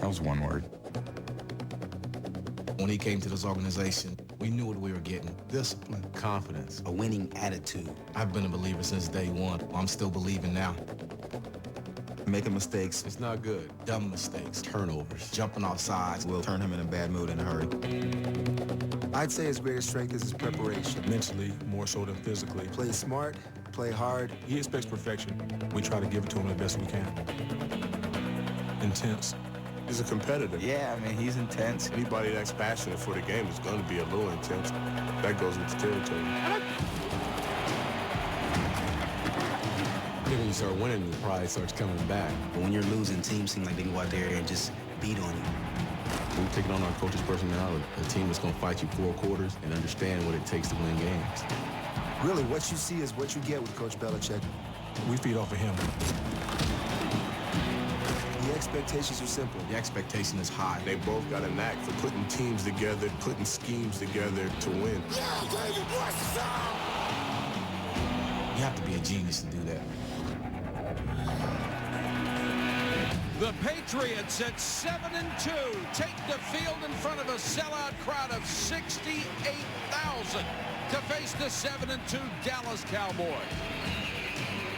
That was one word. When he came to this organization, we knew what we were getting. Discipline, confidence, a winning attitude. I've been a believer since day one. I'm still believing now. Making mistakes. It's not good. Dumb mistakes, turnovers, jumping off sides will turn him in a bad mood in a hurry. I'd say his greatest strength is his preparation. Mentally, more so than physically. Play smart, play hard. He expects perfection. We try to give it to him the best we can. Intense. He's a competitor. Yeah, I mean, he's intense. Anybody that's passionate for the game is going to be a little intense. That goes with the territory. Then when you start winning, the pride starts coming back. But when you're losing, teams seem like they can go out there and just beat on you. We take it on our coach's personality. A team that's going to fight you 4 quarters and understand what it takes to win games. Really, what you see is what you get with Coach Belichick. We feed off of him. The expectations are simple. The expectation is high. They both got a knack for putting teams together, putting schemes together to win. You have to be a genius to do that. The Patriots at 7-2 take the field in front of a sellout crowd of 68,000 to face the 7-2 Dallas Cowboys.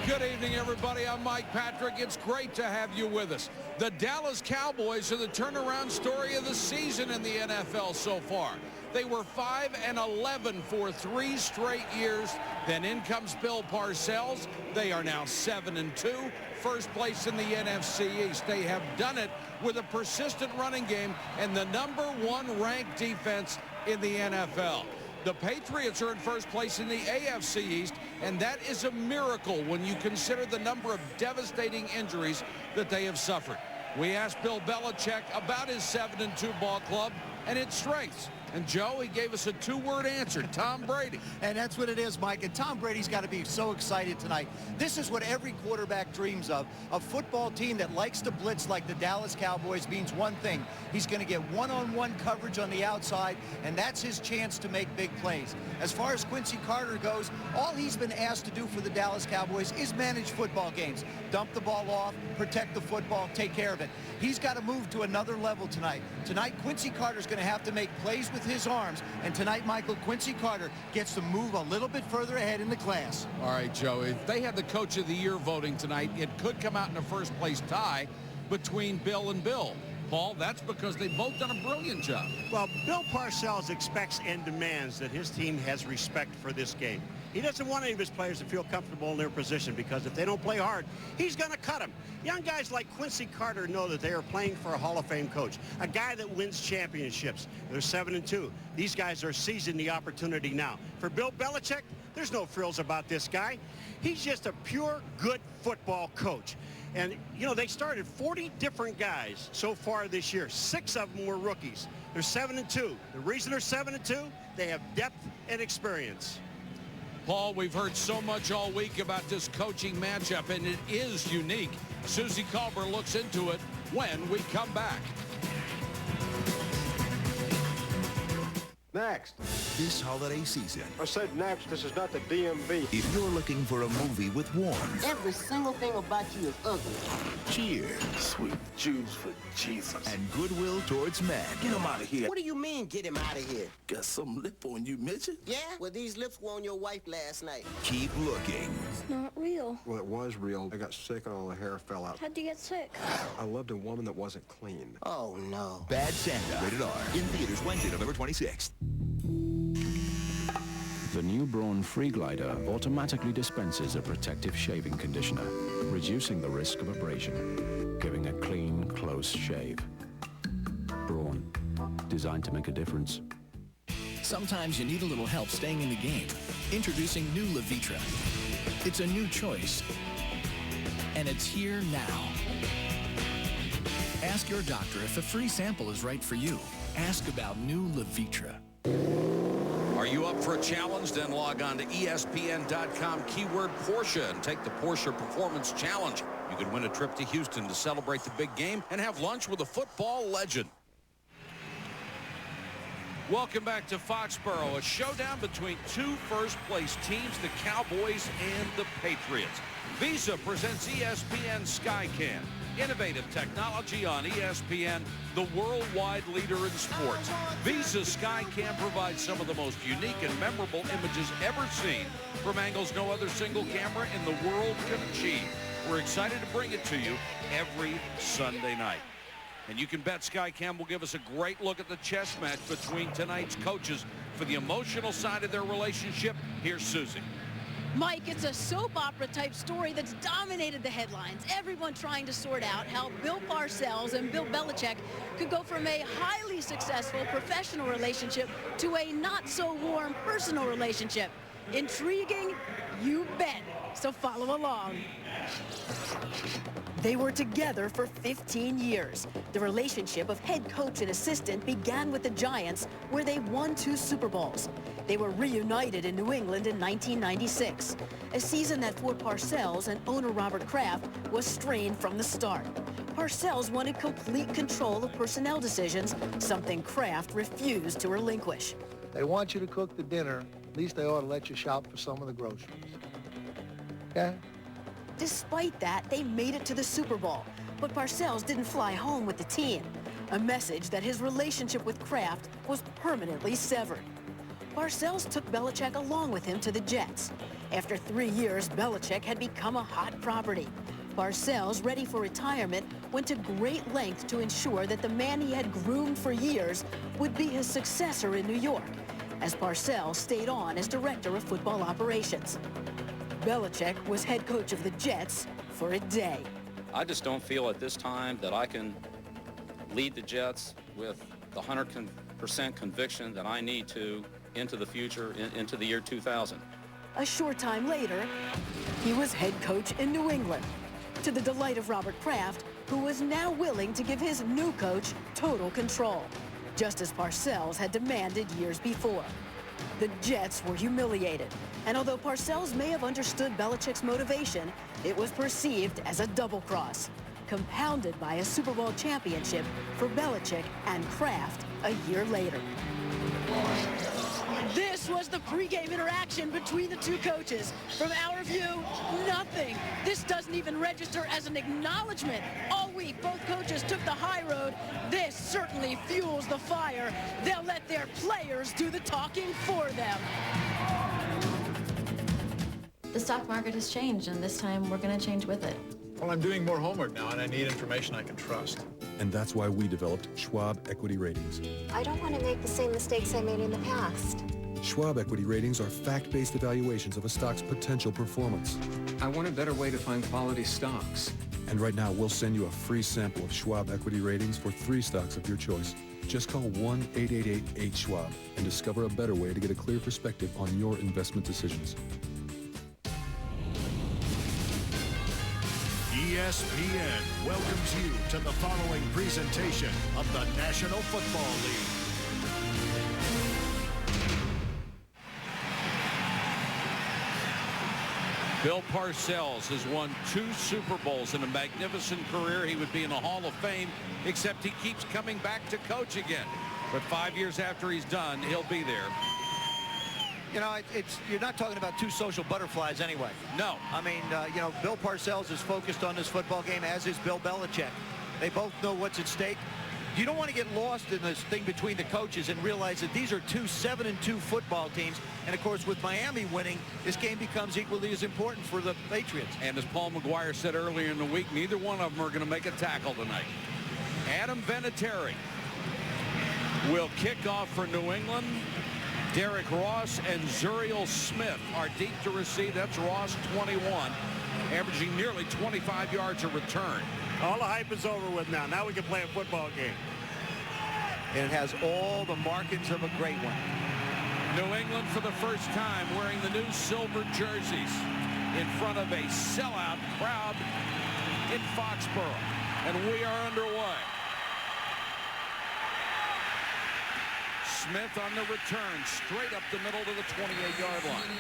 Good evening, everybody. I'm Mike Patrick. It's great to have you with us. The Dallas Cowboys are the turnaround story of the season in the NFL so far. They were 5-11 for 3 straight years. Then in comes Bill Parcells. They are now 7-2, first place in the NFC East. They have done it with a persistent running game and the #1 ranked defense in the NFL. The Patriots are in first place in the AFC East, and that is a miracle when you consider the number of devastating injuries that they have suffered. We asked Bill Belichick about his 7-2 ball club and its strengths. And, Joe, he gave us a 2-word answer, Tom Brady. And that's what it is, Mike. And Tom Brady's got to be so excited tonight. This is what every quarterback dreams of. A football team that likes to blitz like the Dallas Cowboys means one thing. He's going to get one-on-one coverage on the outside, and that's his chance to make big plays. As far as Quincy Carter goes, all he's been asked to do for the Dallas Cowboys is manage football games. Dump the ball off, protect the football, take care of it. He's got to move to another level tonight. Tonight, Quincy Carter's going to have to make plays with his arms. And tonight, Michael, Quincy Carter gets to move a little bit further ahead in the class. All right, Joe, if they had the Coach of the Year voting tonight, it could come out in a first-place tie between Bill and Bill. Paul, that's because they've both done a brilliant job. Well, Bill Parcells expects and demands that his team has respect for this game. He doesn't want any of his players to feel comfortable in their position because if they don't play hard, he's going to cut them. Young guys like Quincy Carter know that they are playing for a Hall of Fame coach, a guy that wins championships. They're 7-2. These guys are seizing the opportunity now. For Bill Belichick, there's no frills about this guy. He's just a pure, good football coach. And, you know, they started 40 different guys so far this year. 6 of them were rookies. They're 7-2. The reason they're 7-2, they have depth and experience. Paul, we've heard so much all week about this coaching matchup, and it is unique. Susie Culber looks into it when we come back. Next. This holiday season. I said next. This is not the DMV. If you're looking for a movie with warmth. Every single thing about you is ugly. Cheers. Sweet Jews for Jesus. And goodwill towards men. Get him out of here. What do you mean, get him out of here? Got some lip on you, midget? Yeah? Well, these lips were on your wife last night. Keep looking. It's not real. Well, it was real. I got sick and all the hair fell out. How'd you get sick? I loved a woman that wasn't clean. Oh, no. Bad Santa. Rated R. In theaters Wednesday, November 26th. The new Braun Free Glider automatically dispenses a protective shaving conditioner, reducing the risk of abrasion, giving a clean, close shave. Braun, designed to make a difference. Sometimes you need a little help staying in the game. Introducing new Levitra. It's a new choice, and it's here now. Ask your doctor if a free sample is right for you. Ask about new Levitra. Are you up for a challenge? Then log on to ESPN.com, keyword Porsche, and take the Porsche Performance Challenge. You could win a trip to Houston to celebrate the big game and have lunch with a football legend. Welcome back to Foxborough, a showdown between 2 first-place teams, the Cowboys and the Patriots. Visa presents ESPN SkyCam. Innovative technology on ESPN, the worldwide leader in sports. Visa Skycam provides some of the most unique and memorable images ever seen from angles no other single camera in the world can achieve. We're excited to bring it to you every Sunday night. And you can bet Skycam will give us a great look at the chess match between tonight's coaches. For the emotional side of their relationship, here's Susie. Mike, it's a soap opera type story that's dominated the headlines. Everyone trying to sort out how Bill Parcells and Bill Belichick could go from a highly successful professional relationship to a not so warm personal relationship. Intriguing? You bet. So follow along. They were together for 15 years. The relationship of head coach and assistant began with the Giants, where they won 2 Super Bowls. They were reunited in New England in 1996, a season that for Parcells and owner Robert Kraft was strained from the start. Parcells wanted complete control of personnel decisions, something Kraft refused to relinquish. They want you to cook the dinner. At least they ought to let you shop for some of the groceries. Okay? Despite that, they made it to the Super Bowl, but Parcells didn't fly home with the team, a message that his relationship with Kraft was permanently severed. Parcells took Belichick along with him to the Jets. After 3 years, Belichick had become a hot property. Parcells, ready for retirement, went to great lengths to ensure that the man he had groomed for years would be his successor in New York, as Parcells stayed on as director of football operations. Belichick was head coach of the Jets for a day. I just don't feel at this time that I can lead the Jets with the 100% conviction that I need to into the future, into the year 2000. A short time later, he was head coach in New England, to the delight of Robert Kraft, who was now willing to give his new coach total control, just as Parcells had demanded years before. The Jets were humiliated, and although Parcells may have understood Belichick's motivation, it was perceived as a double cross, compounded by a Super Bowl championship for Belichick and Kraft a year later. This was the pregame interaction between the two coaches. From our view, nothing. This doesn't even register as an acknowledgement. All week, both coaches took the high road. This certainly fuels the fire. They'll let their players do the talking for them. The stock market has changed, and this time we're going to change with it. Well, I'm doing more homework now, and I need information I can trust. And that's why we developed Schwab Equity Ratings. I don't want to make the same mistakes I made in the past. Schwab Equity Ratings are fact-based evaluations of a stock's potential performance. I want a better way to find quality stocks. And right now, we'll send you a free sample of Schwab Equity Ratings for 3 stocks of your choice. Just call 1-888-8-SCHWAB and discover a better way to get a clear perspective on your investment decisions. ESPN welcomes you to the following presentation of the National Football League. Bill Parcells has won 2 Super Bowls in a magnificent career. He would be in the Hall of Fame, except he keeps coming back to coach again. But 5 years after he's done, he'll be there. You know, you're not talking about 2 social butterflies anyway. No. I mean, you know, Bill Parcells is focused on this football game, as is Bill Belichick. They both know what's at stake. You don't want to get lost in this thing between the coaches and realize that these are 2 7-2 football teams. And, of course, with Miami winning, this game becomes equally as important for the Patriots. And as Paul McGuire said earlier in the week, neither one of them are going to make a tackle tonight. Adam Vinatieri will kick off for New England. Derek Ross and Zuriel Smith are deep to receive. That's Ross, 21, averaging nearly 25 yards a return. All the hype is over with now. Now we can play a football game. And it has all the markings of a great one. New England for the first time wearing the new silver jerseys in front of a sellout crowd in Foxborough. And we are underway. Smith on the return, straight up the middle to the 28-yard line.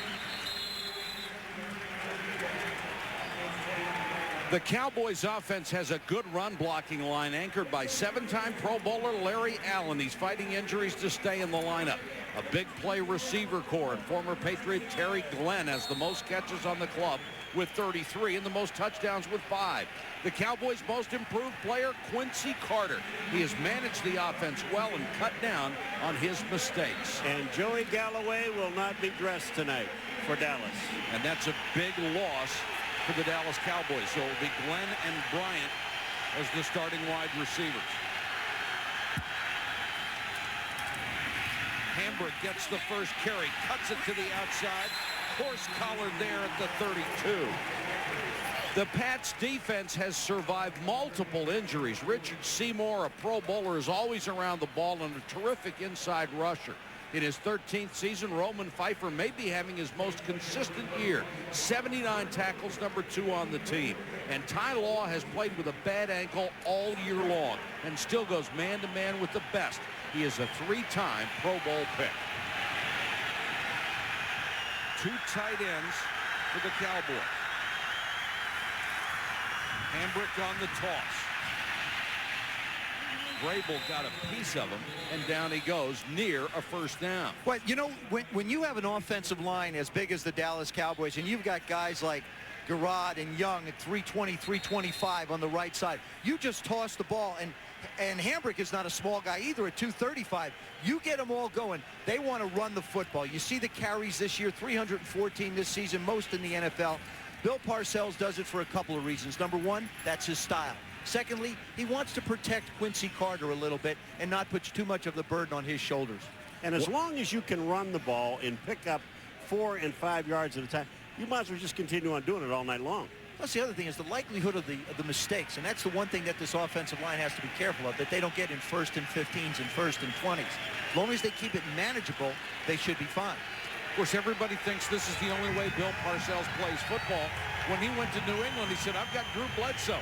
The Cowboys offense has a good run blocking line anchored by 7-time Pro Bowler Larry Allen. He's fighting injuries to stay in the lineup. A big play receiver core, and former Patriot Terry Glenn has the most catches on the club with 33 and the most touchdowns with 5. The Cowboys' most improved player, Quincy Carter. He has managed the offense well and cut down on his mistakes. And Joey Galloway will not be dressed tonight for Dallas. And that's a big loss for the Dallas Cowboys. So it will be Glenn and Bryant as the starting wide receivers. Hambrick gets the first carry, cuts it to the outside. Horse collar there at the 32. The Pats defense has survived multiple injuries. Richard Seymour, a Pro Bowler, is always around the ball and a terrific inside rusher. In his 13th season, Roman Pfeiffer may be having his most consistent year. 79 tackles, number 2 on the team. And Ty Law has played with a bad ankle all year long and still goes man-to-man with the best. He is a 3-time Pro Bowl pick. 2 tight ends for the Cowboys. Hambrick on the toss. Vrabel got a piece of him, and down he goes near a first down. But, you know, when you have an offensive line as big as the Dallas Cowboys, and you've got guys like Garrod and Young at 320, 325 on the right side, you just toss the ball, and Hambrick is not a small guy either at 235. You get them all going. They want to run the football. You see the carries this year, 314 this season, most in the NFL. Bill Parcells does it for a couple of reasons. Number one, that's his style. Secondly, he wants to protect Quincy Carter a little bit and not put too much of the burden on his shoulders. And as long as you can run the ball and pick up 4 and 5 yards at a time, you might as well just continue on doing it all night long. Plus, the other thing is the likelihood of the mistakes, and that's the one thing that this offensive line has to be careful of, that they don't get in 1st and 15s and 1st and 20s. As long as they keep it manageable, they should be fine. Of course, everybody thinks this is the only way Bill Parcells plays football. When he went to New England, he said, I've got Drew Bledsoe.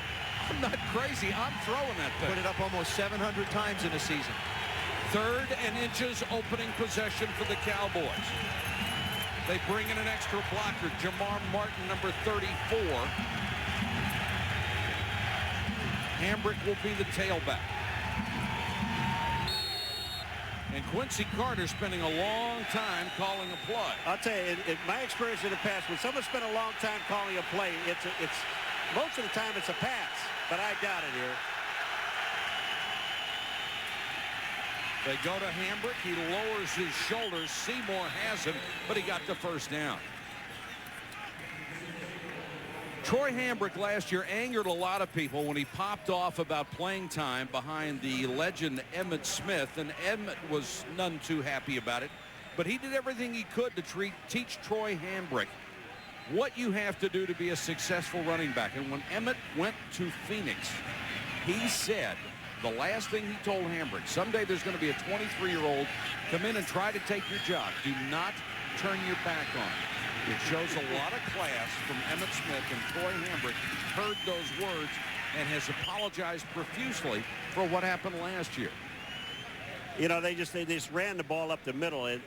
I'm not crazy. I'm throwing that thing. Put it up almost 700 times in a season. 3rd and inches opening possession for the Cowboys. They bring in an extra blocker, Jamar Martin, number 34. Hambrick will be the tailback. And Quincy Carter spending a long time calling a play. I'll tell you, in my experience in the past, when someone spent a long time calling a play, it's most of the time it's a pass, but I doubt it here. They go to Hambrick. He lowers his shoulders. Seymour has him, but he got the first down. Troy Hambrick last year angered a lot of people when he popped off about playing time behind the legend Emmitt Smith, and Emmitt was none too happy about it. But he did everything he could to teach Troy Hambrick what you have to do to be a successful running back. And when Emmitt went to Phoenix, he said, the last thing he told Hambrick, someday there's going to be a 23-year-old come in and try to take your job. Do not turn your back on him. It shows a lot of class from Emmitt Smith, and Troy Hambrick heard those words and has apologized profusely for what happened last year. You know, they just ran the ball up the middle, and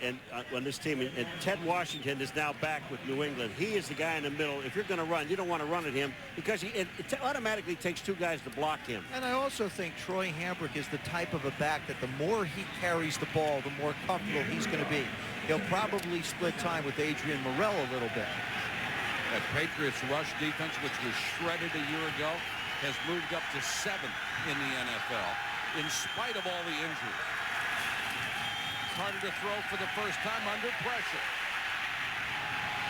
on this team, and Ted Washington is now back with New England. He is the guy in the middle. If you're going to run, you don't want to run at him because it automatically takes 2 guys to block him. And I also think Troy Hambrick is the type of a back that the more he carries the ball, the more comfortable he's going to be. He'll probably split time with Adrian Morrell a little bit. That Patriots rush defense, which was shredded a year ago, has moved up to 7th in the NFL in spite of all the injuries. Carter to throw for the first time under pressure.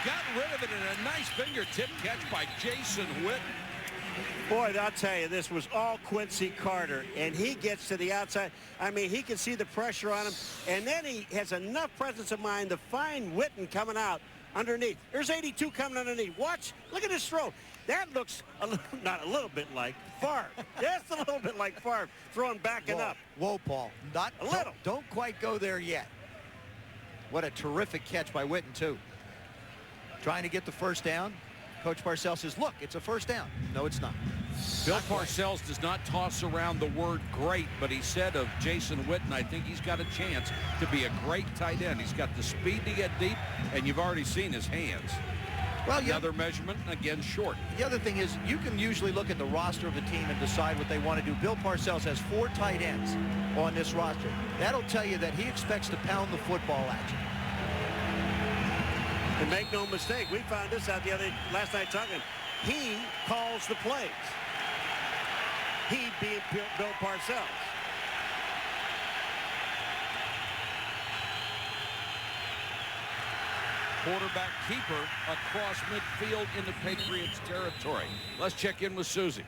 Got rid of it in a nice fingertip catch by Jason Witten. Boy, I'll tell you, this was all Quincy Carter, and he gets to the outside. I mean, he can see the pressure on him, and then he has enough presence of mind to find Witten coming out underneath. There's 82 coming underneath. Watch, look at this throw. That looks not a little bit like Favre. That's a little bit like Favre throwing backing up. Whoa, Paul. Not a little. Don't quite go there yet. What a terrific catch by Witten, too. Trying to get the first down. Coach Parcells says, look, it's a first down. No, it's not. Bill Parcells does not toss around the word great, but he said of Jason Witten, I think he's got a chance to be a great tight end. He's got the speed to get deep, and you've already seen his hands. Well, another measurement, again, short. The other thing is you can usually look at the roster of a team and decide what they want to do. Bill Parcells has 4 tight ends on this roster. That'll tell you that he expects to pound the football at you. And make no mistake, we found this out last night talking. He calls the plays. He being Bill Parcells. Quarterback keeper across midfield into Patriots territory. Let's check in with Susie.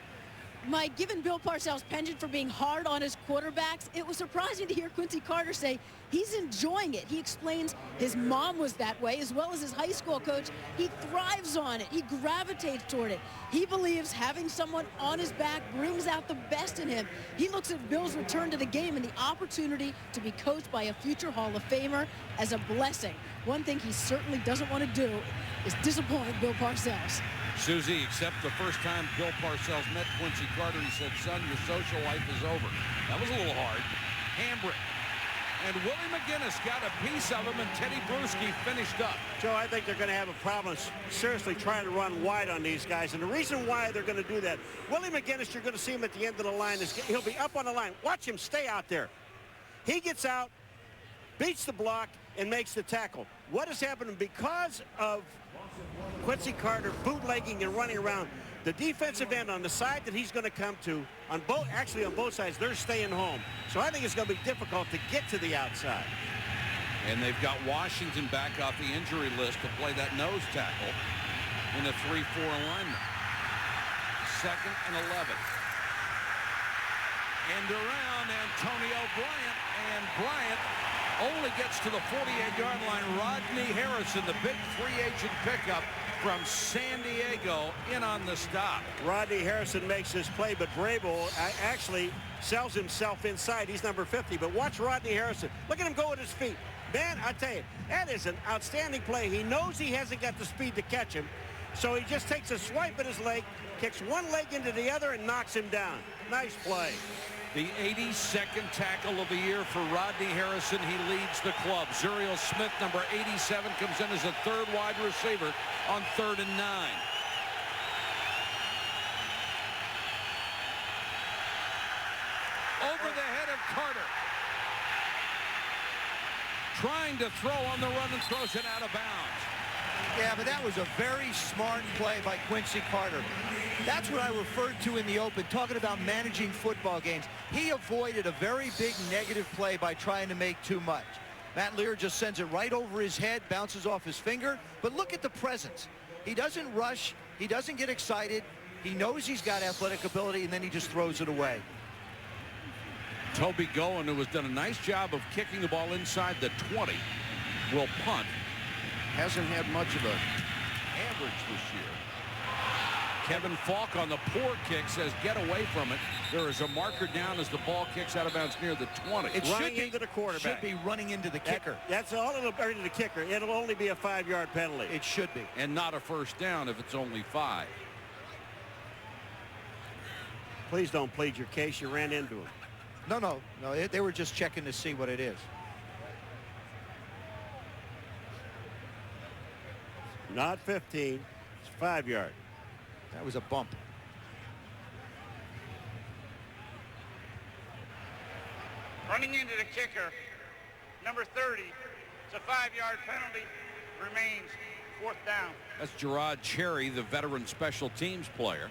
Mike, given Bill Parcells' penchant for being hard on his quarterbacks, it was surprising to hear Quincy Carter say he's enjoying it. He explains his mom was that way, as well as his high school coach. He thrives on it. He gravitates toward it. He believes having someone on his back brings out the best in him. He looks at Bill's return to the game and the opportunity to be coached by a future Hall of Famer as a blessing. One thing he certainly doesn't want to do is disappoint Bill Parcells. Susie, except the first time Bill Parcells met Quincy Carter, he said, son, your social life is over. That was a little hard. Hambrick. And Willie McGinnis got a piece of him, and Teddy Bruschi finished up. Joe, I think they're going to have a problem seriously trying to run wide on these guys. And the reason why they're going to do that, Willie McGinnis, you're going to see him at the end of the line. He'll be up on the line. Watch him stay out there. He gets out, beats the block, and makes the tackle. What is happening because of Quincy Carter bootlegging and running around? The defensive end on the side that he's going to come to, on both sides, they're staying home. So I think it's going to be difficult to get to the outside. And they've got Washington back off the injury list to play that nose tackle in a 3-4 alignment. 2nd and 11. End around Antonio Bryant, and Bryant only gets to the 48-yard line. Rodney Harrison, the big free agent pickup from San Diego, in on the stop. Rodney Harrison makes his play, but Vrabel actually sells himself inside. He's number 50, but watch Rodney Harrison. Look at him go with his feet. Man, I tell you, that is an outstanding play. He knows he hasn't got the speed to catch him, so he just takes a swipe at his leg, kicks one leg into the other, and knocks him down. Nice play. The 82nd tackle of the year for Rodney Harrison. He leads the club. Zuriel Smith, number 87, comes in as a third wide receiver on 3rd and 9. Over the head of Carter. Trying to throw on the run and throws it out of bounds. Yeah, but that was a very smart play by Quincy Carter. That's what I referred to in the open, talking about managing football games. He avoided a very big negative play by trying to make too much. Matt Lear just sends it right over his head, bounces off his finger. But look at the presence. He doesn't rush. He doesn't get excited. He knows he's got athletic ability, and then he just throws it away. Toby Goen, who has done a nice job of kicking the ball inside the 20, will punt. Hasn't had much of an average this year. Kevin Falk on the poor kick says get away from it. There is a marker down as the ball kicks out of bounds near the 20. It should be into the quarterback. Should be running into the kicker. That's all it'll be into the kicker. It'll only be a 5-yard penalty. It should be. And not a first down if it's only 5. Please don't plead your case. You ran into him. No. They were just checking to see what it is. Not 15. It's 5-yard. That was a bump. Running into the kicker, number 30. It's a 5-yard penalty. Remains 4th down. That's Gerard Cherry, the veteran special teams player.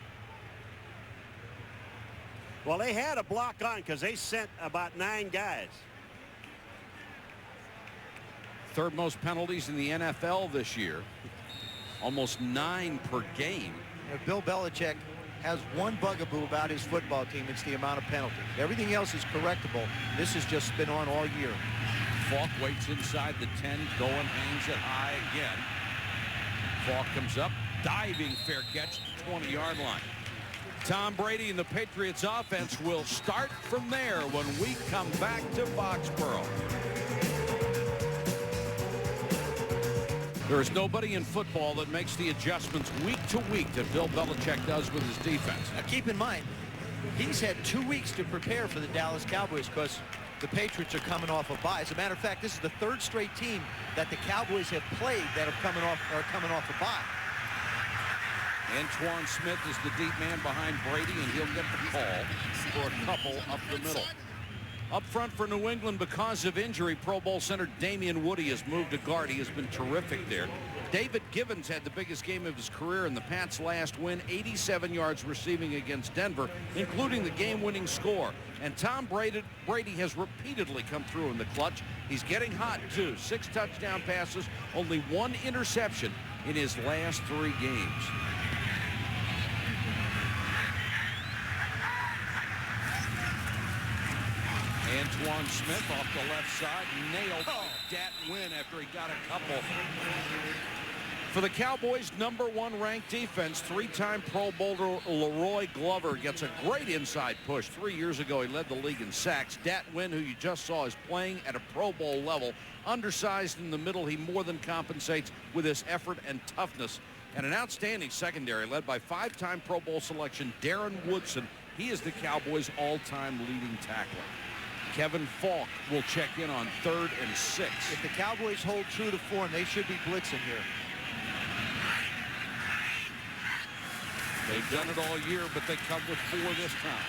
Well, they had a block on because they sent about 9 guys. 3rd most penalties in the NFL this year. Almost 9 per game. Bill Belichick has one bugaboo about his football team. It's the amount of penalties. Everything else is correctable. This has just been on all year. Falk waits inside the 10. Goen hangs it high again. Falk comes up. Diving fair catch at the 20-yard line. Tom Brady and the Patriots offense will start from there when we come back to Foxborough. There is nobody in football that makes the adjustments week to week that Bill Belichick does with his defense. Now keep in mind, he's had 2 weeks to prepare for the Dallas Cowboys because the Patriots are coming off a bye. As a matter of fact, this is the 3rd straight team that the Cowboys have played that are coming off a bye. Antoine Smith is the deep man behind Brady, and he'll get the call for a couple up the middle. Up front for New England because of injury, Pro Bowl center Damian Woody has moved to guard. He has been terrific there. David Givens had the biggest game of his career in the Pats' last win, 87 yards receiving against Denver, including the game-winning score. And Tom Brady has repeatedly come through in the clutch. He's getting hot, too. 6 touchdown passes, only 1 interception in his last 3 games. Antoine Smith off the left side, nailed Dat Win after he got a couple. For the Cowboys' #1 ranked defense, 3-time Pro Bowler Leroy Glover gets a great inside push. 3 years ago, he led the league in sacks. Dat Win, who you just saw, is playing at a Pro Bowl level. Undersized in the middle, he more than compensates with his effort and toughness. And an outstanding secondary led by 5-time Pro Bowl selection Darren Woodson. He is the Cowboys' all-time leading tackler. Kevin Falk will check in on 3rd and 6. If the Cowboys hold true to form, they should be blitzing here. They've done it all year, but they come with 4 this time.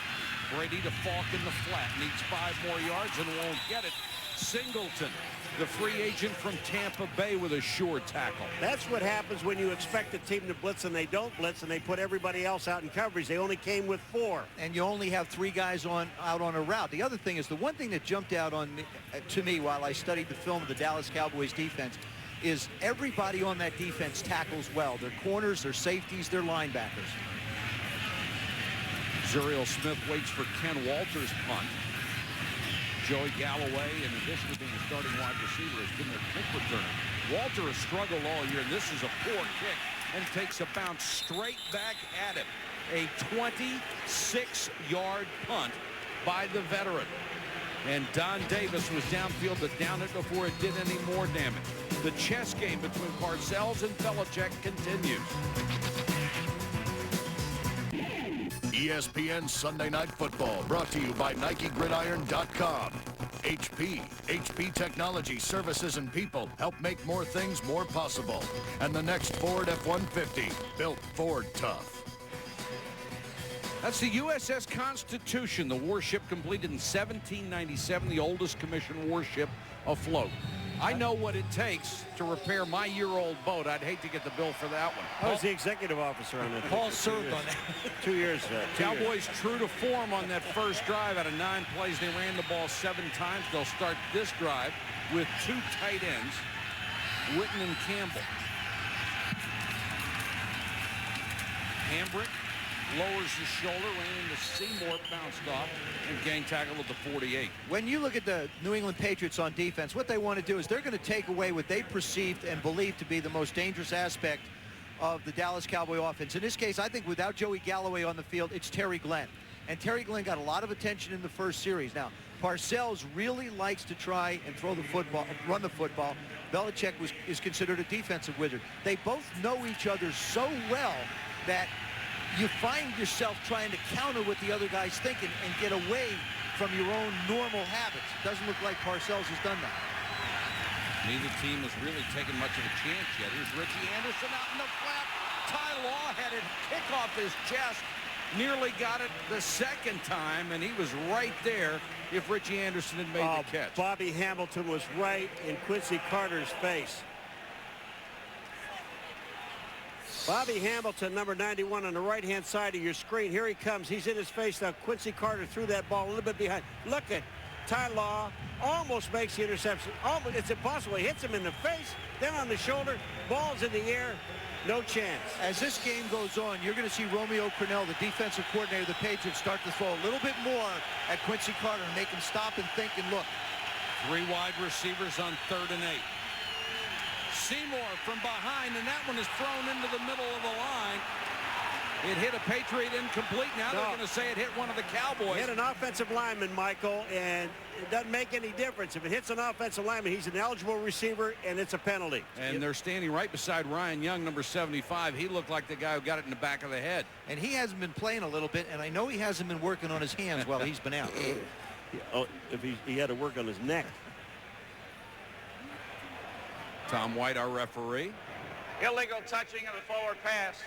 Brady to Falk in the flat. Needs 5 more yards and won't get it. Singleton, the free agent from Tampa Bay, with a sure tackle. That's what happens when you expect a team to blitz and they don't blitz and they put everybody else out in coverage. They only came with 4. And you only have 3 guys out on a route. The other thing is, the one thing that jumped out to me while I studied the film of the Dallas Cowboys defense is everybody on that defense tackles well. Their corners, their safeties, their linebackers. Zuriel Smith waits for Ken Walter's punt. Joey Galloway, in addition to being a starting wide receiver, has been their kick returner. Walter has struggled all year, and this is a poor kick, and takes a bounce straight back at him. A 26-yard punt by the veteran. And Don Davis was downfield to down it before it did any more damage. The chess game between Parcells and Belichick continues. ESPN Sunday Night Football, brought to you by NikeGridiron.com. HP Technology Services and People help make more things more possible. And the next Ford F-150, built Ford tough. That's the USS Constitution, the warship completed in 1797, the oldest commissioned warship afloat. I know what it takes to repair my year-old boat. I'd hate to get the bill for that one. I was the executive officer on that. Paul served on that. 2 years. Cowboys true to form on that first drive. Out of 9 plays, they ran the ball 7 times. They'll start this drive with 2 tight ends, Witten and Campbell. Hambrick lowers his shoulder, ran into Seymour, bounced off, and gang tackle at the 48. When you look at the New England Patriots on defense, what they want to do is they're going to take away what they perceived and believed to be the most dangerous aspect of the Dallas Cowboy offense. In this case, I think without Joey Galloway on the field, it's Terry Glenn. And Terry Glenn got a lot of attention in the first series. Now, Parcells really likes to try and throw the football, run the football. Belichick is considered a defensive wizard. They both know each other so well that you find yourself trying to counter what the other guy's thinking and get away from your own normal habits. It doesn't look like Parcells has done that. Neither team has really taken much of a chance yet. Here's Richie Anderson out in the flat. Ty Law had it kick off his chest. Nearly got it the second time, and he was right there if Richie Anderson had made the catch. Bobby Hamilton was right in Quincy Carter's face. Bobby Hamilton, number 91, on the right-hand side of your screen. Here he comes. He's in his face now. Quincy Carter threw that ball a little bit behind. Look at Ty Law. Almost makes the interception. Almost, it's impossible. He hits him in the face, then on the shoulder. Ball's in the air. No chance. As this game goes on, you're going to see Romeo Crennel, the defensive coordinator of the Patriots, start to throw a little bit more at Quincy Carter and make him stop and think and look. 3 wide receivers on 3rd and 8. Seymour from behind, and that one is thrown into the middle of the line. It hit a Patriot incomplete. Now they're going to say it hit one of the Cowboys. Hit an offensive lineman, Michael, and it doesn't make any difference. If it hits an offensive lineman, he's an eligible receiver, and it's a penalty. And they're standing right beside Ryan Young, number 75. He looked like the guy who got it in the back of the head. And he hasn't been playing a little bit, and I know he hasn't been working on his hands while he's been out. Oh, if he had to work on his neck. Tom White, our referee. Illegal touching of the forward pass.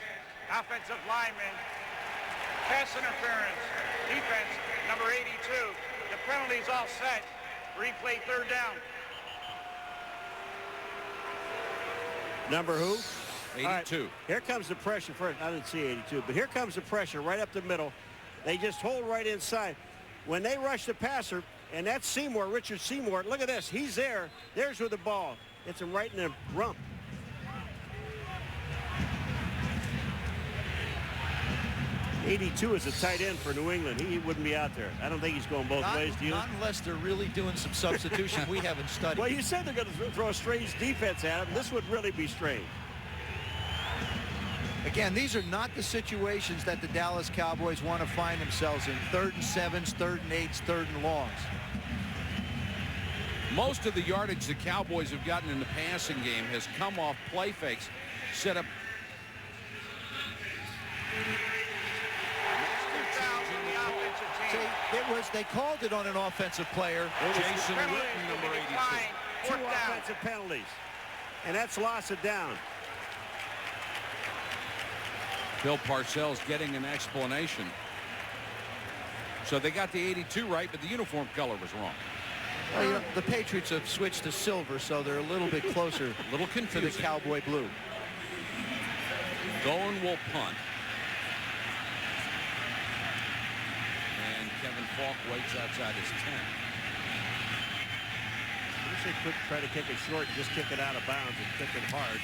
Offensive lineman. Pass interference. Defense, number 82. The penalty's all set. Replay 3rd down. Number who? 82. Right, here comes the pressure. I didn't see 82, but here comes the pressure right up the middle. They just hold right inside. When they rush the passer, and that's Seymour, Richard Seymour, look at this. He's there. There's with the ball. It's him right in the rump. '82 is a tight end for New England. He wouldn't be out there. I don't think he's going both ways, do you? Not unless they're really doing some substitution we haven't studied. Well, you said they're going to throw a strange defense at him. This would really be strange. Again, these are not the situations that the Dallas Cowboys want to find themselves in. 3rd and 7s, 3rd and 8s, 3rd and longs. Most of the yardage the Cowboys have gotten in the passing game has come off play fakes, set up. See, they called it on an offensive player. Jason Witten, number 82. 2 offensive penalties, and that's loss of down. Bill Parcells getting an explanation. So they got the 82 right, but the uniform color was wrong. Well, you know, the Patriots have switched to silver, so they're a little bit closer a little confusing to the Cowboy blue. Bowen will punt. And Kevin Falk waits outside his 10. I wish they could try to kick it short and just kick it out of bounds and kick it hard.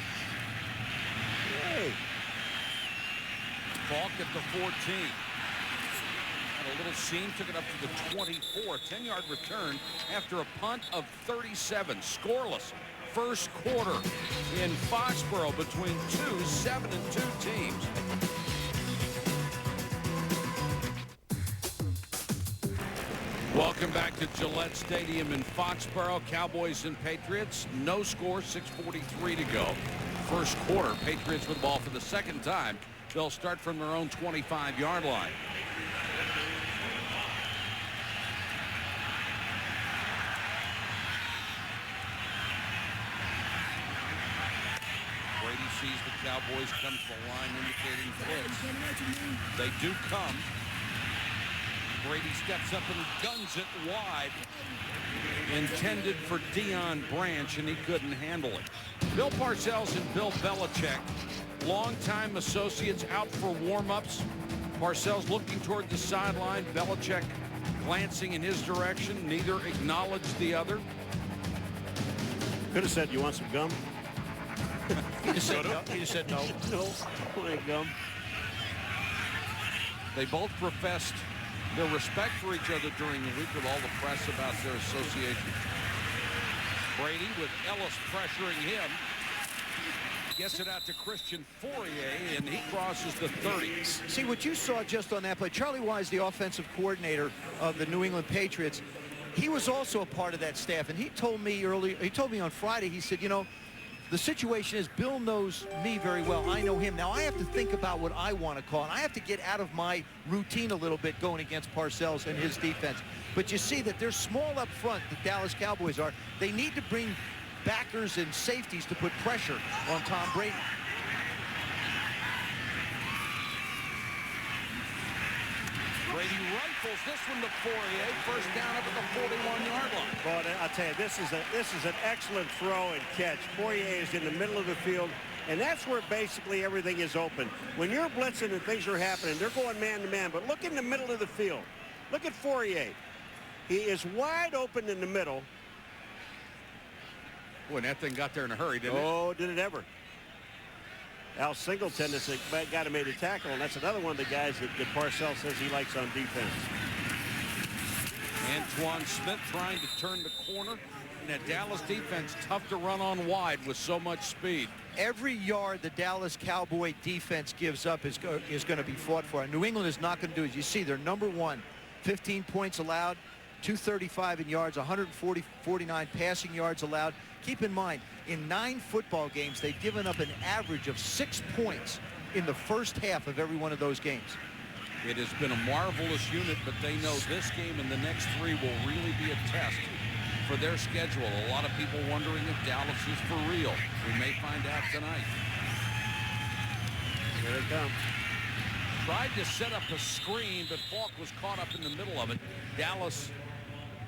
Hey. Falk at the 14. Had a little seam, took it up to the 24. 10-yard return after a punt of 37. Scoreless first quarter in Foxborough between two 7-2 teams. Welcome back to Gillette Stadium in Foxborough. Cowboys and Patriots. No score, 6:43 to go. First quarter, Patriots with the ball for the second time. They'll start from their own 25-yard line. Brady sees the Cowboys come to the line, indicating blitz. They do come. Brady steps up and guns it wide. Intended for Deion Branch, and he couldn't handle it. Bill Parcells and Bill Belichick, longtime associates, out for warm-ups. Parcells looking toward the sideline. Belichick glancing in his direction. Neither acknowledged the other. Could have said, "You want some gum?" He just said no. He just said no. No, gum. They both professed their respect for each other during the week with all the press about their association. Brady with Ellis pressuring him. Gets it out to Christian Fourier, and he crosses the 30. See, what you saw just on that play, Charlie Wise, the offensive coordinator of the New England Patriots, he was also a part of that staff, and he told me on Friday, he said, you know, the situation is Bill knows me very well. I know him. Now I have to think about what I want to call, and I have to get out of my routine a little bit going against Parcells and his defense. But you see that they're small up front, the Dallas Cowboys are. They need to bring backers and safeties to put pressure on Tom Brady. Brady rifles this one to Fourier. First down up at the 41-yard line. Well, I'll tell you, this is an excellent throw and catch. Fourier is in the middle of the field, and that's where basically everything is open. When you're blitzing and things are happening, they're going man-to-man, but look in the middle of the field. Look at Fourier. He is wide open in the middle. Boy, that thing got there in a hurry, didn't it? Oh, did it ever. Al Singleton is the guy who made a tackle, and that's another one of the guys that Parcells says he likes on defense. Antoine Smith trying to turn the corner. And that Dallas defense tough to run on wide with so much speed. Every yard the Dallas Cowboy defense gives up is going to be fought for. And New England is not going to do it. You see, they're number one. 15 points allowed, 235 in yards, 149 passing yards allowed. Keep in mind, in 9 football games, they've given up an average of 6 points in the first half of every one of those games. It has been a marvelous unit, but they know this game and the next 3 will really be a test for their schedule. A lot of people wondering if Dallas is for real. We may find out tonight. Here they come. Tried to set up a screen, but Falk was caught up in the middle of it. Dallas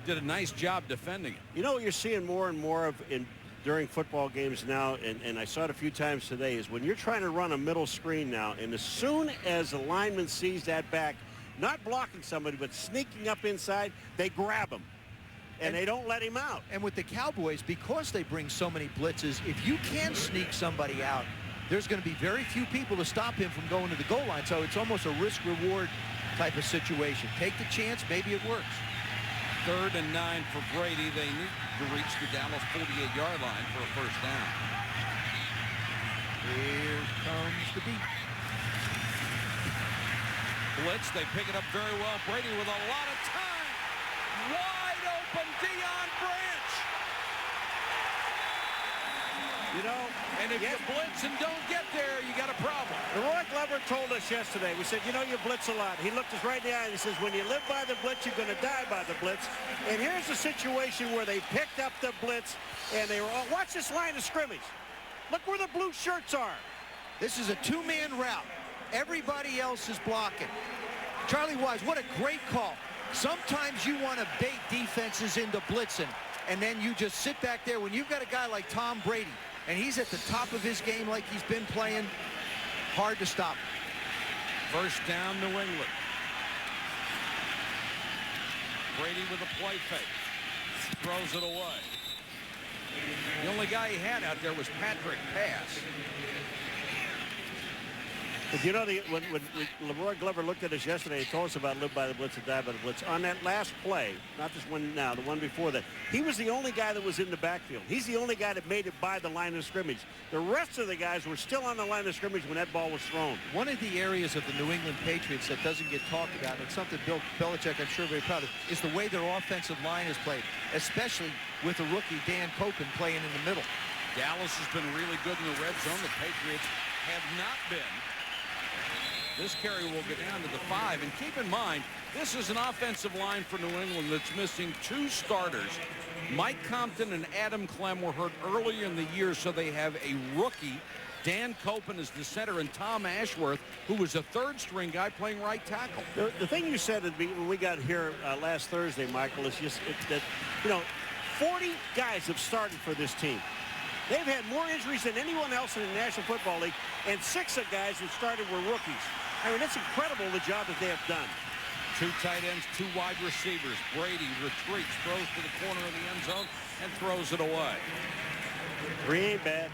did a nice job defending it. You know what you're seeing more and more of in during football games now, and I saw it a few times today, is when you're trying to run a middle screen now, and as soon as the lineman sees that back, not blocking somebody, but sneaking up inside, they grab him. And they don't let him out. And with the Cowboys, because they bring so many blitzes, if you can sneak somebody out, there's going to be very few people to stop him from going to the goal line. So it's almost a risk-reward type of situation. Take the chance, maybe it works. 3rd and 9 for Brady. They need to reach the Dallas 48-yard line for a first down. Here comes the beat. Blitz, they pick it up very well. Brady with a lot of time. Wide open Deion Branch. You know, and if you blitz and don't get there, you got a problem. Roy Glover told us yesterday, we said, you know, you blitz a lot. He looked us right in the eye and he says, when you live by the blitz, you're going to die by the blitz. And here's a situation where they picked up the blitz and they were all, watch this line of scrimmage. Look where the blue shirts are. This is a two-man route. Everybody else is blocking. Charlie Wise, what a great call. Sometimes you want to bait defenses into blitzing, and then you just sit back there. When you've got a guy like Tom Brady, and he's at the top of his game like he's been playing, hard to stop. First down, New England. Brady with a play fake. Throws it away. The only guy he had out there was Patrick Pass. But you know, when Leroy Glover looked at us yesterday and told us about live by the blitz and die by the blitz, on that last play, not this one now, the one before that, he was the only guy that was in the backfield. He's the only guy that made it by the line of scrimmage. The rest of the guys were still on the line of scrimmage when that ball was thrown. One of the areas of the New England Patriots that doesn't get talked about, and something Bill Belichick, I'm sure, very proud of, is the way their offensive line is played, especially with the rookie Dan Copen playing in the middle. Dallas has been really good in the red zone. The Patriots have not been. This carry will get down to the 5. And keep in mind, this is an offensive line for New England that's missing 2 starters. Mike Compton and Adam Clem were hurt earlier in the year, so they have a rookie. Dan Copen is the center, and Tom Ashworth, who was a third-string guy playing right tackle. The thing you said when we got here last Thursday, Michael, is just that, you know, 40 guys have started for this team. They've had more injuries than anyone else in the National Football League, and 6 of guys that started were rookies. I mean, it's incredible the job that they have done. 2 tight ends, 2 wide receivers. Brady retreats, throws to the corner of the end zone, and throws it away. 3 ain't bad.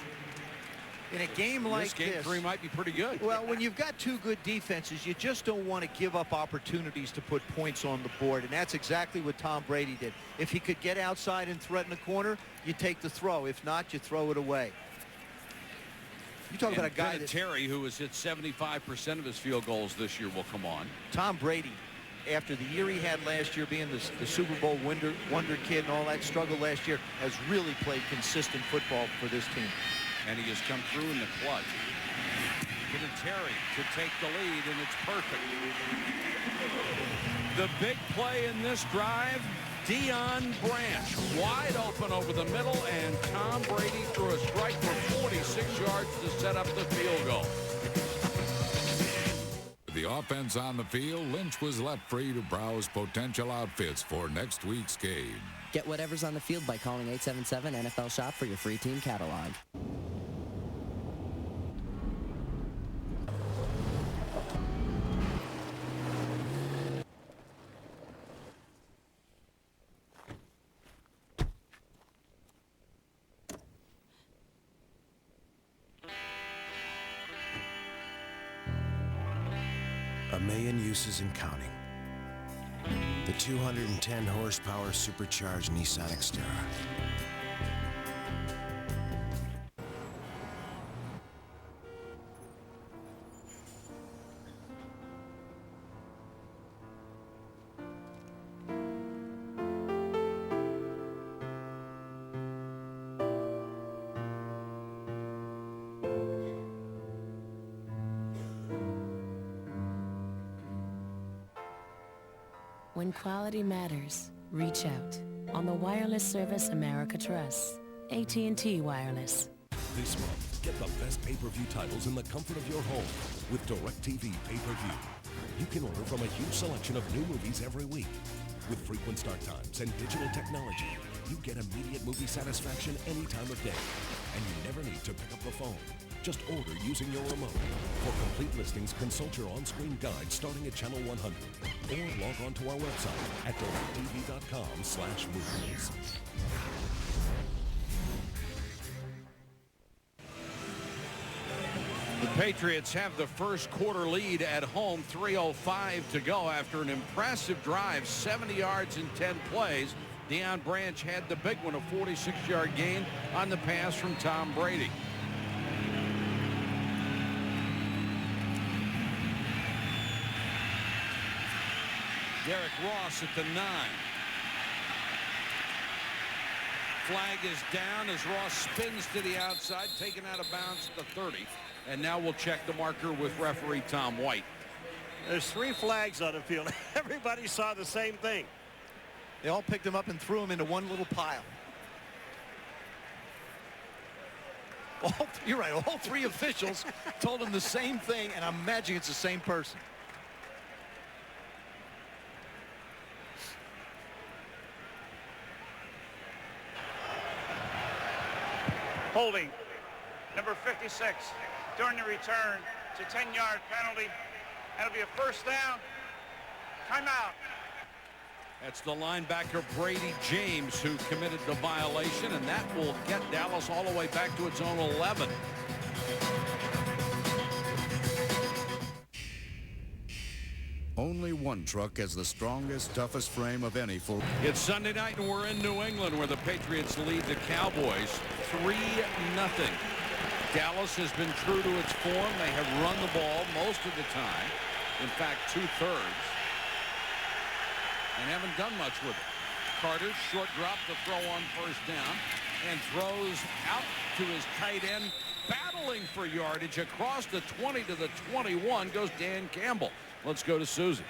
In a game like this, 3 might be pretty good. Well, when you've got 2 good defenses, you just don't want to give up opportunities to put points on the board, and that's exactly what Tom Brady did. If he could get outside and threaten a corner, you take the throw. If not, you throw it away. You talk about a guy that Terry, who has hit 75% of his field goals this year, will come on. Tom Brady, after the year he had last year, being the Super Bowl wonder kid and all that struggle last year, has really played consistent football for this team. And he has come through in the clutch. Terry to take the lead, and it's perfect. The big play in this drive, Deion Branch wide open over the middle, and Tom Brady threw a strike for 46 yards to set up the field goal. With the offense on the field, Lynch was left free to browse potential outfits for next week's game. Get whatever's on the field by calling 877-NFL-SHOP for your free team catalog. A million uses and counting. The 210 horsepower supercharged Nissan Xterra. When quality matters, reach out on the wireless service America trusts. AT&T Wireless. This month, get the best pay-per-view titles in the comfort of your home with DirecTV Pay-Per-View. You can order from a huge selection of new movies every week. With frequent start times and digital technology, You get immediate movie satisfaction any time of day, and you never need to pick up the phone. Just order using your remote. For complete listings, consult your on-screen guide starting at channel 100, or log on to our website at directtv.com/movies. The Patriots have the first quarter lead at home, 3:05 to go after an impressive drive, 70 yards in 10 plays. Deion Branch had the big one, a 46-yard gain on the pass from Tom Brady. Derek Ross at the 9. Flag is down as Ross spins to the outside, taken out of bounds at the 30. And now we'll check the marker with referee Tom White. There's 3 flags on the field. Everybody saw the same thing. They all picked him up and threw him into one little pile. You're right. All 3 officials told him the same thing, and I'm imagining it's the same person. Holding number 56 during the return. It's a 10-yard penalty. That'll be a first down. Timeout. That's the linebacker Brady James who committed the violation, and that will get Dallas all the way back to its own 11. Only one truck has the strongest, toughest frame of any full. It's Sunday night, and we're in New England, where the Patriots lead the Cowboys 3-0. Dallas has been true to its form. They have run the ball most of the time. In fact, 2/3. And haven't done much with it. Carter, short drop to throw on first down, and throws out to his tight end, battling for yardage across the 20 to the 21 goes Dan Campbell. Let's go to Susie.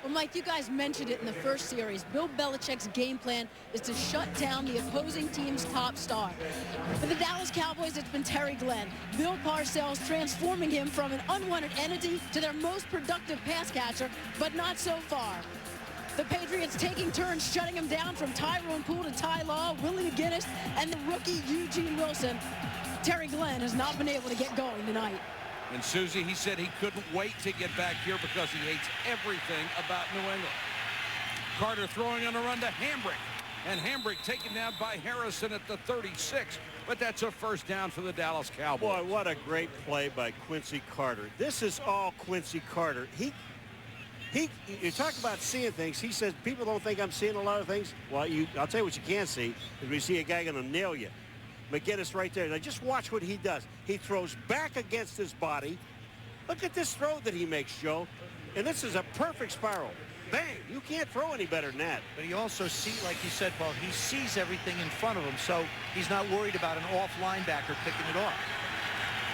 Well, Mike, you guys mentioned it in the first series. Bill Belichick's game plan is to shut down the opposing team's top star. For the Dallas Cowboys, it's been Terry Glenn. Bill Parcells transforming him from an unwanted entity to their most productive pass catcher, but not so far. The Patriots taking turns shutting him down, from Tyrone Poole to Ty Law, Willie McGinnis, and the rookie Eugene Wilson. Terry Glenn has not been able to get going tonight. And Susie, he said he couldn't wait to get back here because he hates everything about New England. Carter throwing on a run to Hambrick. And Hambrick taken down by Harrison at the 36. But that's a first down for the Dallas Cowboys. Boy, what a great play by Quincy Carter. This is all Quincy Carter. You talk about seeing things. He says, people don't think I'm seeing a lot of things. Well, I'll tell you what you can see is we see a guy going to nail you. McGinnis right there. Now just watch what he does. He throws back against his body. Look at this throw that he makes, Joe. And this is a perfect spiral. Bang! You can't throw any better than that. But he also sees, like you said, Paul, he sees everything in front of him, so he's not worried about an off linebacker picking it off.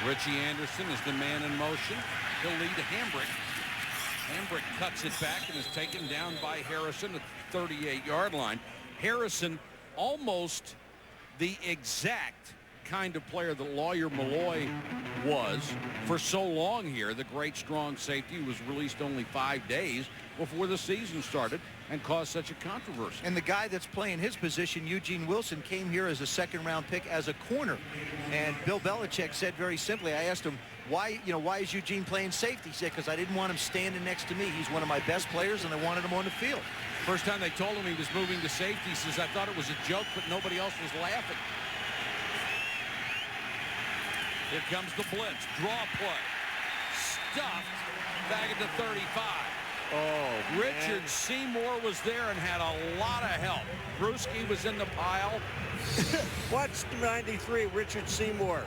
Richie Anderson is the man in motion. He'll lead Hambrick. Hambrick cuts it back and is taken down by Harrison at the 38-yard line. Harrison almost the exact kind of player that Lawyer Malloy was for so long here. The great strong safety was released only 5 days before the season started and caused such a controversy. And the guy that's playing his position, Eugene Wilson, came here as a second-round pick as a corner. And Bill Belichick said very simply, I asked him, why is Eugene playing safety? He said, because I didn't want him standing next to me. He's one of my best players, and I wanted him on the field. First time they told him he was moving to safety, he says, I thought it was a joke, but nobody else was laughing. Here comes the blitz. Draw play. Stuffed back at the 35. Oh, Richard man. Seymour was there and had a lot of help. Bruschi was in the pile. Watch 93, Richard Seymour.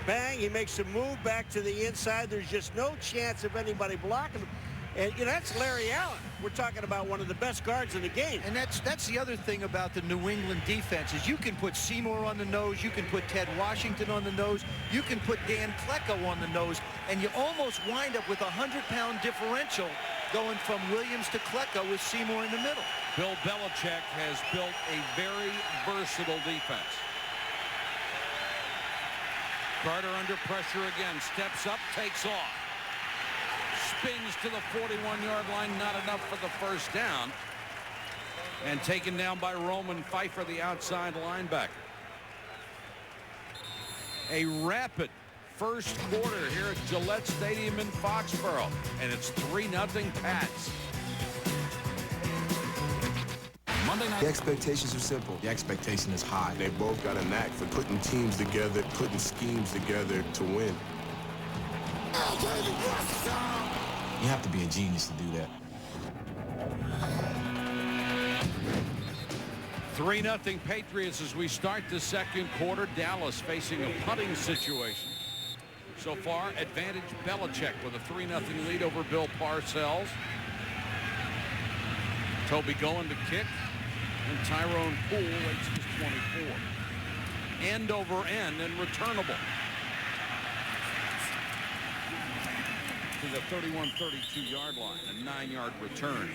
Bang, he makes a move back to the inside. There's just no chance of anybody blocking him. And, that's Larry Allen. We're talking about one of the best guards in the game. And that's the other thing about the New England defense is you can put Seymour on the nose, you can put Ted Washington on the nose, you can put Dan Klecko on the nose, and you almost wind up with a 100-pound differential going from Williams to Klecko with Seymour in the middle. Bill Belichick has built a very versatile defense. Carter under pressure again, steps up, takes off. Spins to the 41-yard line, not enough for the first down. And taken down by Roman Pfeiffer, the outside linebacker. A rapid first quarter here at Gillette Stadium in Foxborough, and it's 3-0 Pats. Monday night. The expectations are simple. The expectation is high. They both got a knack for putting teams together, putting schemes together to win. You have to be a genius to do that. 3-0 Patriots as we start the second quarter. Dallas facing a punting situation. So far, advantage Belichick with a 3-0 lead over Bill Parcells. Toby going to kick. And Tyrone Poole waits his 24. End over end and returnable. To the 31-32 yard line. A 9-yard return.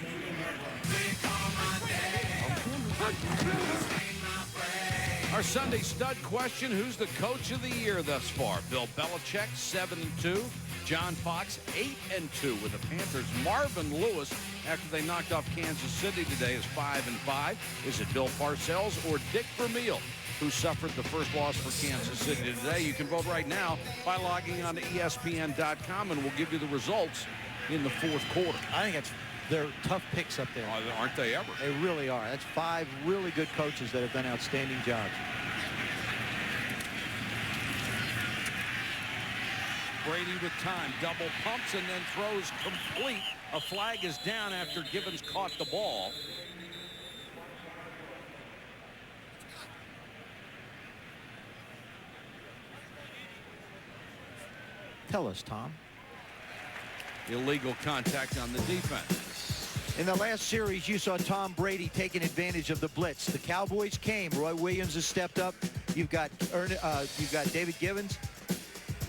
Our Sunday stud question, who's the coach of the year thus far? Bill Belichick, 7-2. John Fox, 8-2 with the Panthers. Marvin Lewis, after they knocked off Kansas City today, is 5-5. Is it Bill Parcells or Dick Vermeil, who suffered the first loss for Kansas City today? You can vote right now by logging on to ESPN.com, and we'll give you the results in the fourth quarter. I think they're tough picks up there. Aren't they ever? They really are. That's 5 really good coaches that have done outstanding jobs. Brady with time, double pumps and then throws complete. A flag is down after Gibbons caught the ball. Tell us, Tom. Illegal contact on the defense. In the last series, you saw Tom Brady taking advantage of the blitz. The Cowboys came. Roy Williams has stepped up. You've got David Gibbons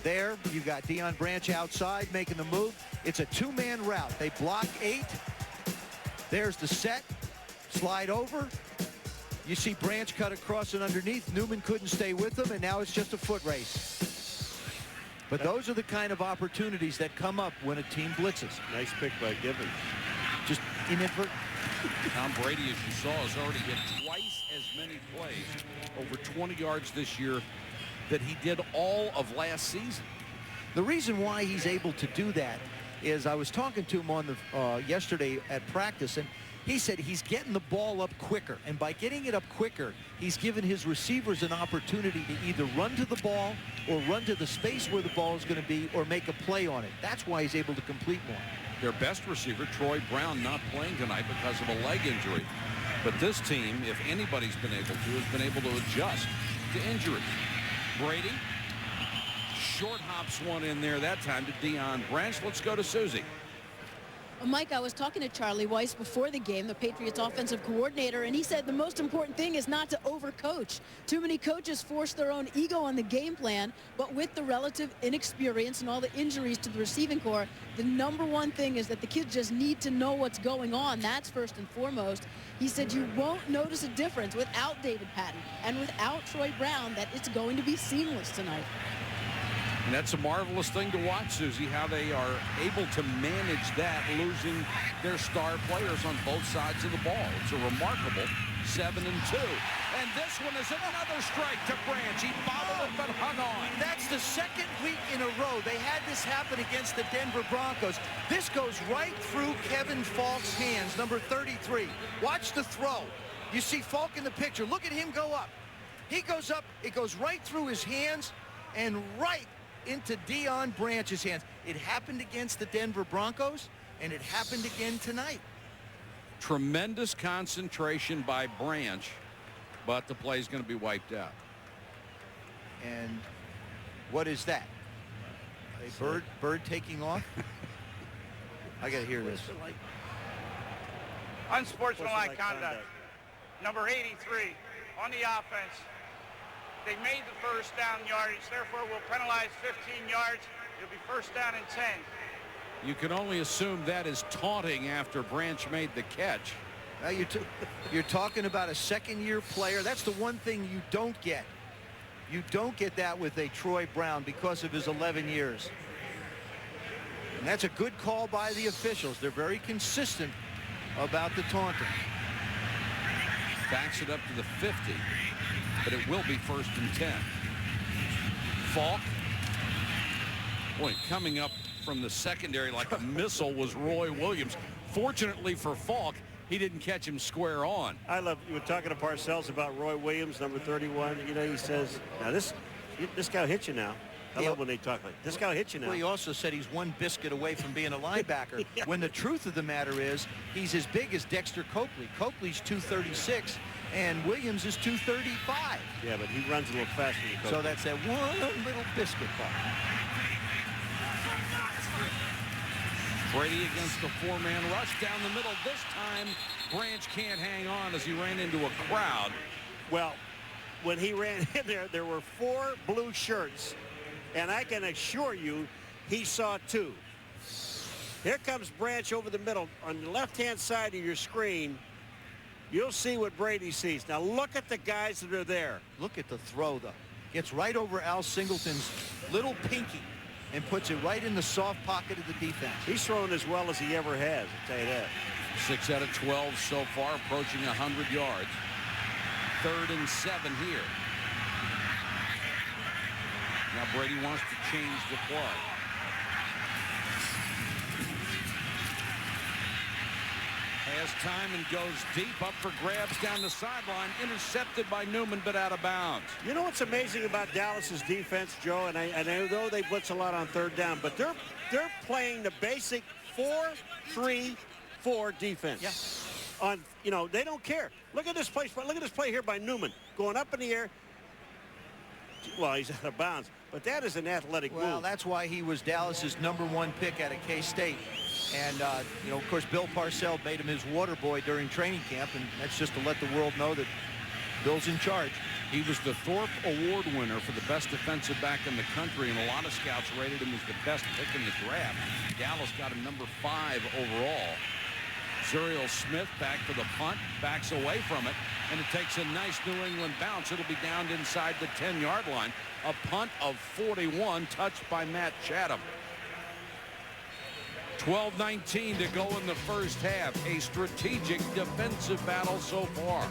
there. You've got Deion Branch outside making the move. It's a 2-man route. They block 8. There's the set. Slide over. You see Branch cut across and underneath. Newman couldn't stay with them, and now it's just a foot race. But those are the kind of opportunities that come up when a team blitzes. Nice pick by Gibbons. Just inadvertent. Tom Brady, as you saw, has already hit twice as many plays, over 20 yards this year, that he did all of last season. The reason why he's able to do that is I was talking to him on the yesterday at practice, and he said he's getting the ball up quicker, and by getting it up quicker, he's given his receivers an opportunity to either run to the ball or run to the space where the ball is going to be or make a play on it. That's why he's able to complete more. Their best receiver, Troy Brown, not playing tonight because of a leg injury. But this team, if anybody's been able to, has been able to adjust to injuries. Brady short hops one in there that time to Deion Branch. Let's go to Susie. Mike, I was talking to Charlie Weiss before the game, the Patriots offensive coordinator, and he said the most important thing is not to overcoach. Too many coaches force their own ego on the game plan, but with the relative inexperience and all the injuries to the receiving corps, the number one thing is that the kids just need to know what's going on. That's first and foremost. He said you won't notice a difference without David Patton and without Troy Brown, that it's going to be seamless tonight. And that's a marvelous thing to watch, Susie, how they are able to manage that, losing their star players on both sides of the ball. It's a remarkable 7-2. And this one is another strike to Branch. He bobbled it but hung on. That's the second week in a row they had this happen against the Denver Broncos. This goes right through Kevin Falk's hands, number 33. Watch the throw. You see Falk in the picture. Look at him go up. He goes up. It goes right through his hands and right into Deion Branch's hands. It happened against the Denver Broncos, and it happened again tonight. Tremendous concentration by Branch, but the play is going to be wiped out. And what is that? A bird taking off? I got to hear this. Unsportsmanlike conduct. Number 83 on the offense. They made the first down yardage, therefore we'll penalize 15 yards. It'll be first down and 10. You can only assume that is taunting after Branch made the catch. Now you're talking about a second-year player. That's the one thing you don't get. You don't get that with a Troy Brown because of his 11 years. And that's a good call by the officials. They're very consistent about the taunting. Backs it up to the 50, but it will be 1st and 10. Falk. Boy, coming up from the secondary like a missile was Roy Williams. Fortunately for Falk, he didn't catch him square on. I love, you were talking to Parcells about Roy Williams, number 31. You know, he says, now this guy will hit you now. I love when they talk like, this guy will hit you now. Well, he also said he's one biscuit away from being a linebacker. Yeah. When the truth of the matter is, he's as big as Dexter Copley. Copley's 236, and Williams is 235. Yeah, but he runs a little faster than Copley. So that's that one little biscuit part. Brady against the 4-man rush down the middle. This time, Branch can't hang on as he ran into a crowd. Well, when he ran in there were 4 blue shirts, and I can assure you he saw 2. Here comes Branch over the middle. On the left-hand side of your screen, you'll see what Brady sees. Now look at the guys that are there. Look at the throw, though. Gets right over Al Singleton's little pinky and puts it right in the soft pocket of the defense. He's throwing as well as he ever has, I'll tell you that. 6 out of 12 so far, approaching 100 yards. 3rd and 7 here. Now Brady wants to change the play. Has time and goes deep, up for grabs down the sideline, intercepted by Newman, but out of bounds. You know what's amazing about Dallas's defense, Joe, and I know they blitz a lot on 3rd down, but they're playing the basic 4-3-4 defense. Yeah. On, you know, they don't care. Look at this play. Look at this play here by Newman, going up in the air. Well, he's out of bounds, but that is an athletic move. Well, that's why he was Dallas's #1 pick out of K-State. And, you know, of course, Bill Parcells made him his water boy during training camp, and that's just to let the world know that Bill's in charge. He was the Thorpe Award winner for the best defensive back in the country, and a lot of scouts rated him as the best pick in the draft. Dallas got him number 5 overall. Zuriel Smith back for the punt, backs away from it, and it takes a nice New England bounce. It'll be down inside the 10-yard line. A punt of 41, touched by Matt Chatham. 12:19 to go in the first half. A strategic defensive battle so far.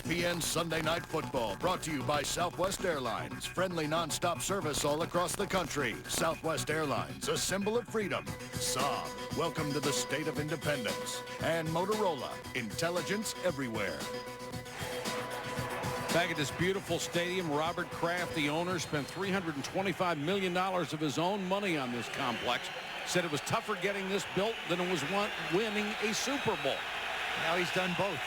ESPN Sunday Night Football, brought to you by Southwest Airlines. Friendly nonstop service all across the country. Southwest Airlines, a symbol of freedom. Saab, welcome to the state of independence. And Motorola, intelligence everywhere. Back at this beautiful stadium, Robert Kraft, the owner, spent $325 million of his own money on this complex. Said it was tougher getting this built than it was winning a Super Bowl. Now he's done both.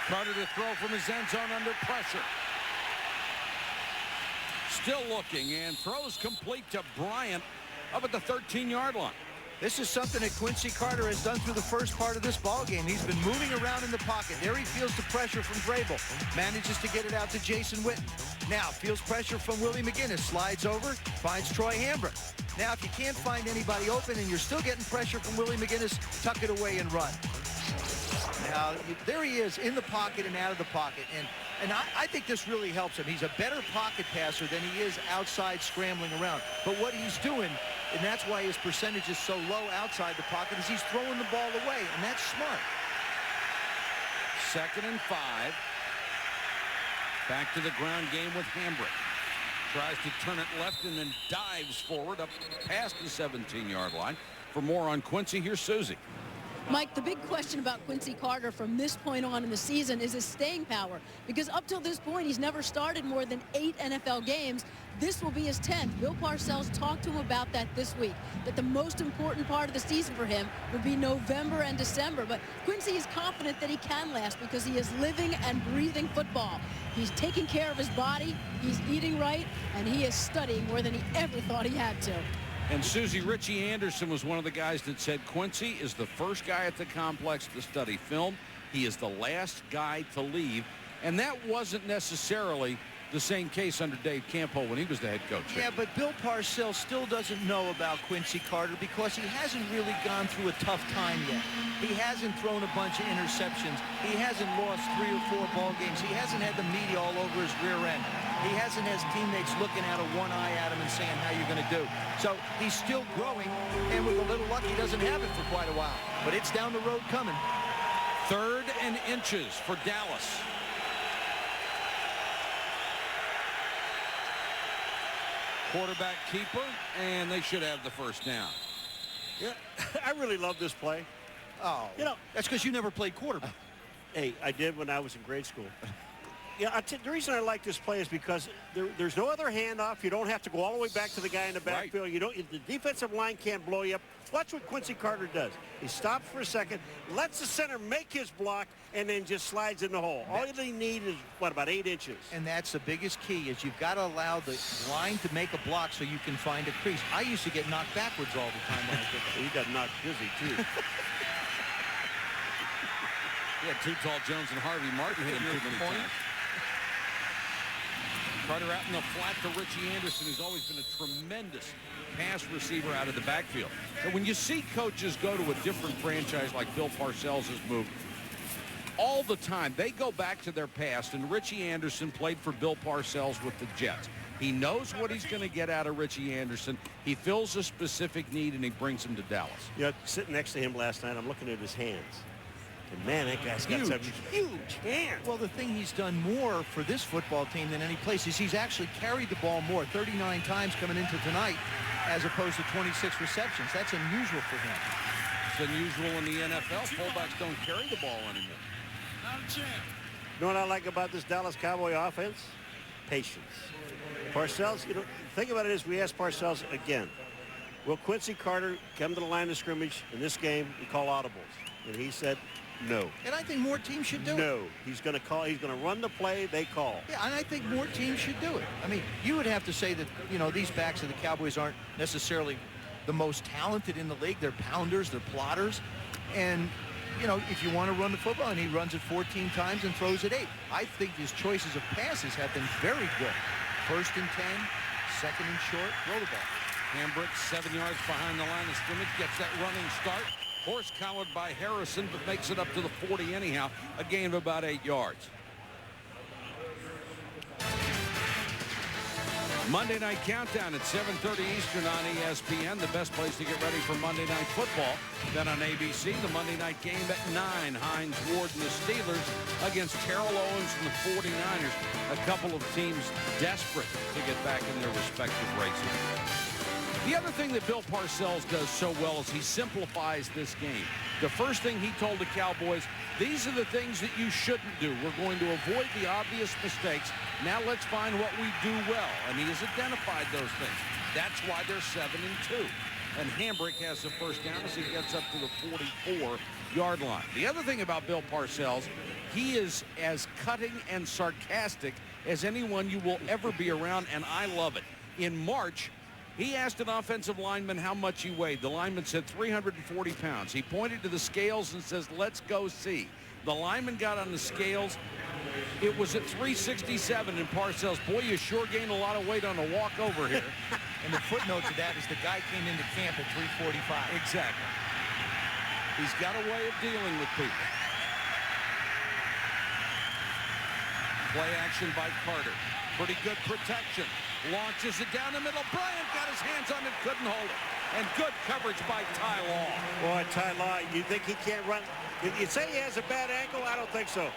Carter to throw from his end zone under pressure. Still looking, and throws complete to Bryant up at the 13-yard line. This is something that Quincy Carter has done through the first part of this ball game. He's been moving around in the pocket. There he feels the pressure from Vrabel. Manages to get it out to Jason Witten. Now feels pressure from Willie McGinnis. Slides over, finds Troy Hambrick. Now if you can't find anybody open and you're still getting pressure from Willie McGinnis, tuck it away and run. Now there he is in the pocket and out of the pocket. And I think this really helps him. He's a better pocket passer than he is outside scrambling around. But what he's doing, and that's why his percentage is so low outside the pocket, is he's throwing the ball away, and that's smart. 2nd and 5. Back to the ground game with Hambrick. Tries to turn it left and then dives forward up past the 17-yard line. For more on Quincy, here's Susie. Mike, the big question about Quincy Carter from this point on in the season is his staying power, because up till this point he's never started more than 8 NFL games. This will be his 10th. Bill Parcells talked to him about that this week, that the most important part of the season for him would be November and December. But Quincy is confident that he can last because he is living and breathing football. He's taking care of his body, he's eating right, and he is studying more than he ever thought he had to. And Susie, Richie Anderson was one of the guys that said Quincy is the first guy at the complex to study film. He is the last guy to leave. And that wasn't necessarily the same case under Dave Campo when he was the head coach. Yeah, but Bill Parcells still doesn't know about Quincy Carter because he hasn't really gone through a tough time yet. He hasn't thrown a bunch of interceptions. He hasn't lost 3 or 4 ball games. He hasn't had the media all over his rear end. He hasn't had teammates looking out of one eye at him and saying, how you going to do? So he's still growing, and with a little luck, he doesn't have it for quite a while. But it's down the road coming. 3rd and inches for Dallas. Quarterback keeper, and they should have the first down. Yeah, I really love this play. Oh, you know, that's because you never played quarterback. Hey, I did when I was in grade school. Yeah, the reason I like this play is because there's no other handoff. You don't have to go all the way back to the guy in the backfield. You don't. The defensive line can't blow you up. Watch what Quincy Carter does. He stops for a second, lets the center make his block, and then just slides in the hole. All you need is, what, about 8 inches? And that's the biggest key, is you've got to allow the line to make a block so you can find a crease. I used to get knocked backwards all the time when I did that. He got knocked dizzy, too. He had Too Tall Jones and Harvey Martin hit him too many times. Carter out in the flat to Richie Anderson, who's always been a tremendous pass receiver out of the backfield. And when you see coaches go to a different franchise like Bill Parcells has moved, all the time they go back to their past, and Richie Anderson played for Bill Parcells with the Jets. He knows what he's going to get out of Richie Anderson. He fills a specific need, and he brings him to Dallas. Yeah, sitting next to him last night, I'm looking at his hands. And man, that guy's got some huge hands. Well, the thing he's done more for this football team than any place is he's actually carried the ball more, 39 times coming into tonight, as opposed to 26 receptions. That's unusual for him. It's unusual in the NFL. Fullbacks don't carry the ball anymore. You know what I like about this Dallas Cowboy offense? Patience. Parcells, you know, the thing about it is we asked Parcells again, will Quincy Carter come to the line of scrimmage in this game and call audibles? And he said, no. And I think more teams should do it. No. He's going to run the play they call. Yeah, and I think more teams should do it. I mean, you would have to say that, you know, these backs of the Cowboys aren't necessarily the most talented in the league. They're pounders, they're plotters. And, you know, if you want to run the football, and he runs it 14 times and throws it 8. I think his choices of passes have been very good. 1st and 10, 2nd and short, throw the ball. Hambrick 7 yards behind the line of scrimmage, gets that running start. Horse collared by Harrison, but makes it up to the 40 anyhow, a gain of about 8 yards. Monday Night Countdown at 7:30 Eastern on ESPN, the best place to get ready for Monday Night Football. Then on ABC, the Monday night game at 9, Hines Ward and the Steelers against Terrell Owens and the 49ers. A couple of teams desperate to get back in their respective races. The other thing that Bill Parcells does so well is he simplifies this game. The first thing he told the Cowboys, these are the things that you shouldn't do. We're going to avoid the obvious mistakes. Now let's find what we do well. And he has identified those things. That's why they're 7-2. And Hambrick has the first down as he gets up to the 44-yard line. The other thing about Bill Parcells, he is as cutting and sarcastic as anyone you will ever be around, and I love it. In March, he asked an offensive lineman how much he weighed. The lineman said 340 pounds. He pointed to the scales and says, let's go see. The lineman got on the scales. It was at 367, and Parcells, boy, you sure gained a lot of weight on the walk over here. And the footnote to that is the guy came into camp at 345. Exactly. He's got a way of dealing with people. Play action by Carter. Pretty good protection. Launches it down the middle. Bryant got his hands on it, couldn't hold it. And good coverage by Ty Law. Boy, Ty Law, you think he can't run? You say he has a bad ankle? I don't think so.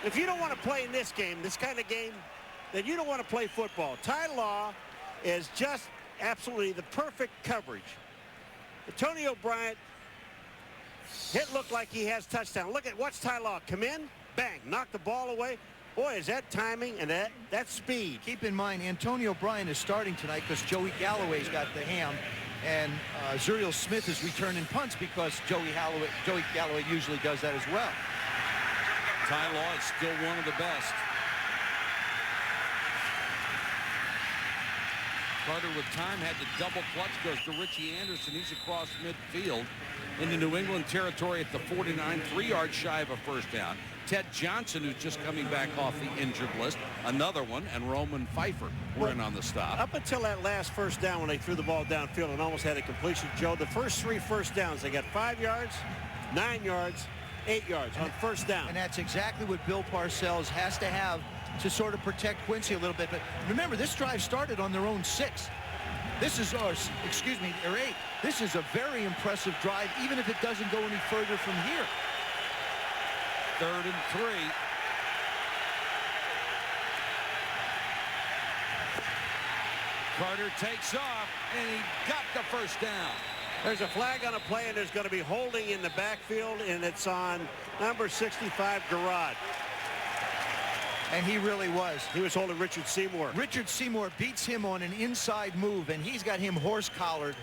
If you don't want to play in this game, this kind of game, then you don't want to play football. Ty Law is just absolutely the perfect coverage. Antonio Bryant hit looked like he has touchdown. Watch Ty Law come in, bang, knock the ball away. Boy, is that timing and that speed. Keep in mind, Antonio Bryant is starting tonight because Joey Galloway's got the ham, and Zuriel Smith is returning punts because Joey Galloway usually does that as well. Ty Law is still one of the best. Carter with time had to double clutch, goes to Richie Anderson. He's across midfield into New England territory at the 49, 3 yards shy of a first down. Ted Johnson, who's just coming back off the injured list, another one, and Roman Pfeiffer were in on the stop. Up until that last first down when they threw the ball downfield and almost had a completion, Joe, the first 3 first downs, they got 5 yards, 9 yards, 8 yards on first down. And that's exactly what Bill Parcells has to have to sort of protect Quincy a little bit. But remember, this drive started on their own 6. This is ours, excuse me, their 8. This is a very impressive drive, even if it doesn't go any further from here. 3rd and 3. Carter takes off, and he got the first down. There's a flag on a play, and there's going to be holding in the backfield, and it's on number 65, Garrod. And he really was. He was holding Richard Seymour. Richard Seymour beats him on an inside move, and he's got him horse-collared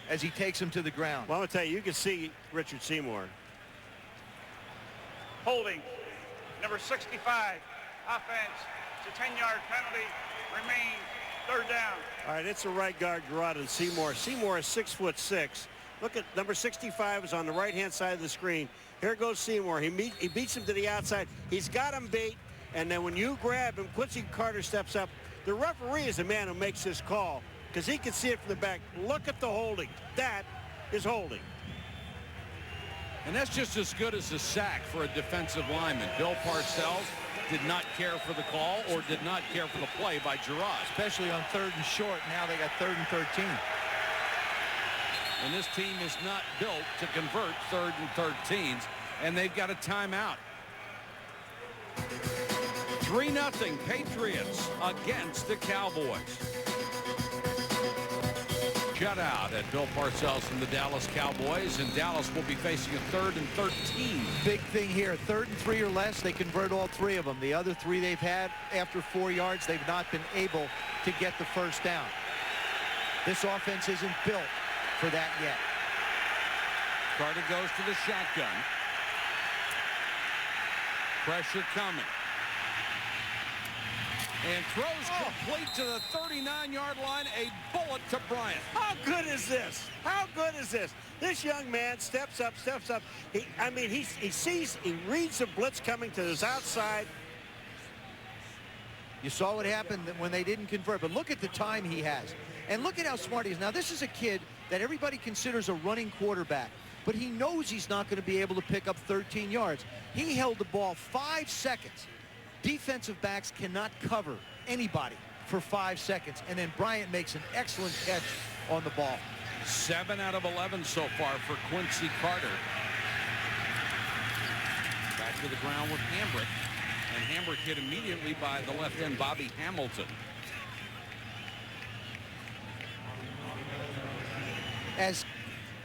as he takes him to the ground. Well, I'm going to tell you, you can see Richard Seymour. Holding, number 65, offense. It's a 10-yard penalty. Remains 3rd down. All right, it's the right guard, Garrod, and Seymour. Seymour is 6'6". Look at number 65 is on the right-hand side of the screen. Here goes Seymour. He beats him to the outside. He's got him beat. And then when you grab him, Quincy Carter steps up. The referee is the man who makes this call because he can see it from the back. Look at the holding. That is holding. And that's just as good as a sack for a defensive lineman. Bill Parcells did not care for the call or did not care for the play by Gerard. Especially on 3rd and short. Now they got 3rd and 13. And this team is not built to convert 3rd and 13s, and they've got a timeout. 3-0 Patriots against the Cowboys. Shutout at Bill Parcells and the Dallas Cowboys, and Dallas will be facing a 3rd and 13. Big thing here, 3rd and 3 or less, they convert all 3 of them. The other 3 they've had after 4 yards, they've not been able to get the first down. This offense isn't built for that yet. Carter goes to the shotgun. Pressure coming. And throws complete to the 39-yard line, a bullet to Bryant. How good is this? How good is this? This young man steps up. He reads the blitz coming to his outside. You saw what happened when they didn't convert, but look at the time he has. And look at how smart he is. Now, this is a kid that everybody considers a running quarterback, but he knows he's not going to be able to pick up 13 yards. He held the ball 5 seconds. Defensive backs cannot cover anybody for 5 seconds. And then Bryant makes an excellent catch on the ball. 7 out of 11 so far for Quincy Carter. Back to the ground with Hambrick. And Hambrick hit immediately by the left end, Bobby Hamilton. As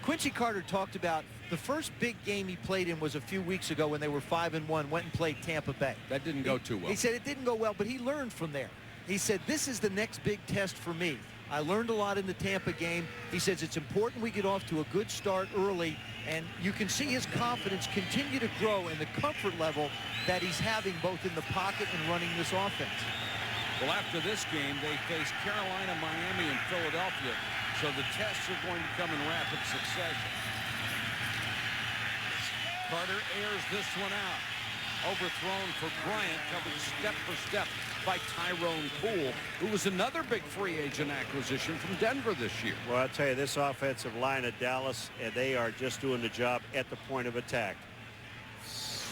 Quincy Carter talked about, the first big game he played in was a few weeks ago when they were 5-1, went and played Tampa Bay. That didn't go too well. He said it didn't go well, but he learned from there. He said, this is the next big test for me. I learned a lot in the Tampa game. He says it's important we get off to a good start early, and you can see his confidence continue to grow and the comfort level that he's having both in the pocket and running this offense. Well, after this game, they face Carolina, Miami, and Philadelphia, so the tests are going to come in rapid succession. Carter airs this one out. Overthrown for Bryant, covered step for step by Tyrone Poole, who was another big free agent acquisition from Denver this year. Well, I'll tell you, this offensive line at Dallas, and they are just doing the job at the point of attack.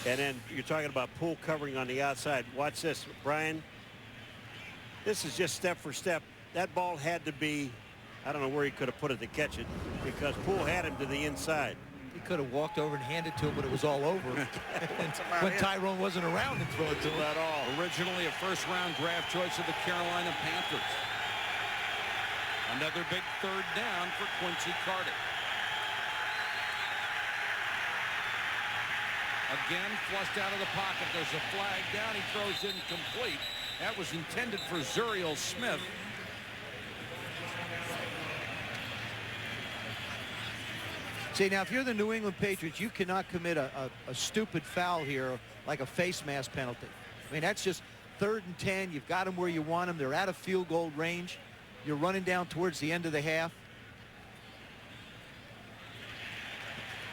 And then you're talking about Poole covering on the outside. Watch this, Brian. This is just step for step. That ball had to be, I don't know where he could have put it to catch it, because Poole had him to the inside. He could have walked over and handed to him, but it was all over when Tyrone wasn't around to throw it to him at all. Originally a first-round draft choice of the Carolina Panthers. Another big 3rd down for Quincy Carter. Again, flushed out of the pocket. There's a flag down. He throws incomplete. That was intended for Zuriel Smith. See, now, if you're the New England Patriots, you cannot commit a stupid foul here like a face mask penalty. I mean, that's just 3rd and 10. You've got them where you want them. They're out of field goal range. You're running down towards the end of the half.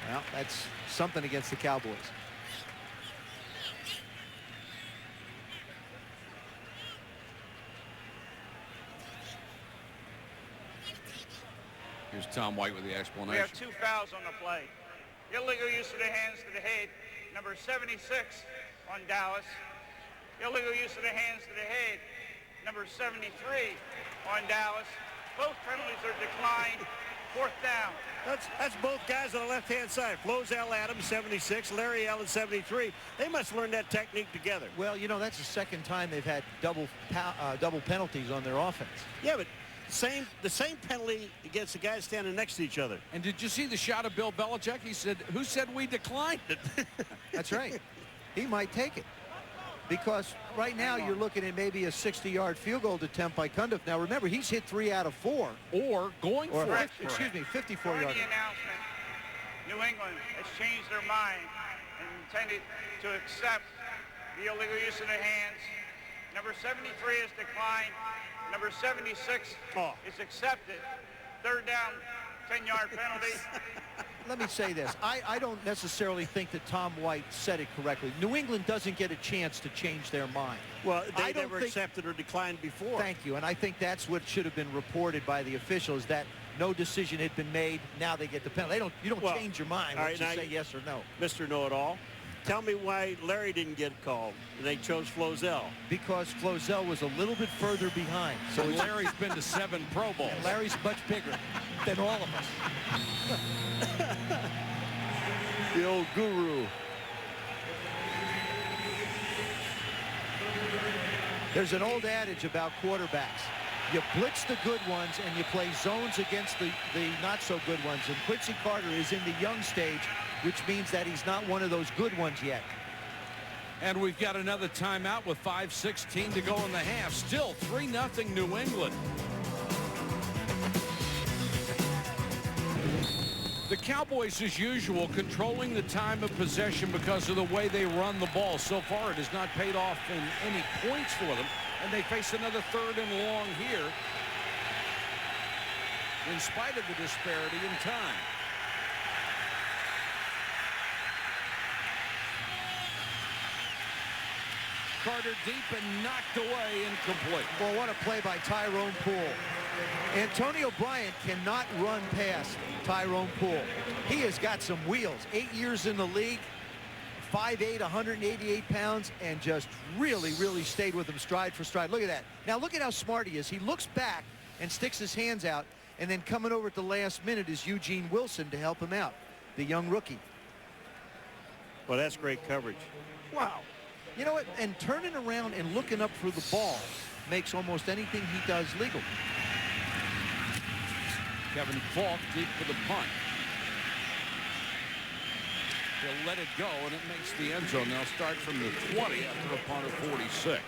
Well, that's something against the Cowboys. Here's Tom White with the explanation. We have 2 fouls on the play. Illegal use of the hands to the head, number 76 on Dallas. Illegal use of the hands to the head, number 73 on Dallas. Both penalties are declined. 4th down. That's both guys on the left-hand side. Flozell Adams, 76, Larry Allen, 73. They must learn that technique together. Well, you know, that's the second time they've had double penalties on their offense. Yeah, but the same penalty against the guys standing next to each other. And did you see the shot of Bill Belichick? He said, "Who said we declined it?" That's right. He might take it. Because right now you're looking at maybe a 60-yard field goal attempt by Cundiff. Now remember, he's hit 3 out of 4. Or going for it. Excuse me, 54 yards. The announcement, New England has changed their mind and intended to accept the illegal use of the hands. Number 73 is declined. Number 76 is accepted. 3rd down, 10-yard penalty. Let me say this. I don't necessarily think that Tom White said it correctly. New England doesn't get a chance to change their mind. Well, they never accepted or declined before. Thank you. And I think that's what should have been reported by the officials, that no decision had been made. Now they get the penalty. You don't change your mind once you say yes or no. Mr. Know-It-All, tell me why Larry didn't get called and they chose Flozell. Because Flozell was a little bit further behind. So Larry's been to 7 Pro Bowls. And Larry's much bigger than all of us. The old guru. There's an old adage about quarterbacks. You blitz the good ones and you play zones against the not so good ones. And Quincy Carter is in the young stage, which means that he's not one of those good ones yet. And we've got another timeout with 5:16 to go in the half. Still 3-0 New England. The Cowboys, as usual, controlling the time of possession because of the way they run the ball. So far, it has not paid off in any points for them. And they face another 3rd and long here in spite of the disparity in time. Carter deep and knocked away, incomplete. Well, what a play by Tyrone Poole. Antonio Bryant cannot run past Tyrone Poole. He has got some wheels. 8 years in the league, 5'8", 188 pounds, and just really, really stayed with him stride for stride. Look at that. Now look at how smart he is. He looks back and sticks his hands out, and then coming over at the last minute is Eugene Wilson to help him out, the young rookie. Well, that's great coverage. Wow. You know what? And turning around and looking up for the ball makes almost anything he does legal. Kevin Falk deep for the punt. He'll let it go, and it makes the end zone. They'll start from the 20 after a punt of 46.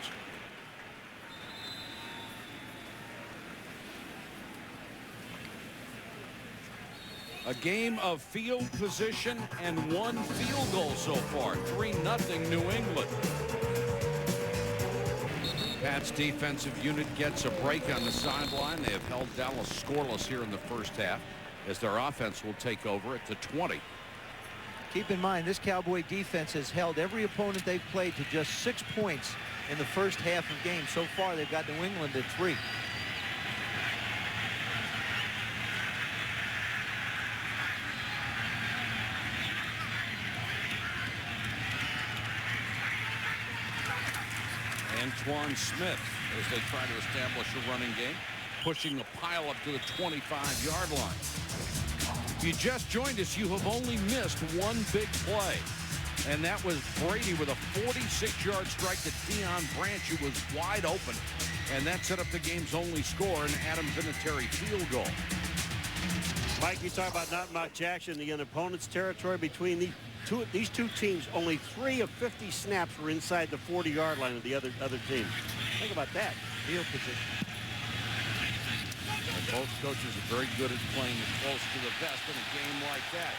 A game of field position and 1 field goal so far. 3-0 New England. Pat's defensive unit gets a break on the sideline. They have held Dallas scoreless here in the first half as their offense will take over at the 20. Keep in mind, this Cowboy defense has held every opponent they've played to just 6 points in the first half of games. So far, they've got New England at 3. Antoine Smith as they try to establish a running game, pushing a pile up to the 25-yard line. If you just joined us, you have only missed 1 big play, and that was Brady with a 46-yard strike to Deion Branch, who was wide open, and that set up the game's only score, an Adam Vinatieri field goal. Mike, you talk about not much action in the opponent's territory between these two teams. Only 3 of 50 snaps were inside the 40-yard line of the other team. Think about that. Field position. And both coaches are very good at playing close to the vest in a game like that.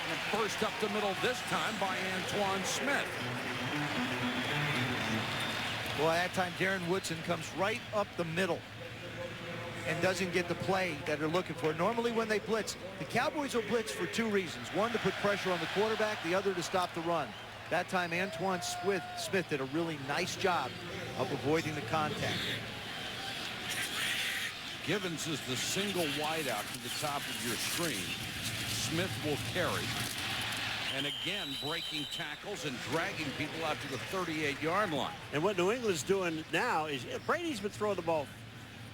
And burst up the middle this time by Antoine Smith. Well, at that time, Darren Woodson comes right up the middle. and doesn't get the play that they're looking for. Normally when they blitz, the Cowboys will blitz for two reasons. One, to put pressure on the quarterback, the other to stop the run. That time Antoine Smith did a really nice job of avoiding the contact. Givens is the single wideout to the top of your screen. Smith will carry. And again, breaking tackles and dragging people out to the 38-yard line. And what New England's doing now is Brady's been throwing the ball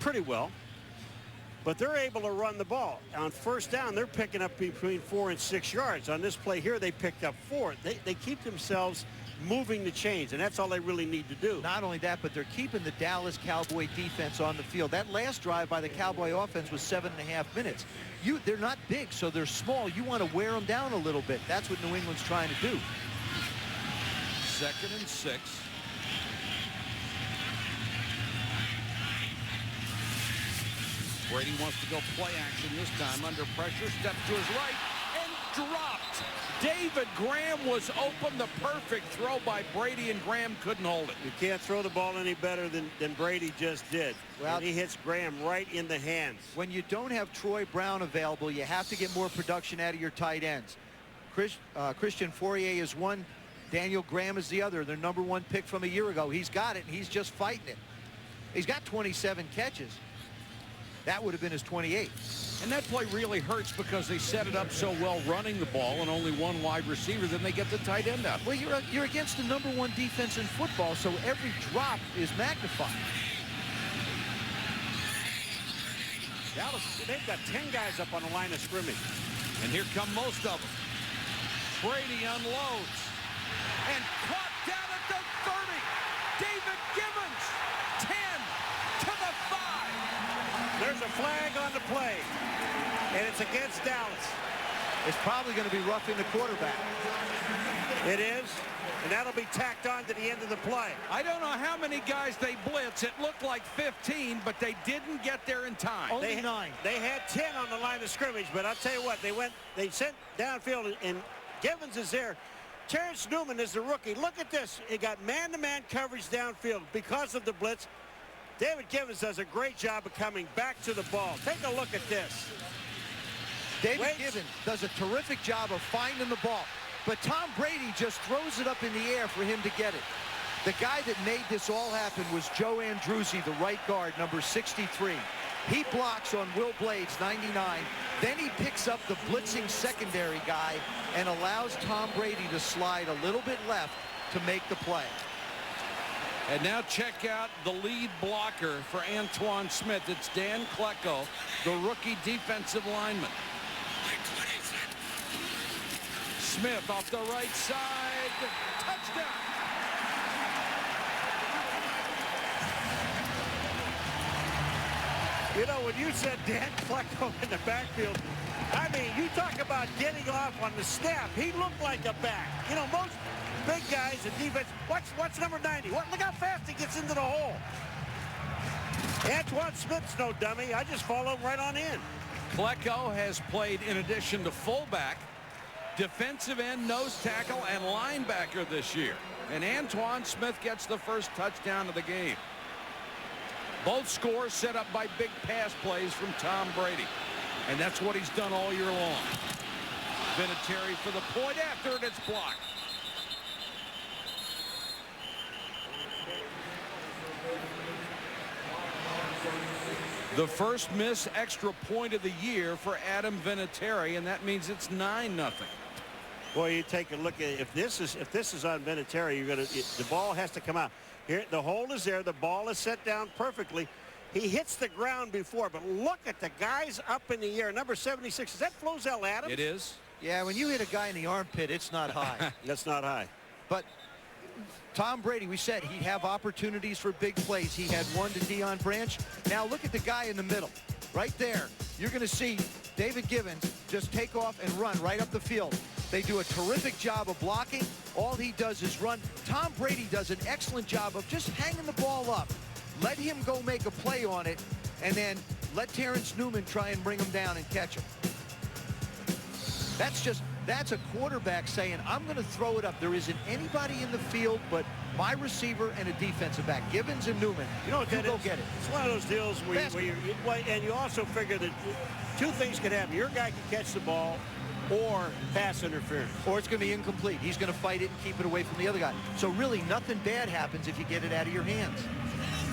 pretty well, but they're able to run the ball. On first down, they're picking up between 4 and 6 yards. On this play here, they picked up 4. They keep themselves moving the chains, and that's all they really need to do. Not only that, but they're keeping the Dallas Cowboy defense on the field. That last drive by the Cowboy offense was 7.5 minutes. They're not big, so they're small. You want to wear them down a little bit. That's what New England's trying to do. 2nd and 6. Brady wants to go play action this time under pressure. Steps to his right and dropped. David Graham was open. The perfect throw by Brady, and Graham couldn't hold it. You can't throw the ball any better than Brady just did. Well, and he hits Graham right in the hands. When you don't have Troy Brown available, you have to get more production out of your tight ends. Christian Fourier is one. Daniel Graham is the other. Their #1 pick from a year ago. He's got it, and he's just fighting it. He's got 27 catches. That would have been his 28. And that play really hurts because they set it up so well running the ball and only one wide receiver. Then they get the tight end out. Well, you're against the #1 defense in football, so every drop is magnified. Dallas, they've got 10 guys up on the line of scrimmage. And here come most of them. Brady unloads. And caught down at the 30. David Givens, 10 to the 5. There's a flag on the play, and it's against Dallas. It's probably going to be roughing the quarterback. It is, and that'll be tacked on to the end of the play. I don't know how many guys they blitz. It looked like 15, but they didn't get there in time. Only 9. They had 10 on the line of scrimmage, but I'll tell you what, they sent downfield, and Givens is there. Terrence Newman is the rookie. Look at this. He got man-to-man coverage downfield because of the blitz. David Givens does a great job of coming back to the ball. Take a look at this. David Givens does a terrific job of finding the ball, but Tom Brady just throws it up in the air for him to get it. The guy that made this all happen was Joe Andruzzi, the right guard, number 63. He blocks on Will Blades, 99. Then he picks up the blitzing secondary guy and allows Tom Brady to slide a little bit left to make the play. And now check out the lead blocker for Antoine Smith. It's Dan Klecko, the rookie defensive lineman. Smith off the right side. Touchdown. You know, when you said Dan Klecko in the backfield, I mean, you talk about getting off on the snap. He looked like a back. You know, most big guys in defense. Watch number 90. Look how fast he gets into the hole. Antoine Smith's no dummy. I just follow him right on in. Klecko has played, in addition to fullback, defensive end, nose tackle, and linebacker this year. And Antoine Smith gets the first touchdown of the game. Both scores set up by big pass plays from Tom Brady. And that's what he's done all year long. Vinatieri for the point after it, it's blocked. The first miss extra point of the year for Adam Vinatieri, and that means it's 9-0. Boy, you take a look at it. If this is on Vinatieri, the ball has to come out. Here, the hole is there. The ball is set down perfectly. He hits the ground before, but look at the guys up in the air. Number 76, is that Flozell Adams? It is. Yeah, when you hit a guy in the armpit, it's not high. That's not high. But Tom Brady, we said he'd have opportunities for big plays. He had one to Deion Branch. Now look at the guy in the middle. Right there, you're going to see David Givens just take off and run right up the field. They do a terrific job of blocking. All he does is run. Tom Brady does an excellent job of just hanging the ball up. Let him go make a play on it, and then let Terrence Newman try and bring him down and catch him. That's just That's a quarterback saying, I'm going to throw it up. There isn't anybody in the field but my receiver and a defensive back, Gibbons and Newman. You know what that go is? get it. It's one of those deals where and you also figure that two things could happen. Your guy can catch the ball or pass interference. Or it's going to be incomplete. He's going to fight it and keep it away from the other guy. So really nothing bad happens if you get it out of your hands.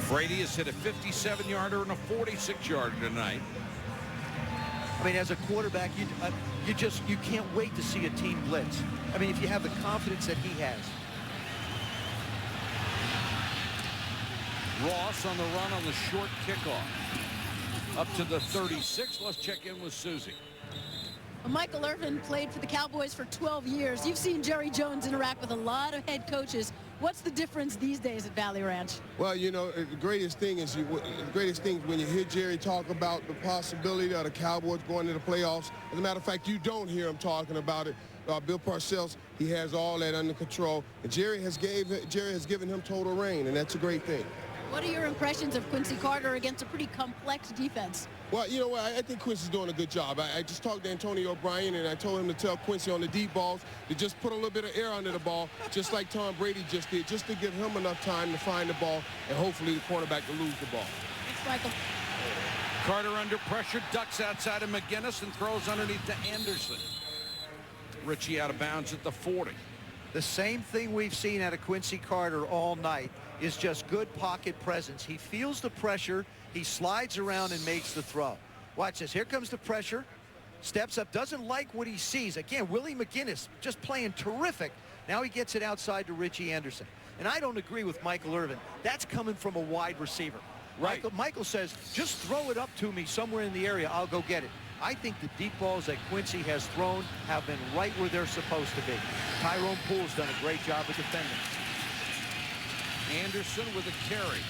Brady has hit a 57-yarder and a 46-yarder tonight. I mean, as a quarterback, you can't wait to see a team blitz. I mean, if you have the confidence that he has. Ross on the run on the short kickoff. Up to the 36. Let's check in with Susie. Michael Irvin played for the Cowboys for 12 years. You've seen Jerry Jones interact with a lot of head coaches. What's the difference these days at Valley Ranch? Well, you know, the greatest thing is when you hear Jerry talk about the possibility of the Cowboys going to the playoffs. As a matter of fact, you don't hear him talking about it. Bill Parcells, he has all that under control. And Jerry has given him total reign, and that's a great thing. What are your impressions of Quincy Carter against a pretty complex defense? Well, you know what? I think Quincy's doing a good job. I just talked to Antonio O'Brien, and I told him to tell Quincy on the deep balls to just put a little bit of air under the ball, just like Tom Brady just did, just to give him enough time to find the ball and hopefully the cornerback to lose the ball. Thanks, Michael. Carter under pressure, ducks outside of McGinnis and throws underneath to Anderson. Richie out of bounds at the 40. The same thing we've seen out of Quincy Carter all night is just good pocket presence. He feels the pressure. He slides around and makes the throw. Watch this. Here comes the pressure. Steps up. Doesn't like what he sees. Again, Willie McGinnis just playing terrific. Now he gets it outside to Richie Anderson. And I don't agree with Michael Irvin. That's coming from a wide receiver. Right. Michael says, just throw it up to me somewhere in the area. I'll go get it. I think the deep balls that Quincy has thrown have been right where they're supposed to be. Tyrone Poole's done a great job of defending. Anderson with a carry.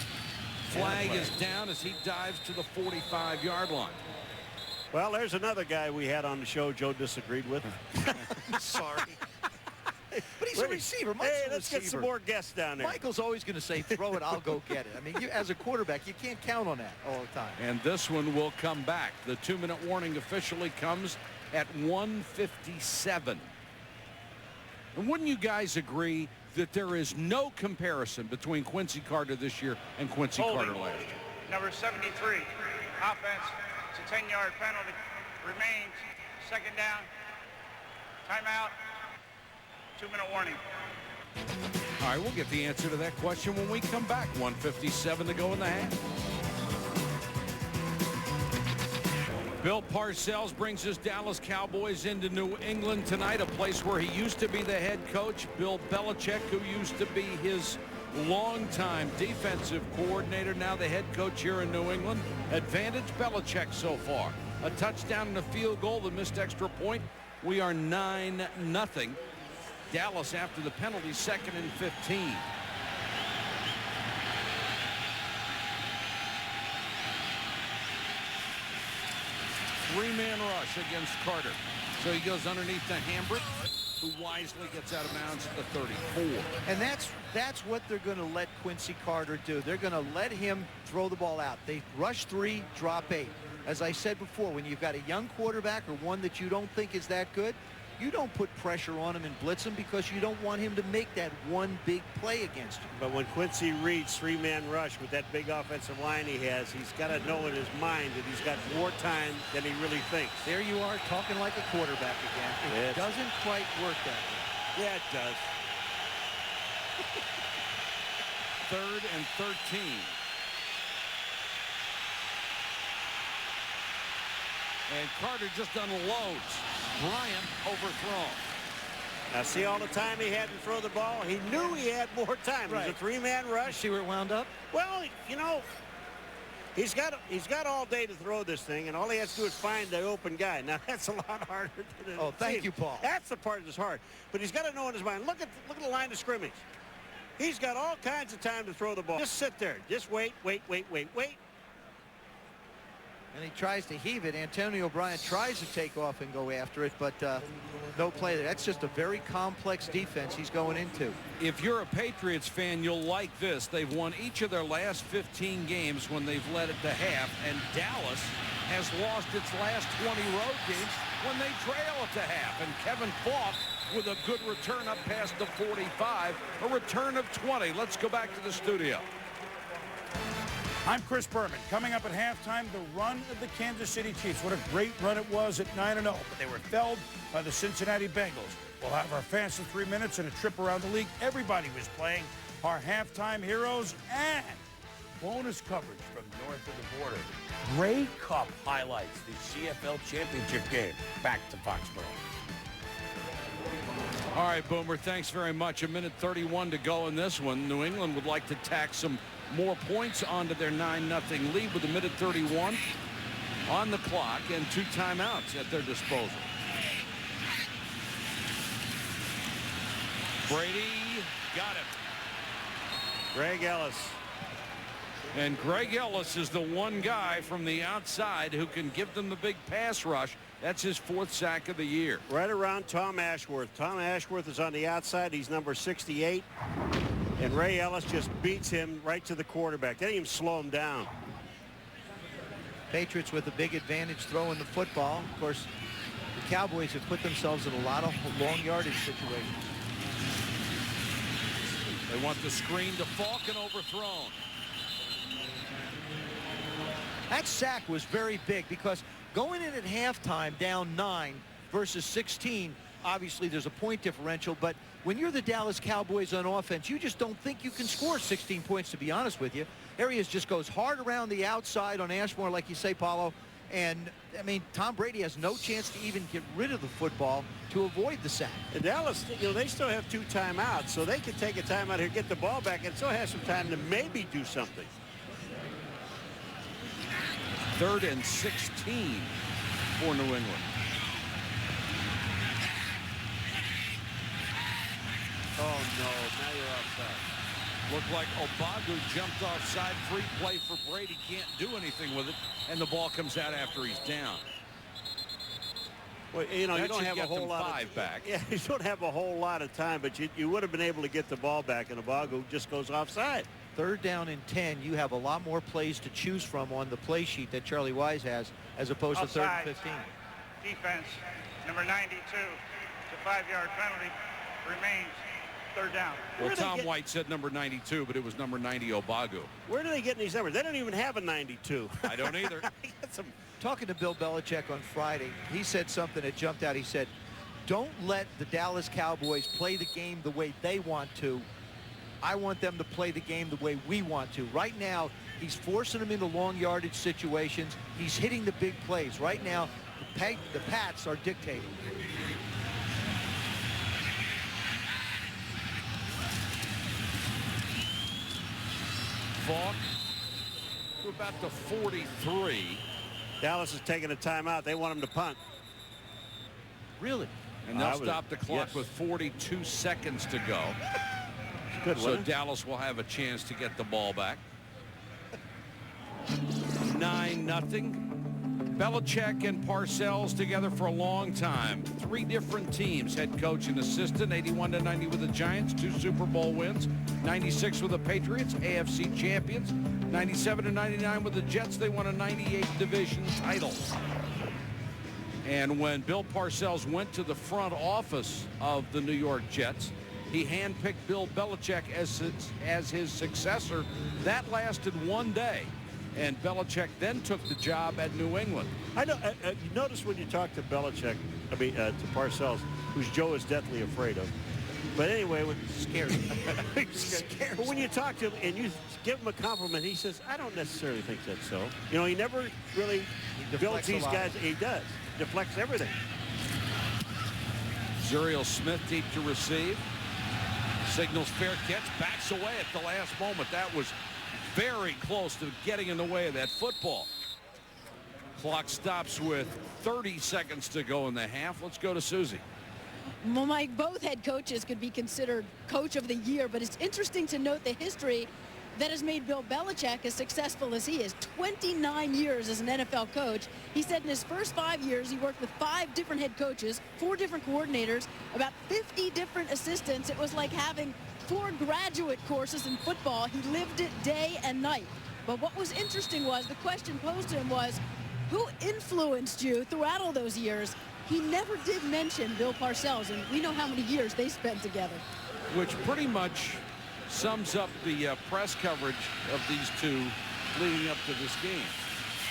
Flag is down as he dives to the 45-yard line. Well, there's another guy we had on the show Joe disagreed with. Sorry. But he's a receiver. Hey, let's get some more guests down there. Michael's always going to say, throw it, I'll go get it. I mean, as a quarterback, you can't count on that all the time. And this one will come back. The 2-minute warning officially comes at 1:57. And wouldn't you guys agree that there is no comparison between Quincy Carter this year and Quincy Carter last year? Number 73, offense. It's a 10-yard penalty. Remains. Second down. Timeout. 2-minute warning. All right, we'll get the answer to that question when we come back. 1:57 to go in the half. Bill Parcells brings his Dallas Cowboys into New England tonight, a place where he used to be the head coach. Bill Belichick, who used to be his longtime defensive coordinator, now the head coach here in New England. Advantage Belichick so far. A touchdown and a field goal, the missed extra point. We are 9-0. Dallas after the penalty, 2nd and 15. Three-man rush against Carter. So he goes underneath to Hambrick, who wisely gets out of bounds at the 34. And that's what they're going to let Quincy Carter do. They're going to let him throw the ball out. They rush 3, drop 8. As I said before, when you've got a young quarterback or one that you don't think is that good, you don't put pressure on him and blitz him because you don't want him to make that one big play against you. But when Quincy reads 3-man rush with that big offensive line he has, he's got to know in his mind that he's got more time than he really thinks. There you are talking like a quarterback again. It doesn't quite work that way. Yeah, it does. 3rd and 13. And Carter just unloads. Bryant overthrown. Now see all the time he had to throw the ball. He knew he had more time. Right. It was a 3-man rush. See where it wound up? Well, you know, he's got all day to throw this thing, and all he has to do is find the open guy. Now that's a lot harder than it seems. Thank you, Paul. That's the part that's hard. But he's got to know in his mind. Look at the line of scrimmage. He's got all kinds of time to throw the ball. Just sit there. Just wait. And he tries to heave it. Antonio O'Brien tries to take off and go after it, but no play there. That's just a very complex defense he's going into. If you're a Patriots fan, you'll like this. They've won each of their last 15 games when they've led it to half, and Dallas has lost its last 20 road games when they trail at the half. And Kevin Falk with a good return up past the 45, a return of 20. Let's go back to the studio. I'm Chris Berman. Coming up at halftime, the run of the Kansas City Chiefs. What a great run it was at 9-0, but they were felled by the Cincinnati Bengals. We'll have our fastest 3 minutes and a trip around the league. Everybody was playing, our halftime heroes, and bonus coverage from north of the border. Grey Cup highlights the CFL Championship game. Back to Foxborough. All right, Boomer, thanks very much. 1:31 to go in this one. New England would like to tack some more points onto their 9-0 lead with 1:31 on the clock and 2 timeouts at their disposal. Brady got it. Greg Ellis. And Greg Ellis is the one guy from the outside who can give them the big pass rush. That's his 4th sack of the year. Right around Tom Ashworth. Tom Ashworth is on the outside. He's number 68. And Ray Ellis just beats him right to the quarterback. They didn't even slow him down. Patriots with a big advantage throwing the football. Of course, the Cowboys have put themselves in a lot of long yardage situations. They want the screen to Falk and overthrown. That sack was very big because going in at halftime down 9 versus 16, obviously there's a point differential, but when you're the Dallas Cowboys on offense, you just don't think you can score 16 points, to be honest with you. Arias just goes hard around the outside on Ashmore, like you say, Paulo, and I mean, Tom Brady has no chance to even get rid of the football to avoid the sack. And Dallas, they still have 2 timeouts, so they can take a timeout here, get the ball back, and still have some time to maybe do something. 3rd and 16 for New England. Oh, no, now you're offside. Looked like Obagu jumped offside. Free play for Brady. Can't do anything with it, and the ball comes out after he's down. Well, you know, you don't have a whole lot of 5 back. Yeah, you don't have a whole lot of time, but you would have been able to get the ball back, and Obagu just goes offside. 3rd down and 10, you have a lot more plays to choose from on the play sheet that Charlie Wise has, as opposed to 3rd and 15. Defense, number 92, the 5-yard penalty remains 3rd down. Well, Tom White said number 92, but it was number 90 Obagu. Where do they get these numbers? They don't even have a 92. I don't either. Talking to Bill Belichick on Friday, he said something that jumped out. He said, don't let the Dallas Cowboys play the game the way they want to. I want them to play the game the way we want to. Right now, he's forcing them into long yardage situations. He's hitting the big plays. Right now, the Pats are dictating. Falk to about the 43. Dallas is taking a timeout. They want him to punt. Really? And they'll stop the clock with 42 seconds to go. Good, so Dallas will have a chance to get the ball back. 9-0. Belichick and Parcells together for a long time. 3 different teams, head coach and assistant. 81-90 with the Giants, 2 Super Bowl wins. 96 with the Patriots, AFC champions. 97-99 with the Jets. They won a 98 division title. And when Bill Parcells went to the front office of the New York Jets, he handpicked Bill Belichick as his successor. That lasted 1 day. And Belichick then took the job at New England. I know. You notice when you talk to Belichick, to Parcells, who's Joe is deathly afraid of. But anyway, scared. Scared. But when you talk to him and you give him a compliment, he says, "I don't necessarily think that's so." You know, he never really builds these guys. He does. Deflects everything. Zuriel Smith deep to receive. Signals fair catch. Backs away at the last moment. That was very close to getting in the way of that football. Clock stops with 30 seconds to go in the half. Let's go to Susie. Well, Mike, both head coaches could be considered coach of the year, but it's interesting to note the history that has made Bill Belichick as successful as he is. 29 years as an NFL coach. He said in his first 5 years, he worked with 5 different head coaches, 4 different coordinators, about 50 different assistants. It was like having 4 graduate courses in football. He lived it day and night. But what was interesting was the question posed to him was, who influenced you throughout all those years? he never did mention Bill Parcells, and we know how many years they spent together. Which pretty much sums up the press coverage of these two leading up to this game.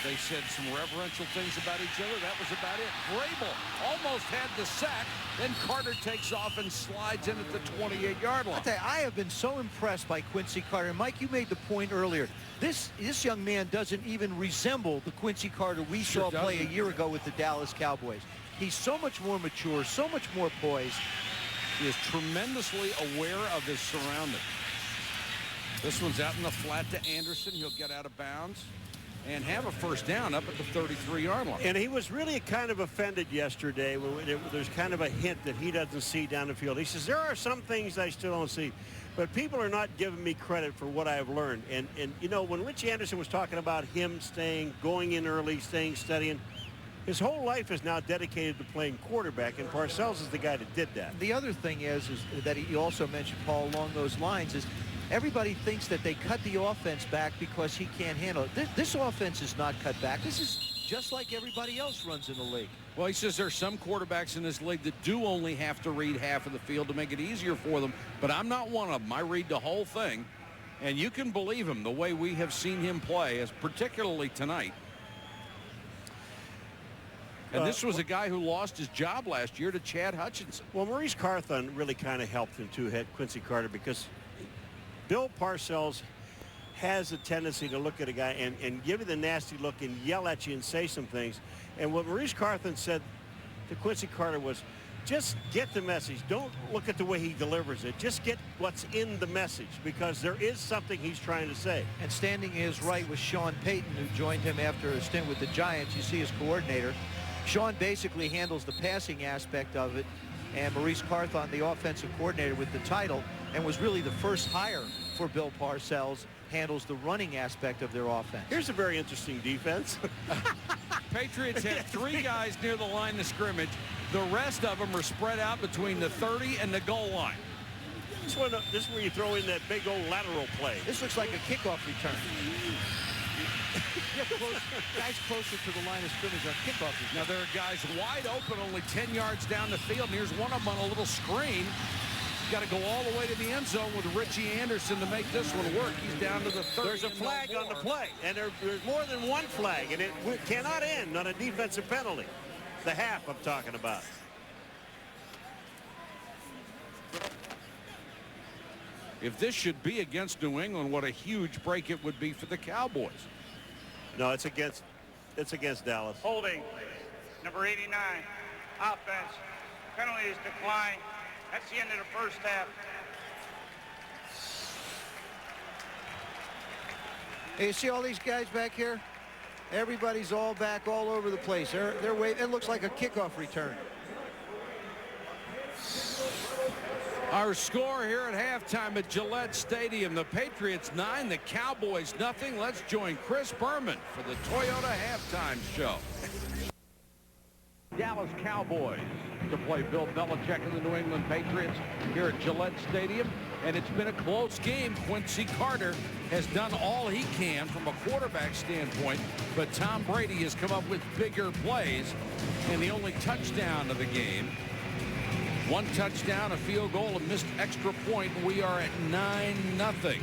They said some reverential things about each other. That was about it. Vrabel almost had the sack. Then Carter takes off and slides in at the 28-yard line. I have been so impressed by Quincy Carter. Mike, you made the point earlier. This young man doesn't even resemble the Quincy Carter we saw play a year ago with the Dallas Cowboys. He's so much more mature, so much more poised. He is tremendously aware of his surroundings. This one's out in the flat to Anderson. He'll get out of bounds and have a first down up at the 33-yard line. And he was really kind of offended yesterday when there's kind of a hint that he doesn't see down the field. He says, there are some things I still don't see, but people are not giving me credit for what I've learned. And you know, when Richie Anderson was talking about him going in early, studying, his whole life is now dedicated to playing quarterback, and Parcells is the guy that did that. The other thing is that he also mentioned, Paul, along those lines, is everybody thinks that they cut the offense back because he can't handle it. This offense is not cut back. This is just like everybody else runs in the league. Well, he says there's some quarterbacks in this league that do only have to read half of the field to make it easier for them, but I'm not one of them. I read the whole thing, and you can believe him the way we have seen him play, as particularly tonight. And this was a guy who lost his job last year to Chad Hutchinson. Well, Maurice Carthon really kind of helped him too, Quincy Carter, because Bill Parcells has a tendency to look at a guy and give you the nasty look and yell at you and say some things. And what Maurice Carthon said to Quincy Carter was, just get the message. Don't look at the way he delivers it. Just get what's in the message, because there is something he's trying to say. And standing his right was Sean Payton, who joined him after a stint with the Giants. You see his coordinator. Sean basically handles the passing aspect of it, and Maurice Carthon, the offensive coordinator with the title, and was really the first hire for Bill Parcells, handles the running aspect of their offense. Here's a very interesting defense. Patriots had 3 guys near the line of scrimmage. The rest of them are spread out between the 30 and the goal line. This is where you throw in that big old lateral play. This looks like a kickoff return. Guys closer to the line of scrimmage on kickoff. Now there are guys wide open, only 10 yards down the field, and here's one of them on a little screen. Got to go all the way to the end zone with Richie Anderson to make this one work. He's down to the 30. There's a flag on the play, and there's more than one flag, and it cannot end on a defensive penalty. The half I'm talking about. If this should be against New England, what a huge break it would be for the Cowboys. No, it's against Dallas. Holding, number 89, offense. Penalty is declined. That's the end of the first half. Hey, you see all these guys back here? Everybody's all back all over the place. They're waving. It looks like a kickoff return. Our score here at halftime at Gillette Stadium. The Patriots 9, the Cowboys nothing. Let's join Chris Berman for the Toyota halftime show. Dallas Cowboys to play Bill Belichick and the New England Patriots here at Gillette Stadium. And it's been a close game. Quincy Carter has done all he can from a quarterback standpoint, but Tom Brady has come up with bigger plays. And the only touchdown of the game, 1 touchdown, a field goal, a missed extra point. We are at 9-0.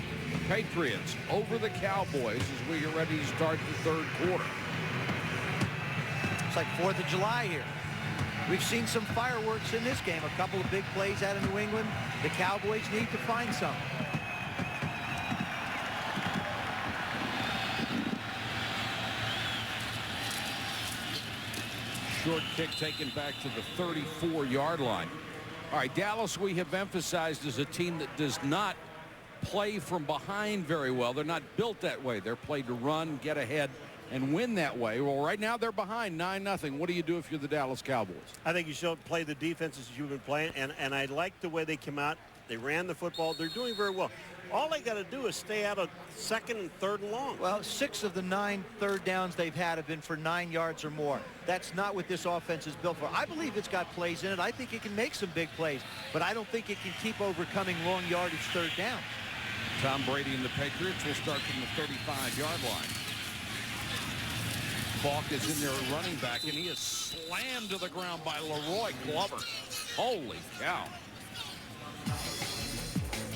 Patriots over the Cowboys as we get ready to start the 3rd quarter. It's like 4th of July here. We've seen some fireworks in this game. A couple of big plays out of New England. The Cowboys need to find some. Short kick taken back to the 34-yard line. All right, Dallas, we have emphasized, is a team that does not play from behind very well. They're not built that way. They're played to run, get ahead, and win that way. Well, right now they're behind 9-0. What do you do if you're the Dallas Cowboys? I think you should play the defenses you've been playing, and I like the way they came out. They ran the football. They're doing very well. All they got to do is stay out of 2nd and 3rd and long. Well, 6 of the 9 third downs they've had have been for 9 yards or more. That's not what this offense is built for. I believe it's got plays in it. I think it can make some big plays, but I don't think it can keep overcoming long yardage 3rd downs. Tom Brady and the Patriots will start from the 35-yard line. Falk is in there at running back, and he is slammed to the ground by Leroy Glover. Holy cow.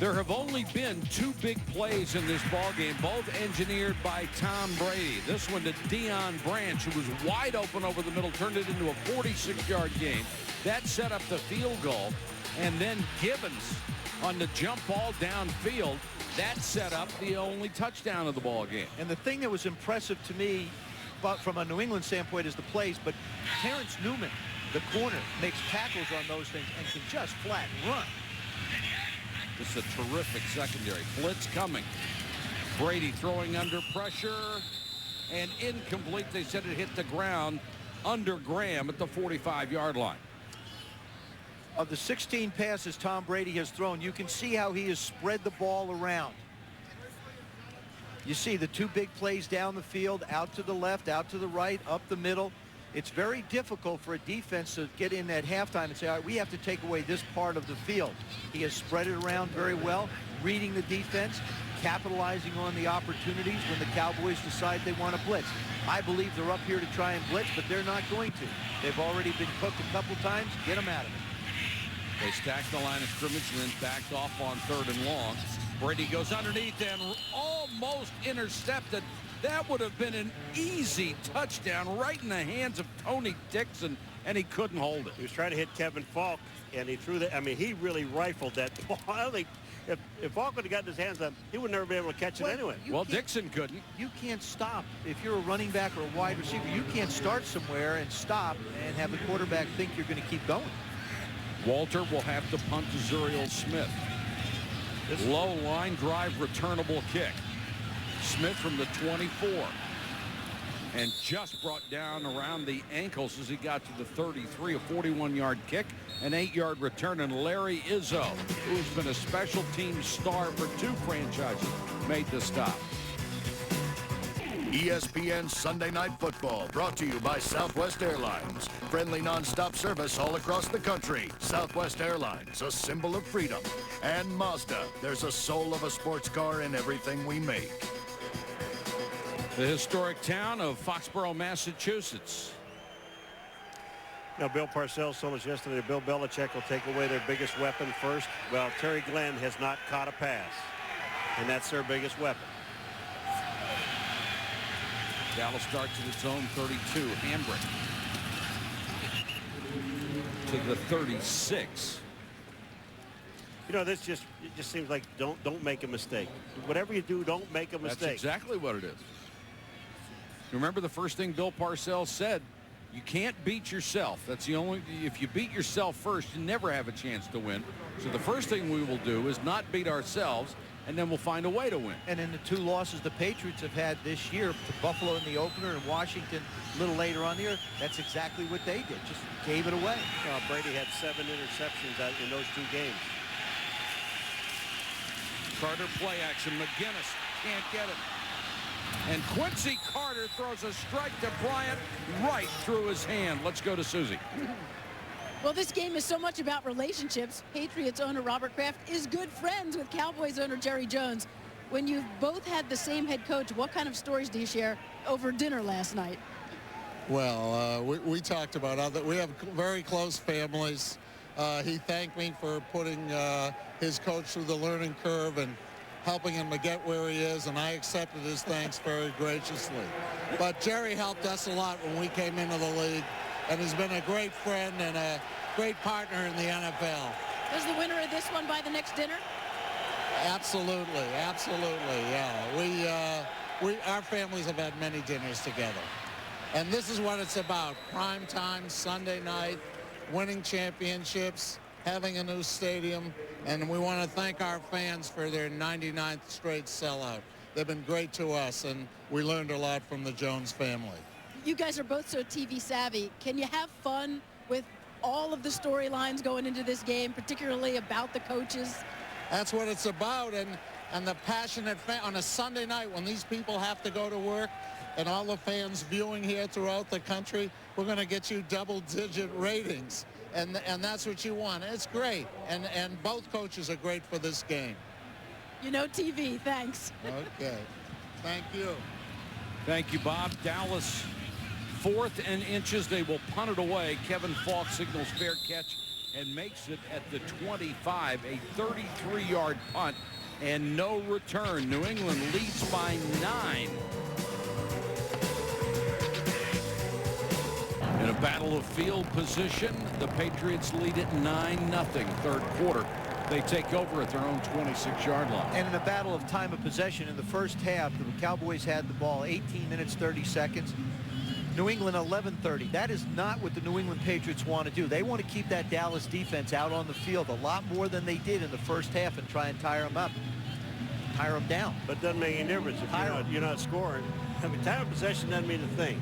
There have only been 2 big plays in this ballgame, both engineered by Tom Brady. This one to Deion Branch, who was wide open over the middle, turned it into a 46-yard gain. That set up the field goal. And then Gibbons on the jump ball downfield, that set up the only touchdown of the ballgame. And the thing that was impressive to me, but from a New England standpoint, is the plays. But Terrence Newman, the corner, makes tackles on those things and can just flat run. This is a terrific secondary. Blitz coming. Brady throwing under pressure. And incomplete. They said it hit the ground under Graham at the 45-yard line. Of the 16 passes Tom Brady has thrown, you can see how he has spread the ball around. You see the 2 big plays down the field, out to the left, out to the right, up the middle. It's very difficult for a defense to get in at halftime and say, all right, we have to take away this part of the field. He has spread it around very well, reading the defense, capitalizing on the opportunities when the Cowboys decide they want to blitz. I believe they're up here to try and blitz, but they're not going to. They've already been cooked a couple times. Get them out of it. They stacked the line of scrimmage and then backed off on 3rd and long. Brady goes underneath and almost intercepted. That would have been an easy touchdown right in the hands of Tony Dixon, and he couldn't hold it. He was trying to hit Kevin Falk, and he threw that. I mean, he really rifled that ball. I think if Falk would have gotten his hands up, he would never be able to catch it anyway. Well, Dixon couldn't. You can't stop. If you're a running back or a wide receiver, you can't start somewhere and stop and have the quarterback think you're going to keep going. Walter will have to punt to Zuriel Smith. Low line drive returnable kick. Smith from the 24. And just brought down around the ankles as he got to the 33, a 41-yard kick, an 8-yard return, and Larry Izzo, who's been a special team star for 2 franchises, made the stop. ESPN Sunday Night Football, brought to you by Southwest Airlines. Friendly nonstop service all across the country. Southwest Airlines, a symbol of freedom. And Mazda, there's a soul of a sports car in everything we make. The historic town of Foxborough, Massachusetts. Now, Bill Parcells told us yesterday that Bill Belichick will take away their biggest weapon first. Well, Terry Glenn has not caught a pass, and that's their biggest weapon. Dallas starts at its own 32. Hambrick to the 36. You know, it just seems like don't make a mistake. Whatever you do, don't make a mistake. That's exactly what it is. Remember the first thing Bill Parcells said, you can't beat yourself. That's the only, if you beat yourself first, you never have a chance to win. So the first thing we will do is not beat ourselves, and then we'll find a way to win. And in the 2 losses the Patriots have had this year, to Buffalo in the opener and Washington a little later on the year, that's exactly what they did. Just gave it away. Brady had 7 interceptions in those 2 games. Carter play action. McGinnis can't get it. And Quincy Carter throws a strike to Bryant right through his hand. Let's go to Susie. Well, this game is so much about relationships. Patriots owner Robert Kraft is good friends with Cowboys owner Jerry Jones. When you've both had the same head coach, what kind of stories do you share over dinner last night? Well, we talked about we have very close families. He thanked me for putting his coach through the learning curve and helping him to get where he is, and I accepted his thanks very graciously. But Jerry helped us a lot when we came into the league, and he's been a great friend and a great partner in the NFL. Does the winner of this one buy the next dinner? Absolutely, absolutely, yeah. Our families have had many dinners together. And this is what it's about, prime time, Sunday night, winning championships, having a new stadium, and we want to thank our fans for their 99th straight sellout. They've been great to us, and we learned a lot from the Jones family. You guys are both so TV savvy. Can you have fun with all of the storylines going into this game, particularly about the coaches? That's what it's about, and the passionate on a Sunday night when these people have to go to work and all the fans viewing here throughout the country, we're going to get you double-digit ratings. And that's what you want. It's great. And both coaches are great for this game. You know TV. Thanks. Okay. Thank you. Thank you, Bob. Dallas 4th and inches. They will punt it away. Kevin Falk signals fair catch and makes it at the 25, a 33-yard punt and no return. New England leads by 9. In a battle of field position, the Patriots lead it 9-0, third quarter. They take over at their own 26-yard line. And in a battle of time of possession in the first half, the Cowboys had the ball 18 minutes, 30 seconds. New England 11:30. That is not what the New England Patriots want to do. They want to keep that Dallas defense out on the field a lot more than they did in the first half and try and tire them up, tire them down. But it doesn't make any difference if you're not scoring. I mean, time of possession doesn't mean a thing.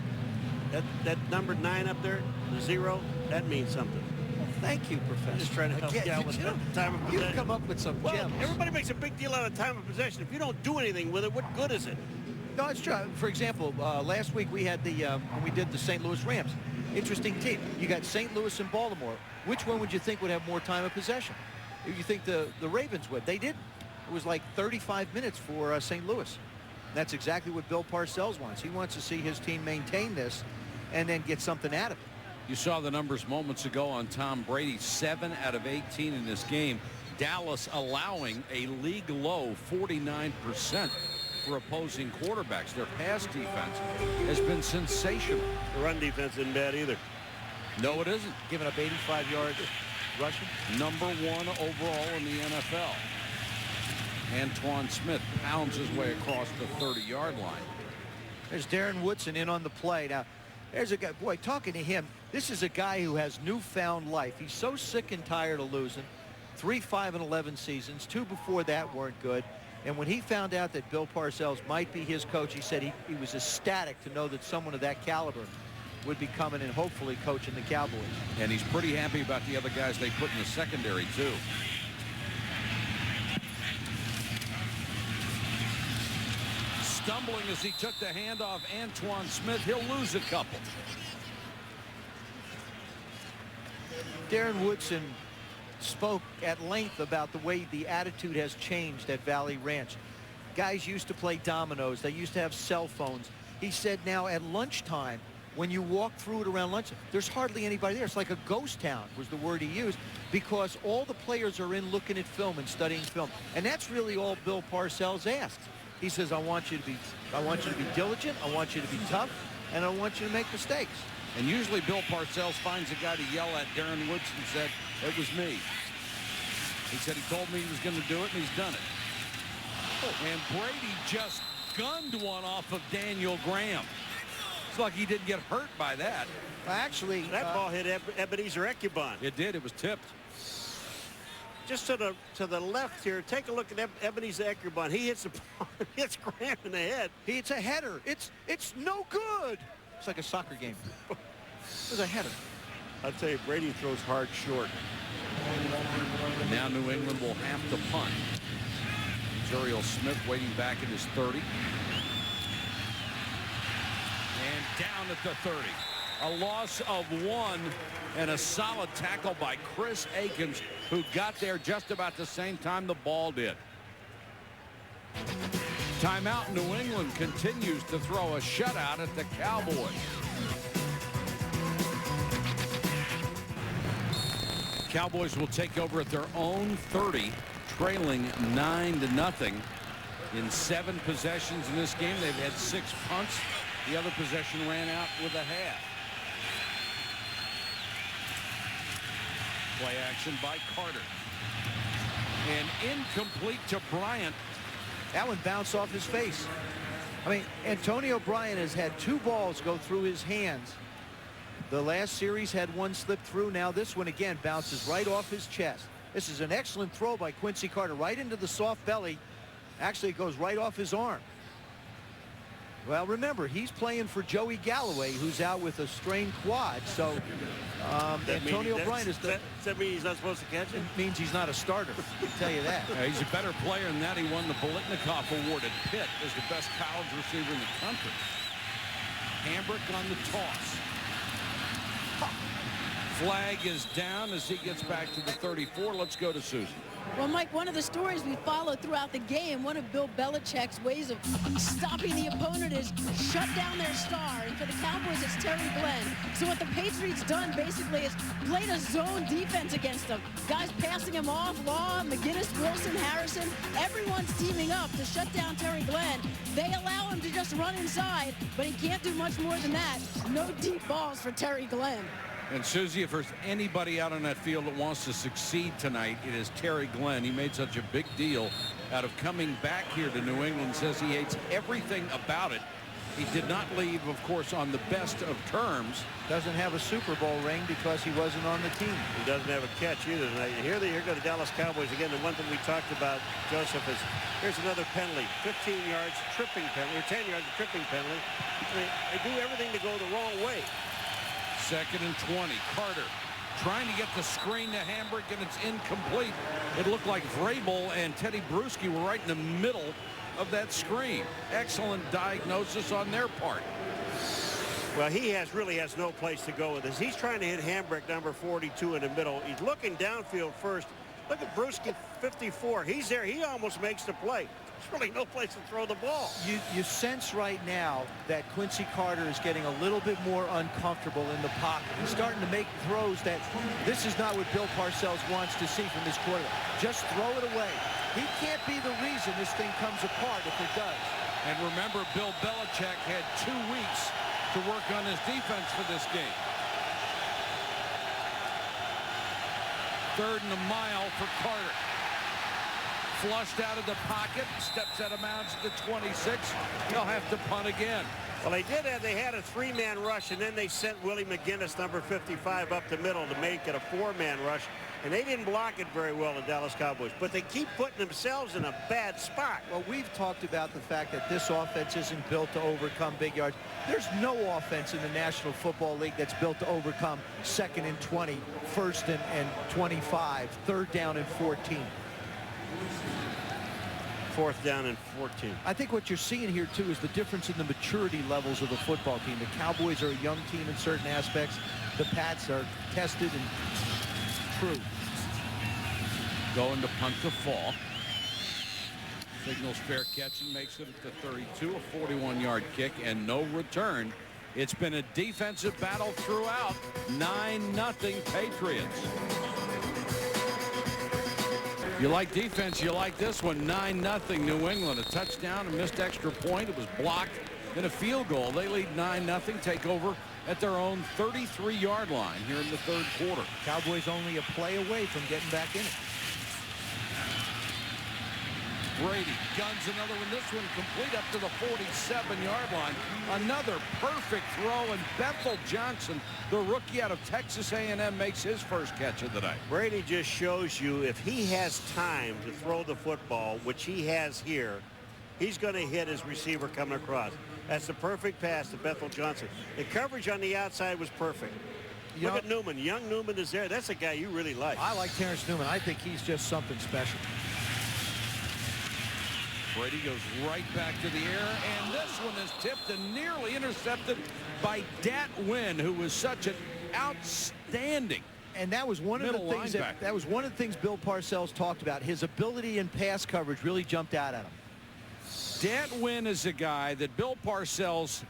That number 9 up there, the 0, that means something. Well, thank you, Professor. Just trying to help you out with time of possession. You come up with some gems. Everybody makes a big deal out of time of possession. If you don't do anything with it, what good is it? No, it's true. For example, last week we had when we did the St. Louis Rams. Interesting team. You got St. Louis and Baltimore. Which one would you think would have more time of possession? You think the Ravens would. They didn't. It was like 35 minutes for St. Louis. That's exactly what Bill Parcells wants. He wants to see his team maintain this and then get something out of it. You saw the numbers moments ago on Tom Brady. 7 out of 18 in this game. Dallas allowing a league low 49% for opposing quarterbacks. Their pass defense has been sensational. The run defense isn't bad either. No, it isn't. Giving up 85 yards rushing. Number 1 overall in the NFL. Antoine Smith pounds his way across the 30-yard line. There's Darren Woodson in on the play. Now, there's a guy, boy, talking to him, this is a guy who has newfound life. He's so sick and tired of losing. 3 5-11 seasons. 2 before that weren't good. And when he found out that Bill Parcells might be his coach, he said he was ecstatic to know that someone of that caliber would be coming and hopefully coaching the Cowboys. And he's pretty happy about the other guys they put in the secondary, too. Stumbling as he took the handoff, Antoine Smith. He'll lose a couple. Darren Woodson spoke at length about the way the attitude has changed at Valley Ranch. Guys used to play dominoes. They used to have cell phones. He said now at lunchtime, when you walk through it around lunch, there's hardly anybody there. It's like a ghost town was the word he used, because all the players are in looking at film and studying film. And that's really all Bill Parcells asks. He says, I want you to be diligent, I want you to be tough, and I want you to make mistakes. And usually Bill Parcells finds a guy to yell at. Darren Woodson said, it was me. He said he told me he was going to do it, and he's done it. And Brady just gunned one off of Daniel Graham. It's like he didn't get hurt by that. Actually, that ball hit Ebenezer Ecubon. It did. It was tipped. Just to the left here, take a look at Ebenezer Ecubon. He hits the ball, hits Graham in the head. It's a header. It's no good. It's like a soccer game. It was a header. I'll tell you, Brady throws hard short. And now New England will have to punt. Zuriel Smith waiting back at his 30. And down at the 30. A loss of 1 and a solid tackle by Chris Akins, who got there just about the same time the ball did. Timeout. New England continues to throw a shutout at the Cowboys. Cowboys will take over at their own 30, trailing 9-0. In 7 possessions in this game, they've had 6 punts. The other possession ran out with a half. Play action by Carter. And incomplete to Bryant. That one bounced off his face. I mean, Antonio Bryant has had 2 balls go through his hands. The last series had 1 slip through. Now this one again bounces right off his chest. This is an excellent throw by Quincy Carter, right into the soft belly. Actually, it goes right off his arm. Well, remember, he's playing for Joey Galloway, who's out with a strained quad. So Antonio Bryant is Does that mean he's not supposed to catch it? It means he's not a starter. I can tell you that. Yeah, he's a better player than that. He won the Bolitnikoff Award at Pitt as the best college receiver in the country. Hambrick on the toss. Flag is down as he gets back to the 34. Let's go to Susan. Well, Mike, one of the stories we followed throughout the game, one of Bill Belichick's ways of stopping the opponent is shut down their star. And for the Cowboys, it's Terry Glenn. So what the Patriots done basically is played a zone defense against them. Guys passing him off, Law, McGinnis, Wilson, Harrison. Everyone's teaming up to shut down Terry Glenn. They allow him to just run inside, but he can't do much more than that. No deep balls for Terry Glenn. And Susie, if there's anybody out on that field that wants to succeed tonight, it is Terry Glenn. He made such a big deal out of coming back here to New England. Says he hates everything about it. He did not leave, of course, on the best of terms. Doesn't have a Super Bowl ring because he wasn't on the team. He doesn't have a catch either tonight. Here go the Dallas Cowboys again. The one thing we talked about, Joseph, is here's another penalty. 15 yards tripping penalty, or 10 yards tripping penalty. They do everything to go the wrong way. 2nd and 20. Carter trying to get the screen to Hambrick, and it's incomplete. It looked like Vrabel and Teddy Bruschi were right in the middle of that screen. Excellent diagnosis on their part. Well, he really has no place to go with this. He's trying to hit Hambrick, number 42, in the middle. He's looking downfield first. Look at Bruschi, 54. He's there. He almost makes the play. There's really no place to throw the ball. You sense right now that Quincy Carter is getting a little bit more uncomfortable in the pocket. He's starting to make throws that this is not what Bill Parcells wants to see from this quarterback. Just throw it away. He can't be the reason this thing comes apart if it does. And remember, Bill Belichick had 2 weeks to work on his defense for this game. 3rd and a mile for Carter. Flushed out of the pocket, steps out of bounds at the 26. They'll have to punt again. Well, they had a 3-man rush, and then they sent Willie McGinnis, number 55, up the middle to make it a 4-man rush. And they didn't block it very well, the Dallas Cowboys. But they keep putting themselves in a bad spot. Well, we've talked about the fact that this offense isn't built to overcome big yards. There's no offense in the National Football League that's built to overcome 2nd and 20, 1st and 25, 3rd down and 14. 4th down and 14. I think what you're seeing here, too, is the difference in the maturity levels of the football team. The Cowboys are a young team in certain aspects. The Pats are tested and true. Going to punt to fall. Signals fair catch and makes it at the 32, a 41-yard kick, and no return. It's been a defensive battle throughout. 9-0 Patriots. You like defense, you like this one. 9-0 New England. A touchdown, a missed extra point. It was blocked, and a field goal. They lead 9-0, take over at their own 33-yard line here in the 3rd quarter. Cowboys only a play away from getting back in it. Brady guns another one. This one complete up to the 47-yard line. Another perfect throw, and Bethel Johnson, the rookie out of Texas A&M, makes his first catch of the night. Brady just shows you if he has time to throw the football, which he has here, he's going to hit his receiver coming across. That's the perfect pass to Bethel Johnson. The coverage on the outside was perfect. Look at Newman. Young Newman is there. That's a guy you really like. I like Terrence Newman. I think he's just something special. Brady goes right back to the air, and this one is tipped and nearly intercepted by Dat Wynn, who was such an outstanding And that was one of the things that was one of the things Bill Parcells talked about. His ability in pass coverage really jumped out at him. Dat Wynn is a guy that Bill Parcells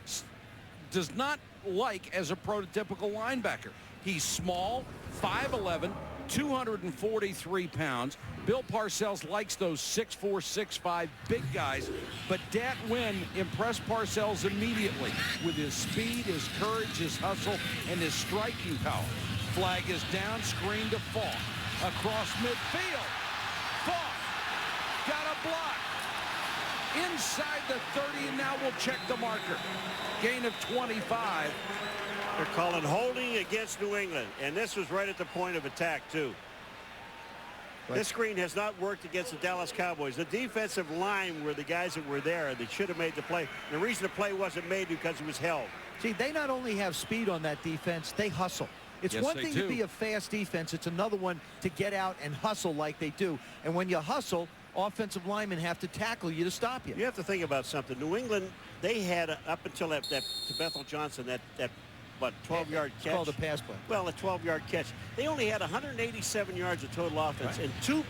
does not like as a prototypical linebacker. He's small, 5'11", 243 pounds. Bill Parcells likes those 6'4", 6'5", big guys, but Dat Wynn impressed Parcells immediately with his speed, his courage, his hustle, and his striking power. Flag is down, screen to Falk. Across midfield. Falk got a block. Inside the 30, and now we'll check the marker. Gain of 25. They're calling holding against New England, and this was right at the point of attack, too. This screen has not worked against the Dallas Cowboys. The defensive line were the guys that were there. They should have made the play. The reason the play wasn't made because it was held. See, they not only have speed on that defense, they hustle. It's one thing to be a fast defense. It's another one to get out and hustle like they do. And when you hustle, offensive linemen have to tackle you to stop you. You have to think about something. New England, they had up until that to Bethel Johnson, that what, 12-yard catch? It's called a pass play. Well, a 12-yard catch. They only had 187 yards of total offense, and two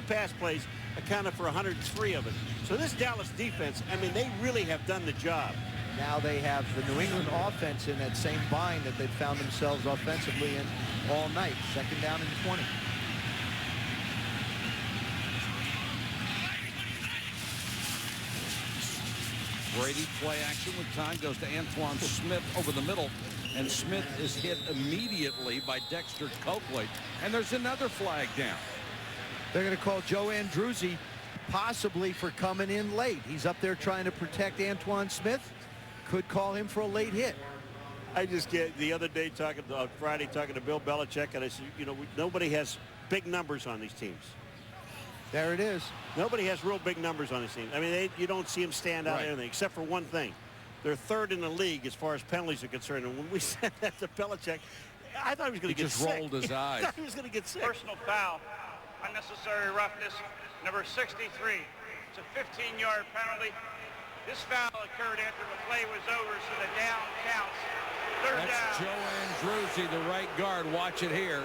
pass plays accounted for 103 of it. So this Dallas defense, I mean, they really have done the job. Now they have the New England offense in that same bind that they've found themselves offensively in all night. 2nd down and 20. Brady play action with time goes to Antoine Smith over the middle, and Smith is hit immediately by Dexter Coakley, and there's another flag down. They're going to call Joe Andruzzi possibly for coming in late. He's up there trying to protect Antoine Smith. Could call him for a late hit. I just get the other day on Friday talking to Bill Belichick, and I said, you know, nobody has big numbers on these teams. There it is. Nobody has real big numbers on this team. I mean, you don't see them stand out anything except for one thing. They're 3rd in the league as far as penalties are concerned. And when we said that to Belichick, I thought he was going to get sick. He just rolled his eyes. I thought he was going to get sick. Personal foul, unnecessary roughness, number 63. It's a 15-yard penalty. This foul occurred after the play was over, so the down counts. 3rd down. That's Joe Andruzzi, the right guard. Watch it here.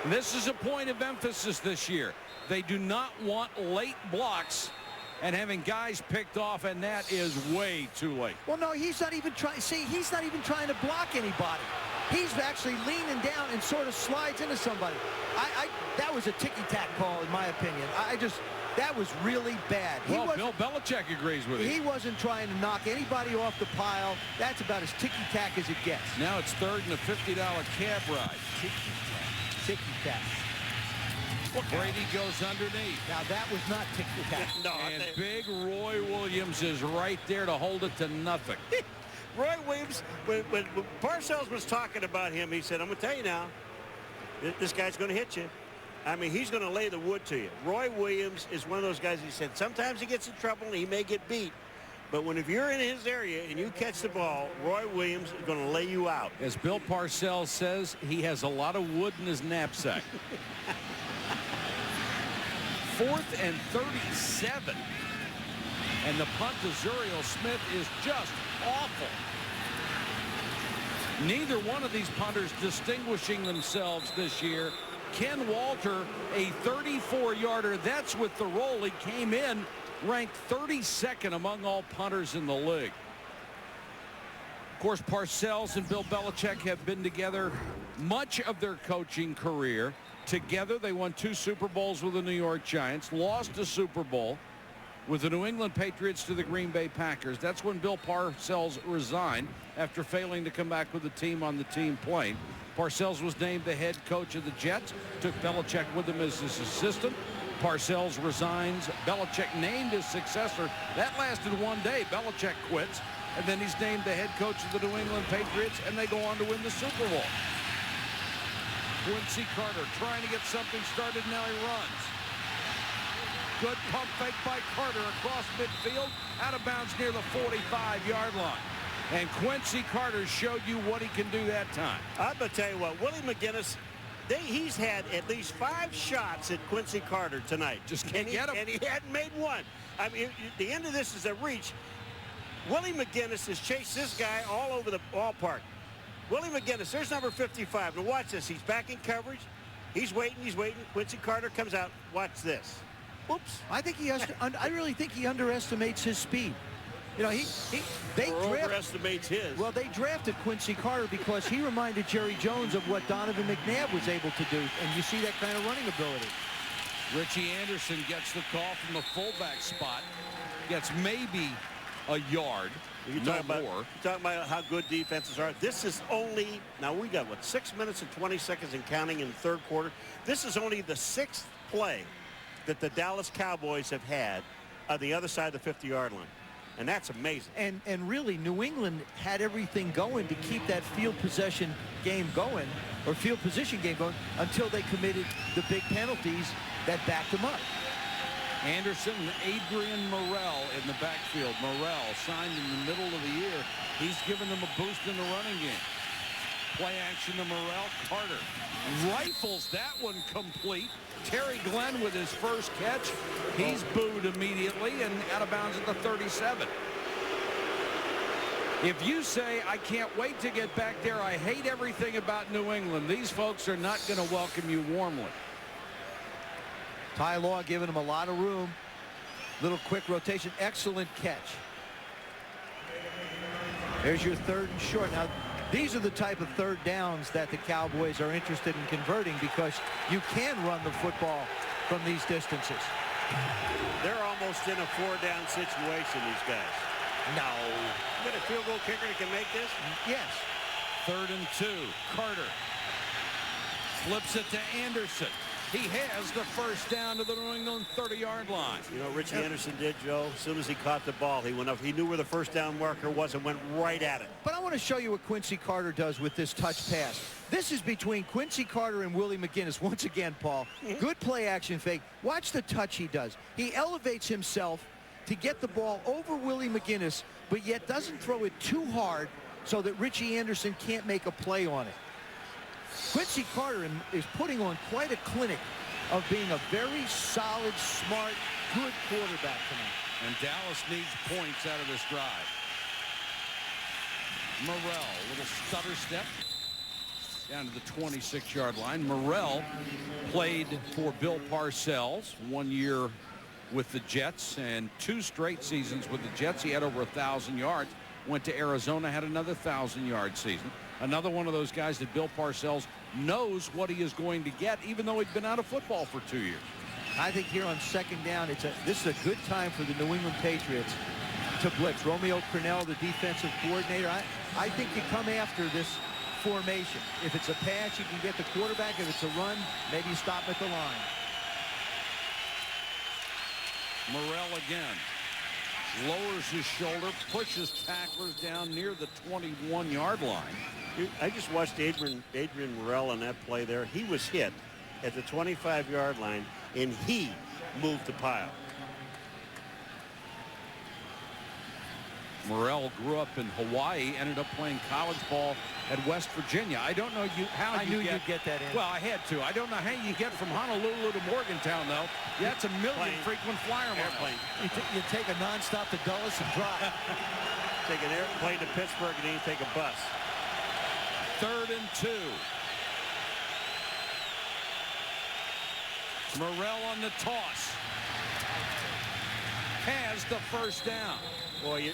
This is a point of emphasis this year. They do not want late blocks and having guys picked off, and that is way too late. Well, no, he's not even trying. See, he's not even trying to block anybody. He's actually leaning down and sort of slides into somebody. That was a ticky-tack call, in my opinion. That was really bad. Well, Bill Belichick agrees with you. He wasn't trying to knock anybody off the pile. That's about as ticky-tack as it gets. Now it's 3rd and a $50 cab ride. Ticky-tack. Ticky-tack. Brady goes underneath. Now that was not ticky-tack. No, and big Roy Williams is right there to hold it to nothing. Roy Williams, when Parcells was talking about him, he said, I'm going to tell you now, this guy's going to hit you. I mean, he's going to lay the wood to you. Roy Williams is one of those guys, he said, sometimes he gets in trouble and he may get beat. But if you're in his area and you catch the ball, Roy Williams is going to lay you out. As Bill Parcells says, he has a lot of wood in his knapsack. 4th and 37. And the punt to Zuriel Smith is just awful. Neither one of these punters distinguishing themselves this year. Ken Walter, a 34-yarder. That's with the roll. He came in ranked 32nd among all punters in the league. Of course, Parcells and Bill Belichick have been together much of their coaching career. Together, they won 2 Super Bowls with the New York Giants, lost a Super Bowl with the New England Patriots to the Green Bay Packers. That's when Bill Parcells resigned after failing to come back with the team on the team plane. Parcells was named the head coach of the Jets, took Belichick with him as his assistant. Parcells resigns. Belichick named his successor. That lasted one day. Belichick quits, and then he's named the head coach of the New England Patriots, and they go on to win the Super Bowl. Quincy Carter trying to get something started. Now he runs. Good pump fake by Carter across midfield, out of bounds near the 45-yard line. And Quincy Carter showed you what he can do that time. I'm going to tell you what, Willie McGinnis, he's had at least 5 shots at Quincy Carter tonight. Just can't get him. And he hadn't made one. I mean, the end of this is a reach. Willie McGinnis has chased this guy all over the ballpark. Willie McGinnis, there's number 55. Now watch this. He's back in coverage. He's waiting. Quincy Carter comes out. Watch this. Oops. I think he has to, I really think he underestimates his speed. You know, they overestimates his. Well, they drafted Quincy Carter because he reminded Jerry Jones of what Donovan McNabb was able to do, and you see that kind of running ability. Richie Anderson gets the call from the fullback spot. Gets maybe a yard. You're talking about how good defenses are. This is only, now we got, what, 6 minutes and 20 seconds and counting in the third quarter. This is only the 6th play that the Dallas Cowboys have had on the other side of the 50-yard line. And that's amazing. And really, New England had everything going to keep that field possession game going, or field position game going, until they committed the big penalties that backed them up. Anderson and Adrian Morrell in the backfield. Morrell signed in the middle of the year. He's given them a boost in the running game. Play action to Morrell. Carter rifles that one complete. Terry Glenn with his first catch. He's booed immediately and out of bounds at the 37. If you say, I can't wait to get back there, I hate everything about New England, these folks are not going to welcome you warmly. Ty Law giving him a lot of room. Little quick rotation. Excellent catch. There's your 3rd and short. Now, these are the type of third downs that the Cowboys are interested in converting because you can run the football from these distances. They're almost in a 4-down situation, these guys. No. You got a field goal kicker that can make this? Yes. 3rd and 2. Carter flips it to Anderson. He has the first down to the New England 30-yard line. You know what Richie Anderson did, Joe? As soon as he caught the ball, he went up. He knew where the first down marker was and went right at it. But I want to show you what Quincy Carter does with this touch pass. This is between Quincy Carter and Willie McGinnis. Once again, Paul, good play action fake. Watch the touch he does. He elevates himself to get the ball over Willie McGinnis, but yet doesn't throw it too hard so that Richie Anderson can't make a play on it. Quincy Carter is putting on quite a clinic of being a very solid, smart, good quarterback tonight. And Dallas needs points out of this drive. Morrell, little stutter step down to the 26-yard line. Morrell played for Bill Parcells 1 year with the Jets and 2 straight seasons with the Jets. He had over 1,000 yards. Went to Arizona, had another 1,000-yard season. Another one of those guys that Bill Parcells knows what he is going to get, even though he'd been out of football for 2 years. I think here on 2nd down, this is a good time for the New England Patriots to blitz. Romeo Crennel, the defensive coordinator, I think you come after this formation. If it's a pass, you can get the quarterback. If it's a run, maybe you stop at the line. Morrell again. Lowers his shoulder, pushes tacklers down near the 21-yard line. I just watched Adrian Morrell on that play there. He was hit at the 25-yard line, and he moved the pile. Morrell grew up in Hawaii, ended up playing college ball at West Virginia. I don't know I knew you'd get that in. Well, I had to. I don't know how you get from Honolulu to Morgantown, though. Yeah, it's a million frequent flyer miles. You take a nonstop to Dulles and drive. Take an airplane to Pittsburgh and then you take a bus. 3rd and 2. Morrell on the toss. Has the first down. Boy,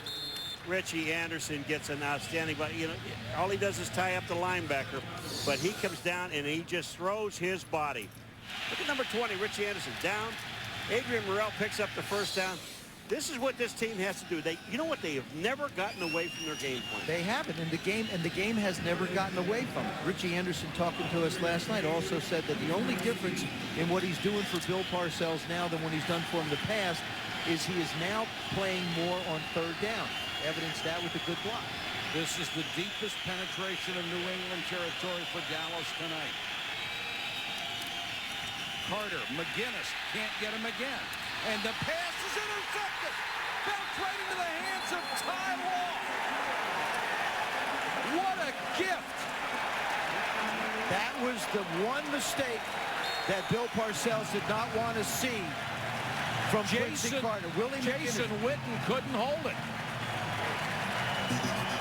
Richie Anderson gets an outstanding, but you know, all he does is tie up the linebacker, but he comes down and he just throws his body. Look at number 20, Richie Anderson, down. Adrian Morrell picks up the first down. This is what this team has to do. You know what? They have never gotten away from their game plan. They haven't, and the game has never gotten away from it. Richie Anderson, talking to us last night, also said that the only difference in what he's doing for Bill Parcells now than when he's done for him in the past is he is now playing more on 3rd down. Evidence that with a good block. This is the deepest penetration of New England territory for Dallas tonight. Carter, McGinnis can't get him again. And the pass is intercepted. Bounced right into the hands of Ty Law. What a gift. That was the one mistake that Bill Parcells did not want to see from Quincy Carter. Jason Witten couldn't hold it.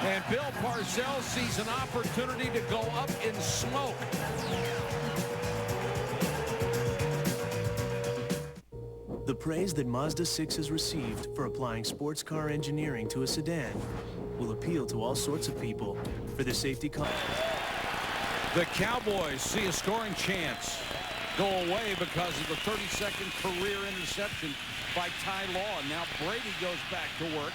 And Bill Parcells sees an opportunity to go up in smoke. The praise that Mazda 6 has received for applying sports car engineering to a sedan will appeal to all sorts of people for their safety conscious. The Cowboys see a scoring chance go away because of the 32nd career interception by Ty Law. Now Brady goes back to work.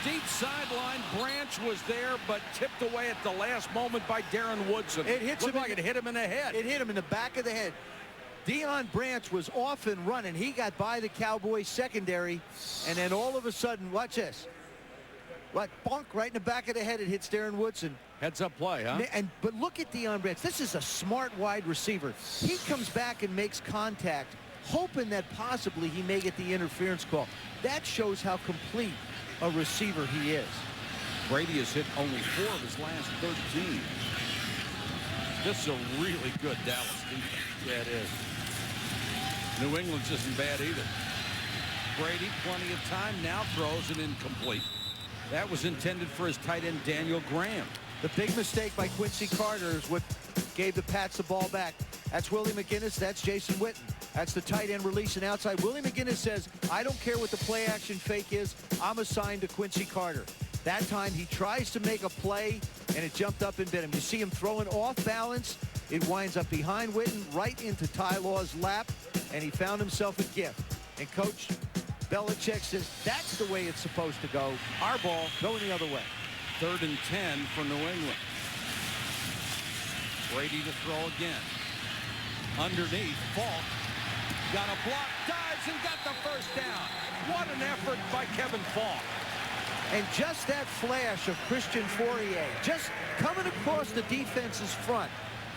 Deep sideline, Branch was there, but tipped away at the last moment by Darren Woodson. It hits Looked like it hit him in the head. It hit him in the back of the head. Deion Branch was off and running. He got by the Cowboys secondary, and then all of a sudden, watch this. What, bonk, right in the back of the head, it hits Darren Woodson. Heads up play, huh? But look at Deion Branch. This is a smart wide receiver. He comes back and makes contact, hoping that possibly he may get the interference call. That shows how complete a receiver he is. Brady has hit only 4 of his last 13. This is a really good Dallas defense. Yeah, it is. New England's isn't bad either. Brady, plenty of time, now throws it incomplete. That was intended for his tight end, Daniel Graham. The big mistake by Quincy Carter is what gave the Pats the ball back. That's Willie McGinnis. That's Jason Witten. That's the tight end releasing outside. Willie McGinnis says, I don't care what the play action fake is. I'm assigned to Quincy Carter. That time he tries to make a play, and it jumped up and bit him. You see him throwing off balance. It winds up behind Witten, right into Ty Law's lap, and he found himself a gift. And Coach Belichick says, that's the way it's supposed to go. Our ball going the other way. 3rd and 10 for New England. Brady to throw again. Underneath, Falk got a block, dives, and got the first down. What an effort by Kevin Falk. And just that flash of Christian Fourier, just coming across the defense's front,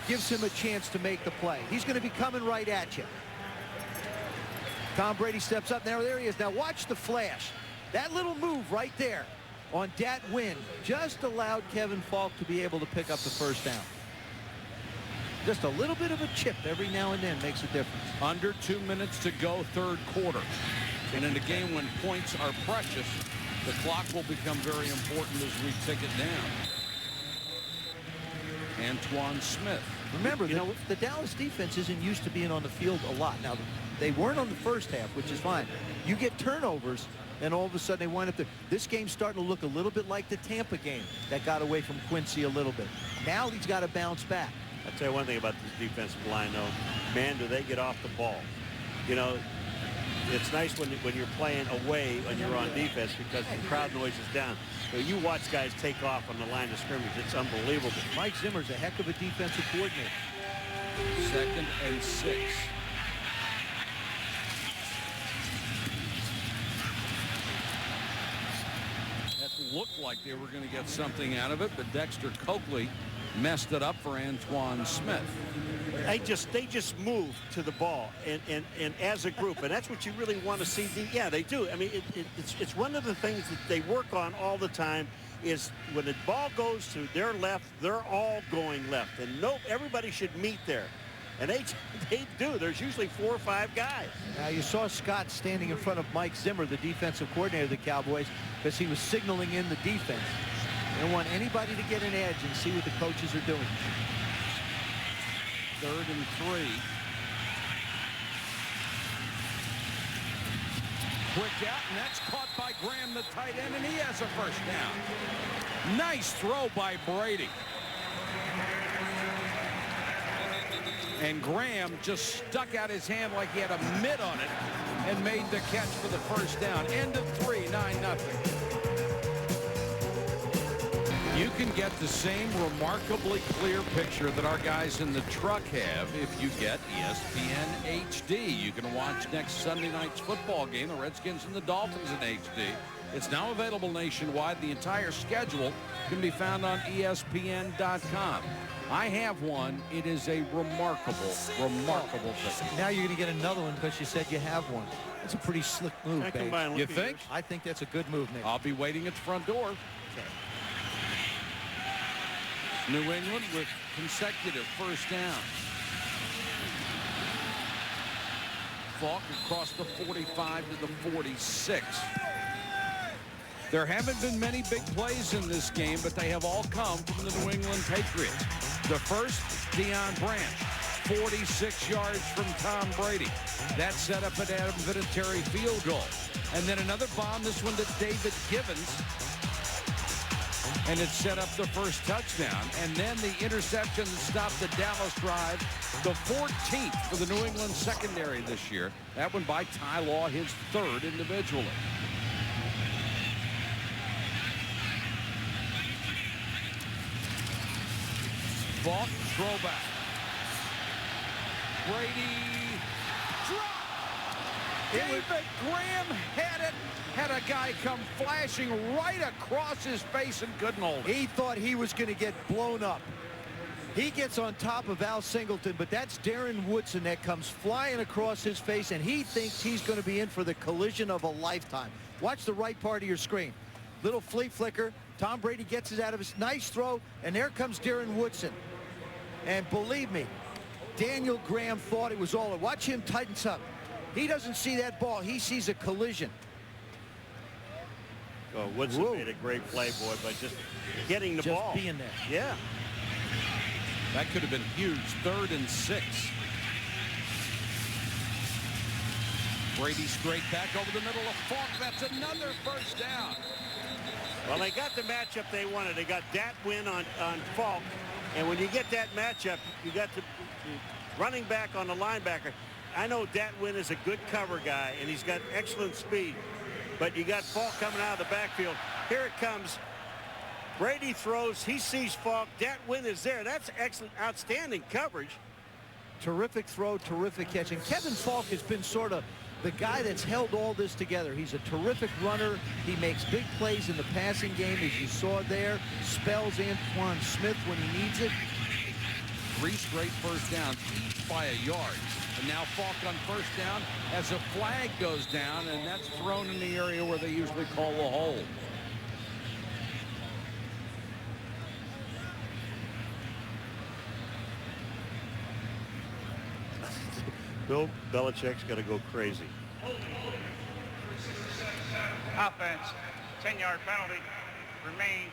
gives him a chance to make the play. He's going to be coming right at you. Tom Brady steps up. Now there he is. Now watch the flash. That little move right there on Dat Win just allowed Kevin Falk to be able to pick up the first down. Just a little bit of a chip every now and then makes a difference. Under 2 minutes to go, 3rd quarter. And in a game when points are precious, the clock will become very important as we tick it down. Antoine Smith. Remember, the Dallas defense isn't used to being on the field a lot. Now, they weren't on the first half, which is fine. You get turnovers, and all of a sudden they wind up there. This game's starting to look a little bit like the Tampa game that got away from Quincy a little bit. Now he's got to bounce back. I'll tell you one thing about this defensive line, though. Man, do they get off the ball. You know, it's nice when you're playing away when you're on defense because the crowd noise is down. You watch guys take off on the line of scrimmage. It's unbelievable. Mike Zimmer's a heck of a defensive coordinator. 2nd and 6. That looked like they were going to get something out of it, but Dexter Coakley messed it up for Antoine Smith. They just move to the ball and as a group, and that's what you really want to see. Yeah, they do. I mean, it's one of the things that they work on all the time is when the ball goes to their left, they're all going left, and everybody should meet there. And they do. There's usually 4 or 5 guys. Now, you saw Scott standing in front of Mike Zimmer, the defensive coordinator of the Cowboys, because he was signaling in the defense. They don't want anybody to get an edge and see what the coaches are doing. 3rd and 3. Quick out, and that's caught by Graham, the tight end, and he has a first down. Nice throw by Brady. And Graham just stuck out his hand like he had a mitt on it and made the catch for the first down. End of 3, 9-0. You can get the same remarkably clear picture that our guys in the truck have if you get ESPN HD. You can watch next Sunday night's football game, the Redskins and the Dolphins, in HD. It's now available nationwide. The entire schedule can be found on ESPN.com. I have one. It is a remarkable thing. Now you're going to get another one because you said you have one. That's a pretty slick move, Babe. You think? I think that's a good move, Nick. I'll be waiting at the front door. Okay. New England with consecutive first down. Falk across the 45 to the 46. There haven't been many big plays in this game, but they have all come from the New England Patriots. The first, Deion Branch, 46 yards from Tom Brady. That set up an Adam Vinatieri field goal. And then another bomb, this one to David Givens. And it set up the first touchdown. And then the interception that stopped the Dallas drive, the 14th for the New England secondary this year. That one by Ty Law, his 3rd individually. Falk, throwback. Brady dropped. David Graham had a guy come flashing right across his face and couldn't hold it. He thought he was going to get blown up. He gets on top of Al Singleton, but that's Darren Woodson that comes flying across his face, and he thinks he's going to be in for the collision of a lifetime. Watch the right part of your screen. Little flea flicker. Tom Brady gets it out of his nice throw, and there comes Darren Woodson. And believe me, Daniel Graham thought it was all. Watch him tighten up. He doesn't see that ball. He sees a collision. Oh, Woodson made a great play, boy, but just getting the ball. Just being there. Yeah. That could have been huge. 3rd and 6. Brady straight back over the middle of Falk. That's another first down. Well, they got the matchup they wanted. They got Datwin on Falk. And when you get that matchup, you got the running back on the linebacker. I know Datwin is a good cover guy, and he's got excellent speed. But you got Falk coming out of the backfield. Here it comes. Brady throws. He sees Falk. Datwin is there. That's excellent, outstanding coverage. Terrific throw, terrific catch. And Kevin Falk has been sort of the guy that's held all this together. He's a terrific runner. He makes big plays in the passing game, as you saw there. Spells Antoine Smith when he needs it. 3 straight first downs, each by a yard. And now Falk on first down as a flag goes down, and that's thrown in the area where they usually call a hold. Bill Belichick's got to go crazy. Offense, 10-yard penalty, remains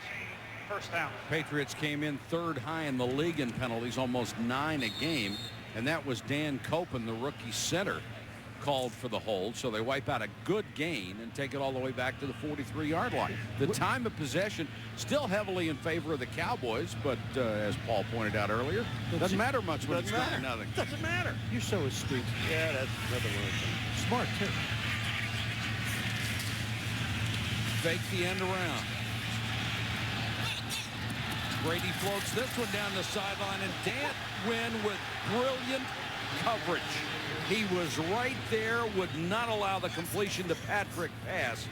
first down. Patriots came in 3rd high in the league in penalties, almost 9 a game. And that was Dan Copen, the rookie center, called for the hold. So they wipe out a good gain and take it all the way back to the 43-yard line. The time of possession still heavily in favor of the Cowboys, but as Paul pointed out earlier, doesn't matter much when it's 9-0. Doesn't matter. You're so astute. Yeah, that's another one. Smart, too. Fake the end around. Brady floats this one down the sideline, and Dan Wynn with brilliant coverage. He was right there, would not allow the completion to Patrick pass.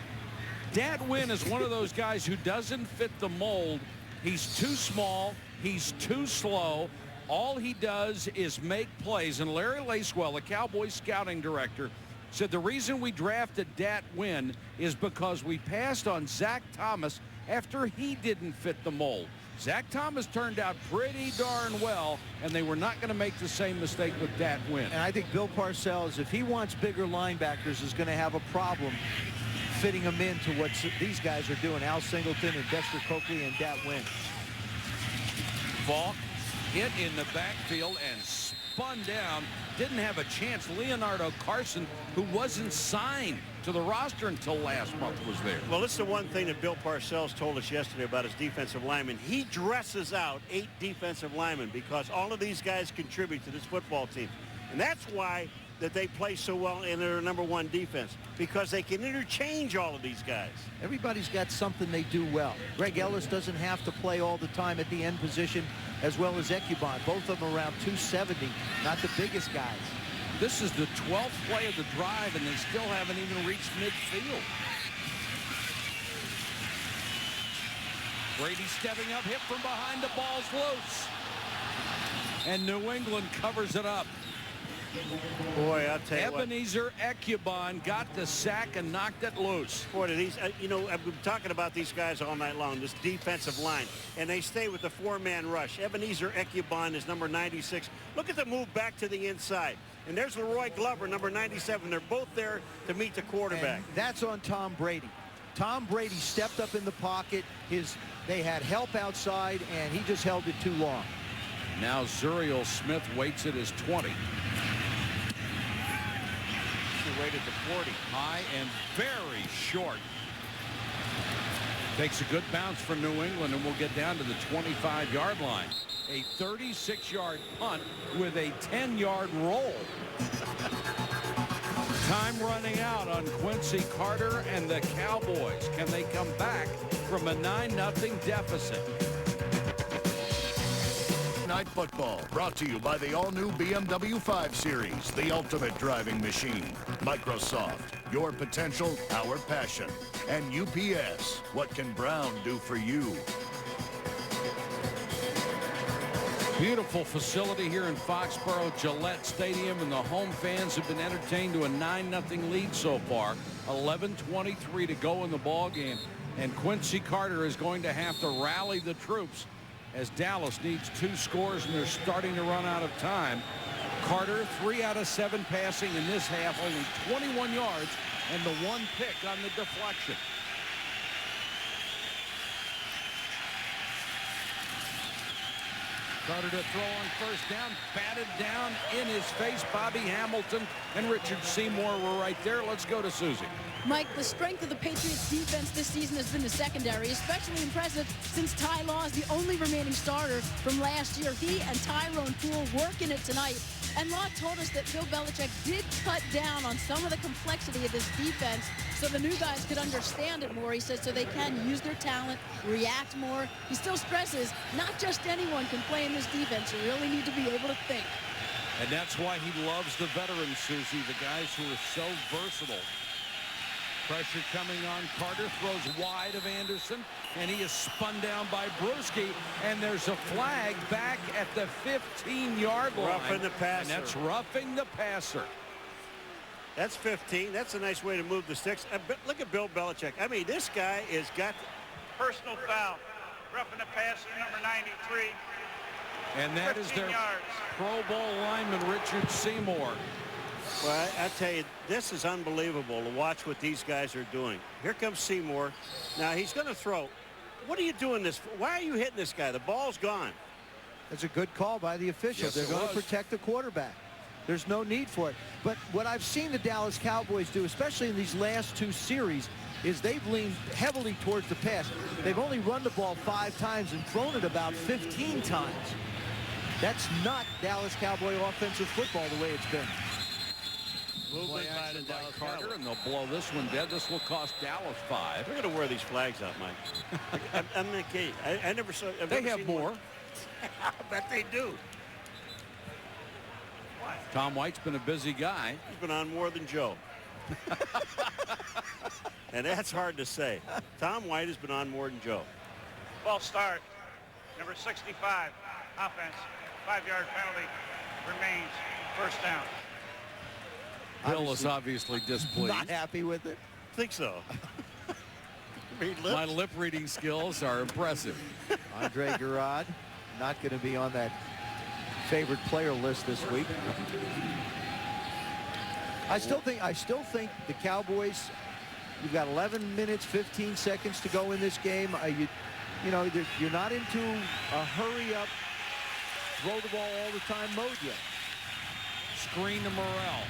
Datwin is one of those guys who doesn't fit the mold. He's too small. He's too slow. All he does is make plays. And Larry Lacewell, the Cowboys scouting director, said the reason we drafted Datwin is because we passed on Zach Thomas after he didn't fit the mold. Zach Thomas turned out pretty darn well, and they were not going to make the same mistake with Datwin. And I think Bill Parcells, if he wants bigger linebackers, is going to have a problem fitting them into what these guys are doing. Al Singleton and Dexter Coakley and Datwin. Falk hit in the backfield and spun down. Didn't have a chance. Leonardo Carson, who wasn't signed to the roster until last month, was there. Well, this is the one thing that Bill Parcells told us yesterday about his defensive linemen. He dresses out 8 defensive linemen because all of these guys contribute to this football team. And that's why that they play so well in their #1 defense, because they can interchange all of these guys. Everybody's got something they do well. Greg Ellis doesn't have to play all the time at the end position, as well as Ecubon. Both of them around 270, not the biggest guys. This is the 12th play of the drive, and they still haven't even reached midfield. Brady stepping up, hit from behind, the ball's loose. And New England covers it up. Boy, I'll tell you what. Ebenezer Ecubon got the sack and knocked it loose. Boy, do these, you know, I've been talking about these guys all night long, this defensive line, and they stay with the 4-man rush. Ebenezer Ecubon is number 96. Look at the move back to the inside. And there's Leroy Glover, number 97. They're both there to meet the quarterback. And that's on Tom Brady. Tom Brady stepped up in the pocket. They had help outside, and he just held it too long. Now Zuriel Smith waits at his 20. Rated to 40. High and very short. Takes a good bounce for New England, and we'll get down to the 25-yard line. A 36-yard punt with a 10-yard roll. Time running out on Quincy Carter and the Cowboys. Can they come back from a 9-0 deficit? Night Football, brought to you by the all-new BMW 5 Series, the ultimate driving machine. Microsoft, your potential, our passion. And UPS, what can Brown do for you? Beautiful facility here in Foxborough, Gillette Stadium, and the home fans have been entertained to a 9-0 lead so far. 11:23 to go in the ball game, and Quincy Carter is going to have to rally the troops as Dallas needs 2 scores and they're starting to run out of time. Carter, 3 out of 7 passing in this half, only 21 yards and the 1 pick on the deflection. Carter to throw on first down, batted down in his face. Bobby Hamilton and Richard Seymour were right there. Let's go to Susie. Mike, the strength of the Patriots defense this season has been the secondary, especially impressive since Ty Law is the only remaining starter from last year. He and Tyrone Poole working it tonight. And Law told us that Bill Belichick did cut down on some of the complexity of this defense so the new guys could understand it more, he says, so they can use their talent, react more. He still stresses not just anyone can play in this defense. You really need to be able to think. And that's why he loves the veterans, Susie, the guys who are so versatile. Pressure coming on Carter, throws wide of Anderson, and he is spun down by Bruschi, and there's a flag back at the 15-yard line. Roughing the passer. And that's roughing the passer. That's 15. That's a nice way to move the sticks. Look at Bill Belichick. I mean, this guy is got... Personal foul. Roughing the passer, number 93. And that is their Pro Bowl lineman, Richard Seymour. Well, I tell you, this is unbelievable to watch what these guys are doing. Here comes Seymour. Now, he's going to throw. What are you doing this for? Why are you hitting this guy? The ball's gone. That's a good call by the officials. Yes, they're going to protect the quarterback. There's no need for it. But what I've seen the Dallas Cowboys do, especially in these last two series, is they've leaned heavily towards the pass. They've only run the ball 5 times and thrown it about 15 times. That's not Dallas Cowboy offensive football the way it's been. Play action by Carter, and they'll blow this one dead. This will cost Dallas 5. They're going to wear these flags out, Mike. I'm the key. I never saw. They have more. I bet they do. Tom White's been a busy guy. He's been on more than Joe. And that's hard to say. Tom White has been on more than Joe. False start. Number 65. Offense. 5-yard penalty. Remains. First down. Bill is obviously displeased. Not happy with it. I think so. My lip reading skills are impressive. Andre Gurod not going to be on that favorite player list this week. I still think the Cowboys, you've got 11 minutes, 15 seconds to go in this game. You know, you're not into a hurry up, throw the ball all the time mode yet. Screen to Morrell.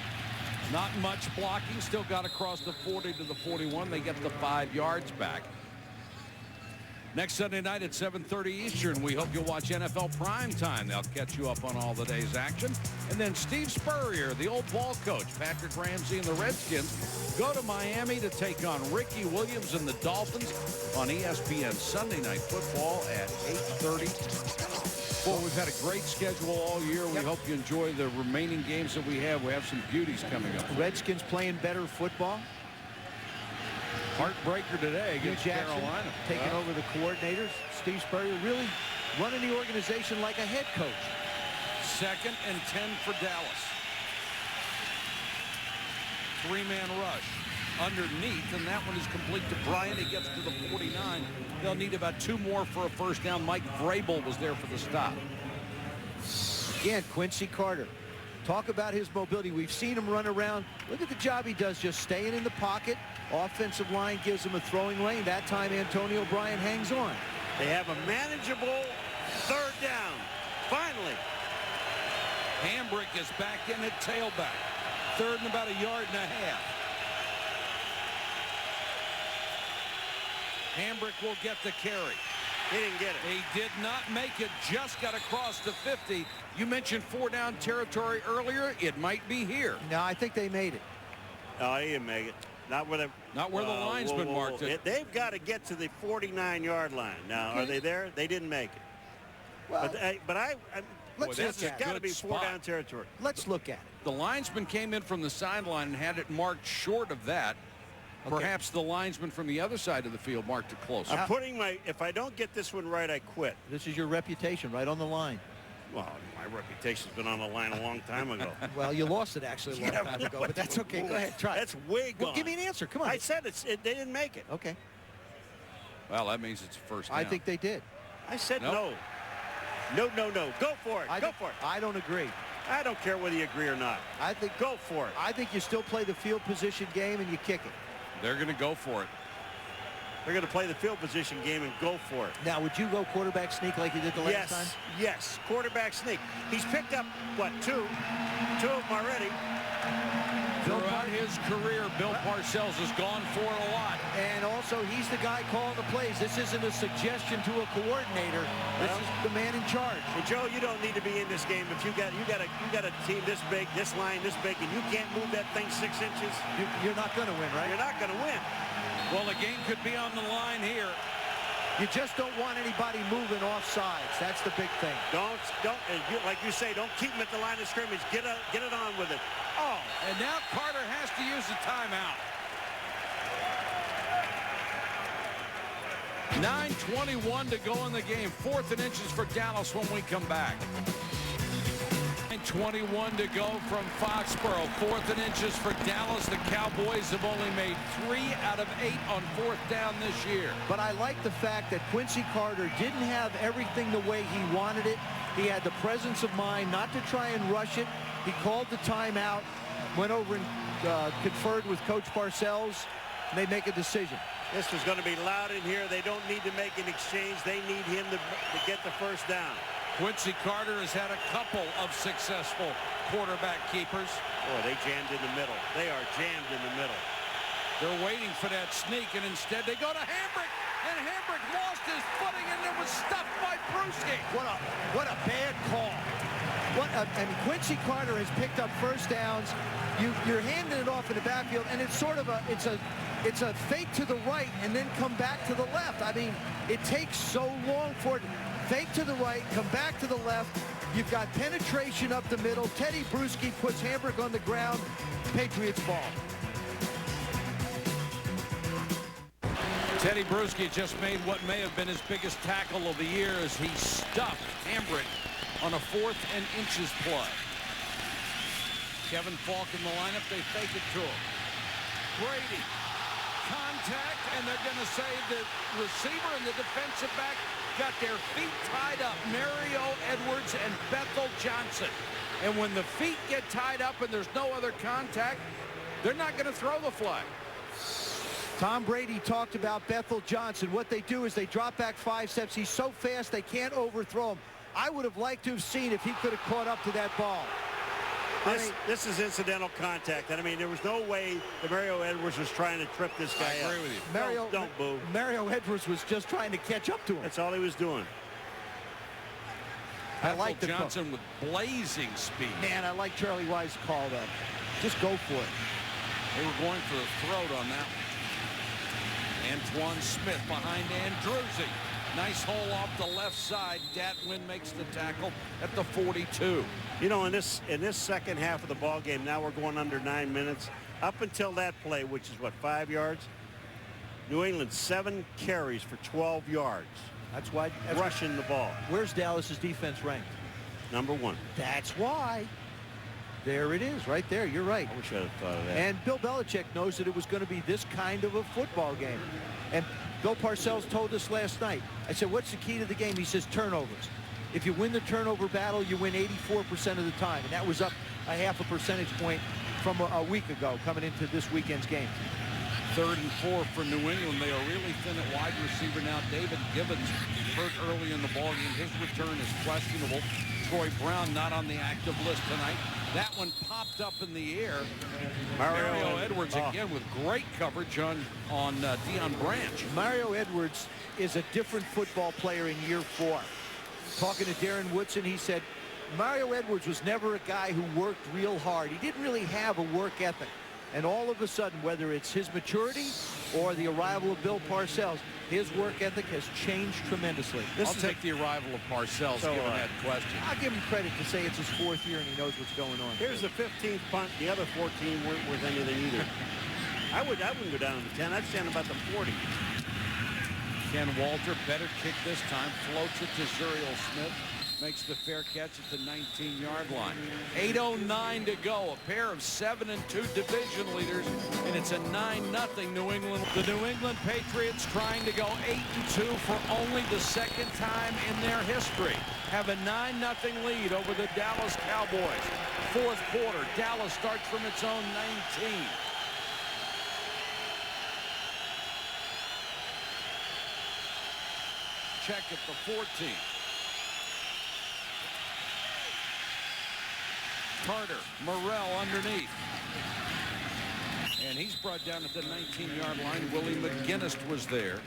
Not much blocking. Still got across the 40 to the 41. They get the 5 yards back. Next Sunday night at 7:30 Eastern, we hope you'll watch NFL Primetime. They'll catch you up on all the day's action. And then Steve Spurrier, the old ball coach, Patrick Ramsey and the Redskins go to Miami to take on Ricky Williams and the Dolphins on ESPN Sunday Night Football at 8:30. Well, we've had a great schedule all year. We hope you enjoy the remaining games that we have. We have some beauties coming up. Redskins playing better football. Heartbreaker today against Carolina. Taking over the coordinators. Steve Spurrier really running the organization like a head coach. 2nd and 10 for Dallas. 3-man rush underneath, and that one is complete to Bryant. He gets to the 49. They'll need about 2 more for a first down. Mike Vrabel was there for the stop. Again, Quincy Carter. Talk about his mobility. We've seen him run around. Look at the job he does just staying in the pocket. Offensive line gives him a throwing lane. That time Antonio Bryant hangs on. They have a manageable 3rd down. Finally. Hambrick is back in at tailback. 3rd and about 1.5 yards. Hambrick will get the carry. He didn't get it. He did not make it. Just got across the 50. You mentioned 4-down territory earlier. It might be here. No, I think they made it. No, he didn't make it. Not where the linesman marked it. They've got to get to the 49-yard line. Now, are they there? They didn't make it. Well, this has got to be 4-down territory. Let's look at it. The linesman came in from the sideline and had it marked short of that. Okay. Perhaps the linesman from the other side of the field marked it closer. I'm putting if I don't get this one right, I quit. This is your reputation right on the line. Well, my reputation's been on the line a long time ago. Well, you lost it actually a long time ago, but that's okay. Go ahead, try it. That's way gone. Well, give me an answer. Come on. I said they didn't make it. Okay. Well, that means it's first down. I think they did. I said no. No. Go for it. Go for it. I don't agree. I don't care whether you agree or not. I think go for it. I think you still play the field position game and you kick it. They're going to go for it. They're going to play the field position game and go for it. Now, would you go quarterback sneak like you did the last time? Yes, quarterback sneak. He's picked up, what, two of them already. Throughout his career, Bill Parcells has gone for it a lot. And also, he's the guy calling the plays. This isn't a suggestion to a coordinator. This is the man in charge. Well, Joe, you don't need to be in this game if you got a team this big, this line this big, and you can't move that thing 6 inches. You're not going to win, right? You're not going to win. Well, the game could be on the line here. You just don't want anybody moving off sides. That's the big thing. Don't, like you say, don't keep them at the line of scrimmage. Get it on with it. Oh, and now Carter has to use the timeout. 9:21 to go in the game. 4th and inches for Dallas when we come back. 9:21 to go from Foxborough. 4th and inches for Dallas. The Cowboys have only made 3 out of 8 on 4th down this year. But I like the fact that Quincy Carter didn't have everything the way he wanted it. He had the presence of mind not to try and rush it. He called the timeout, went over and conferred with Coach Parcells, and they make a decision. This is going to be loud in here. They don't need to make an exchange. They need him to get the first down. Quincy Carter has had a couple of successful quarterback keepers. Boy, they jammed in the middle. They are jammed in the middle. They're waiting for that sneak, and instead they go to Hambrick, and Hambrick lost his footing, and it was stuffed by Brewski. What a bad call. And Quincy Carter has picked up first downs. You're handing it off in the backfield, and it's sort of it's a fake to the right and then come back to the left. I mean, it takes so long for it. Fake to the right, come back to the left. You've got penetration up the middle. Teddy Bruschi puts Hambrick on the ground. Patriots ball. Teddy Bruschi just made what may have been his biggest tackle of the year as he stuffed Hambrick on a 4th and inches play. Kevin Falk in the lineup. They fake it to him. Brady. Contact, and they're going to say the receiver and the defensive back got their feet tied up. Mario Edwards and Bethel Johnson. And when the feet get tied up and there's no other contact, they're not going to throw the flag. Tom Brady talked about Bethel Johnson. What they do is they drop back 5 steps. He's so fast they can't overthrow him. I would have liked to have seen if he could have caught up to that ball. This is incidental contact. And I mean, there was no way that Mario Edwards was trying to trip this guy up. I agree with you. Don't boo. Mario Edwards was just trying to catch up to him. That's all he was doing. I like the Johnson with blazing speed. Man, I like Charlie Wise call that. Just go for it. They were going for the throat on that one. Antoine Smith behind Andruzzi. Nice hole off the left side. Datlin makes the tackle at the 42. You know, in this second half of the ball game, now we're going under 9 minutes. Up until that play, which is what, 5 yards? New England 7 carries for 12 yards. That's why rushing the ball. Where's Dallas's defense ranked? Number 1. That's why. There it is, right there. You're right. I wish I'd have thought of that. And Bill Belichick knows that it was going to be this kind of a football game. And Bill Parcells told us last night. I said, what's the key to the game? He says turnovers. If you win the turnover battle, you win 84% of the time. And that was up a half a percentage point from a week ago coming into this weekend's game. 3rd and 4 for New England. They are really thin at wide receiver now. David Gibbons hurt early in the ballgame. His return is questionable. Troy Brown not on the active list tonight. That one popped up in the air. Mario Edwards again with great coverage on Deion Branch. Mario Edwards is a different football player in year 4. Talking to Darren Woodson, he said Mario Edwards was never a guy who worked real hard. He didn't really have a work ethic. And all of a sudden, whether it's his maturity or the arrival of Bill Parcells, his work ethic has changed tremendously. I'll take the arrival of Parcells, given that question. I'll give him credit to say it's his 4th year and he knows what's going on. Here's the 15th punt. The other 14 weren't worth anything either. I wouldn't go down to the 10. I'd stand about the 40. Ken Walter, better kick this time. Floats it to Zuriel Smith. Makes the fair catch at the 19-yard line. 8:09 to go. A pair of 7-2 division leaders, and it's a 9-0 New England. The New England Patriots trying to go 8-2 for only the 2nd time in their history. Have a 9-0 lead over the Dallas Cowboys. 4th quarter, Dallas starts from its own 19. Belichick at the 14. Carter, Morrell underneath. And he's brought down at the 19-yard line. Willie McGinnis was there.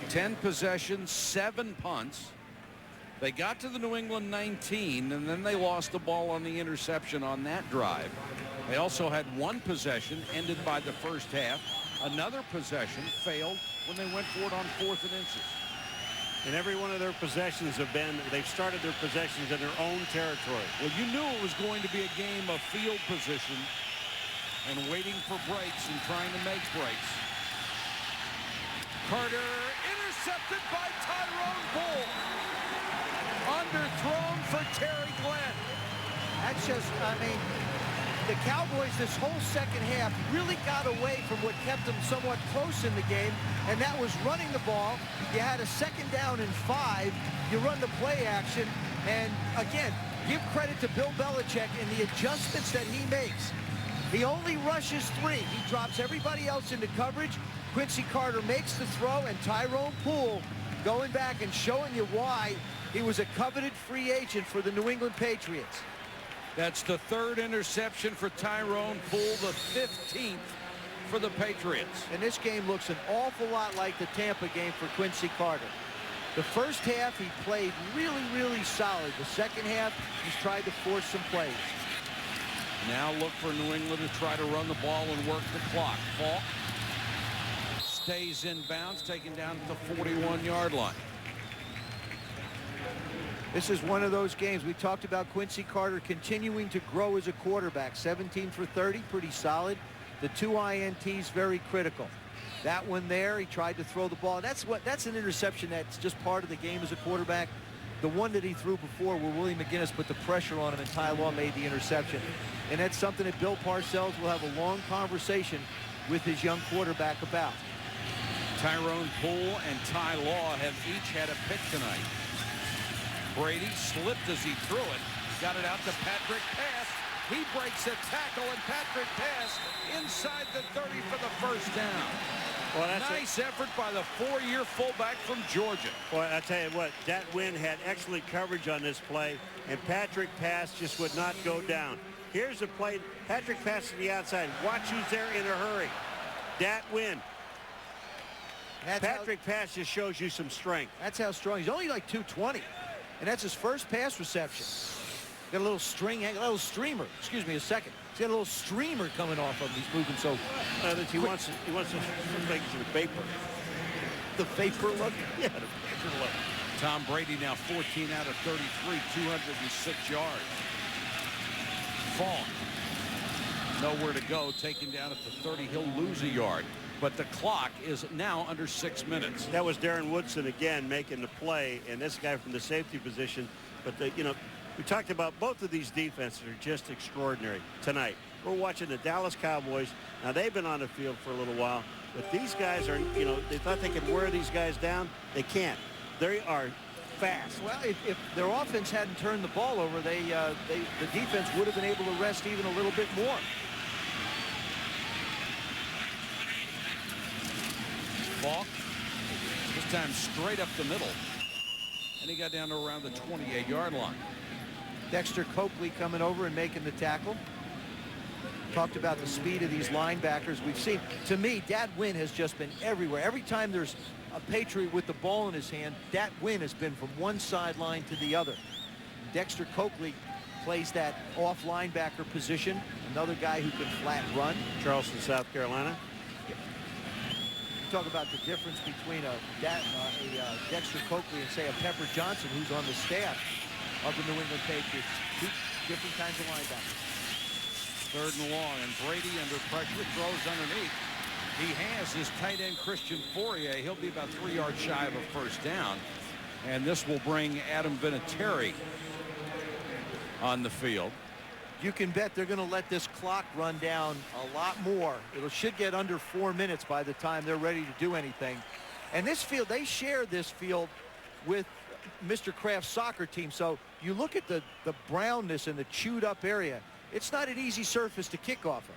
10 possessions, 7 punts. They got to the New England 19, and then they lost the ball on the interception on that drive. They also had 1 possession ended by the first half. Another possession failed when they went for it on 4th and inches. And every one of their possessions they've started their possessions in their own territory. Well, you knew it was going to be a game of field position and waiting for breaks and trying to make breaks. Carter intercepted by Tyrone Poole. Underthrown for Terry Glenn. That's just, I mean, the Cowboys this whole second half really got away from what kept them somewhat close in the game, and that was running the ball. You had a 2nd down and 5. You run the play action, and again, give credit to Bill Belichick and the adjustments that he makes. He only rushes 3. He drops everybody else into coverage. Quincy Carter makes the throw, and Tyrone Poole going back and showing you why he was a coveted free agent for the New England Patriots. That's the 3rd interception for Tyrone Poole, the 15th for the Patriots. And this game looks an awful lot like the Tampa game for Quincy Carter. The first half, he played really, really solid. The second half, he's tried to force some plays. Now look for New England to try to run the ball and work the clock. Falk stays in bounds, taken down at the 41-yard line. This is one of those games. We talked about Quincy Carter continuing to grow as a quarterback. 17 for 30, pretty solid. The 2 INTs, very critical. That one there, he tried to throw the ball. That's an interception that's just part of the game as a quarterback. The one that he threw before where Willie McGinnis put the pressure on him and Ty Law made the interception. And that's something that Bill Parcells will have a long conversation with his young quarterback about. Tyrone Poole and Ty Law have each had a pick tonight. Brady slipped as he threw it. Got it out to Patrick Pass. He breaks a tackle, and Patrick Pass inside the 30 for the first down. Well, that's nice effort by the 4-year fullback from Georgia. Boy, I tell you what, that win had excellent coverage on this play, and Patrick Pass just would not go down. Here's the play. Patrick Pass to the outside. Watch who's there in a hurry. Dat Win. Patrick Pass just shows you some strength. That's how strong. He's only like 220. And that's his first pass reception. Got a little string, a little streamer. Excuse me a second. He's got a little streamer coming off of him. He's moving so he wants to make it to the vapor. The vapor look? Yeah, the vapor look. Tom Brady now 14 out of 33, 206 yards. Falk. Nowhere to go, taken down at the 30. He'll lose a yard. But the clock is now under 6 minutes. That was Darren Woodson again making the play, and this guy from the safety position. But we talked about both of these defenses are just extraordinary tonight. We're watching the Dallas Cowboys. Now they've been on the field for a little while, but these guys are, they thought they could wear these guys down. They can't. They are fast. Well, if their offense hadn't turned the ball over, the defense would have been able to rest even a little bit more. Falk, this time straight up the middle, and he got down to around the 28-yard line. Dexter Coakley coming over and making the tackle. Talked about the speed of these linebackers. We've seen, to me, Dat Win has just been everywhere. Every time there's a Patriot with the ball in his hand, Dat Win has been from one sideline to the other. Dexter Coakley plays that off linebacker position. Another guy who can flat run. Charleston, South Carolina. Talk about the difference between a Dexter Coakley and, say, a Pepper Johnson, who's on the staff of the New England Patriots. 2 different kinds of linebackers. 3rd and long, and Brady under pressure throws underneath. He has his tight end Christian Fourier. He'll be about 3 yards shy of a first down, and this will bring Adam Vinatieri on the field. You can bet they're going to let this clock run down a lot more. It should get under 4 minutes by the time they're ready to do anything. And this field, they share this field with Mr. Kraft's soccer team. So you look at the brownness and the chewed up area. It's not an easy surface to kick off of.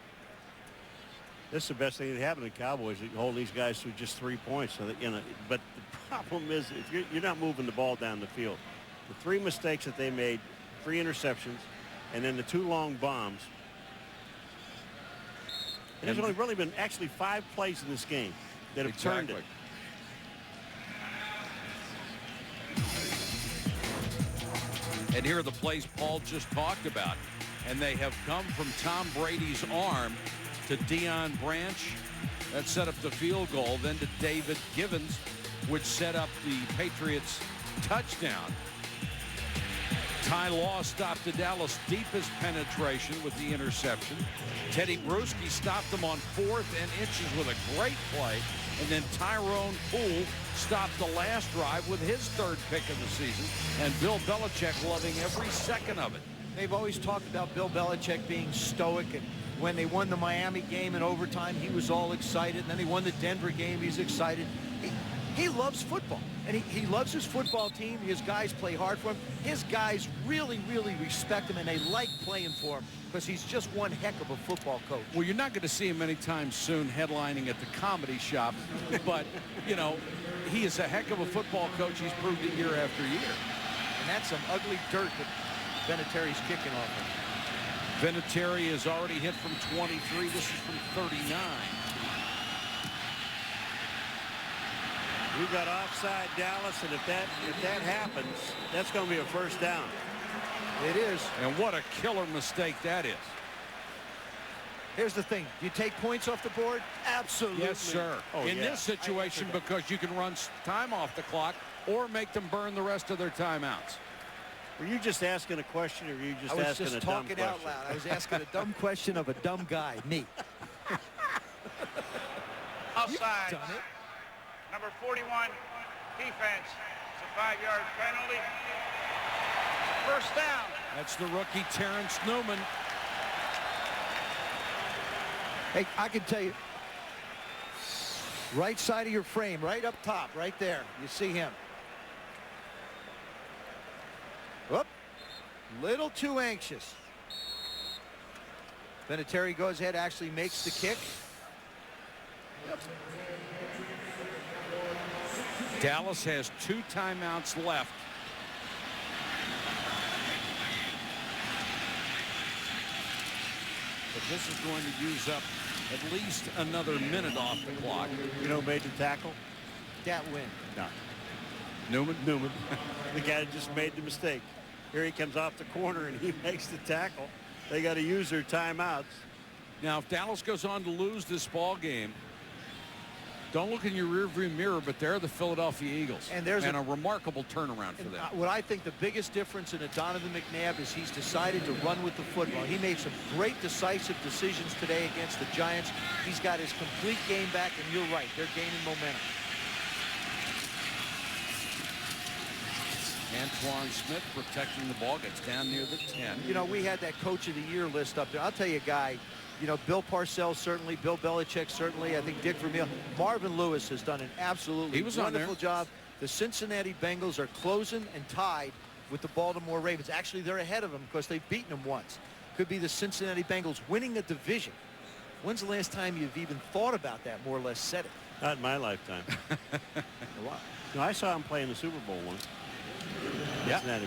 This is the best thing that happened to the Cowboys. You hold these guys to just 3 points. So that, but the problem is if you're not moving the ball down the field. The 3 mistakes that they made, 3 interceptions, and then the 2 long bombs. And there's only really been actually 5 plays in this game that have turned it. And here are the plays Paul just talked about. And they have come from Tom Brady's arm to Deion Branch. That set up the field goal. Then to David Givens, which set up the Patriots touchdown. Ty Law stopped the Dallas' deepest penetration with the interception. Teddy Bruschi stopped them on 4th and inches with a great play. And then Tyrone Poole stopped the last drive with his 3rd pick of the season. And Bill Belichick loving every second of it. They've always talked about Bill Belichick being stoic, and when they won the Miami game in overtime, he was all excited. And then they won the Denver game, he's excited. He loves football, and he loves his football team. His guys play hard for him. His guys really, really respect him, and they like playing for him because he's just one heck of a football coach. Well, you're not going to see him anytime soon headlining at the Comedy Shop, but, he is a heck of a football coach. He's proved it year after year. And that's some ugly dirt that Vinatieri's kicking off of. Vinatieri is already hit from 23. This is from 39. We've got offside Dallas, and if that happens, that's going to be a first down. It is. And what a killer mistake that is. Here's the thing. Do you take points off the board? Absolutely. Yes, sir. In this situation, because you can run time off the clock or make them burn the rest of their timeouts. Were you just asking a question, or were you just asking a dumb question? I was just talking out loud. I was asking a dumb question of a dumb guy, me. Offside. Number 41, defense. It's a 5-yard penalty. First down. That's the rookie Terrence Newman. Hey, I can tell you, right side of your frame, right up top, right there, you see him. Whoop, little too anxious. Vinatieri goes ahead, actually makes the kick. Yep. Dallas has 2 timeouts left. But this is going to use up at least another minute off the clock. You know who made the tackle? Dat win. No. Newman? Newman. The guy that just made the mistake. Here he comes off the corner and he makes the tackle. They got to use their timeouts. Now, if Dallas goes on to lose this ball game, don't look in your rearview mirror, but they're the Philadelphia Eagles. And there's a remarkable turnaround for them. What I think the biggest difference in Donovan McNabb is he's decided to run with the football. He made some great decisive decisions today against the Giants. He's got his complete game back, and you're right, they're gaining momentum. Antoine Smith protecting the ball, gets down near the 10. You know, we had that Coach of the Year list up there. I'll tell you a guy, you know, Bill Parcells certainly, Bill Belichick certainly, I think Dick Vermeil. Marvin Lewis has done an absolutely wonderful job. The Cincinnati Bengals are closing and tied with the Baltimore Ravens. Actually, they're ahead of them because they've beaten them once. Could be the Cincinnati Bengals winning a division. When's the last time you've even thought about that, more or less said it? Not in my lifetime. No, I saw him play in the Super Bowl once. Yeah. Yeah.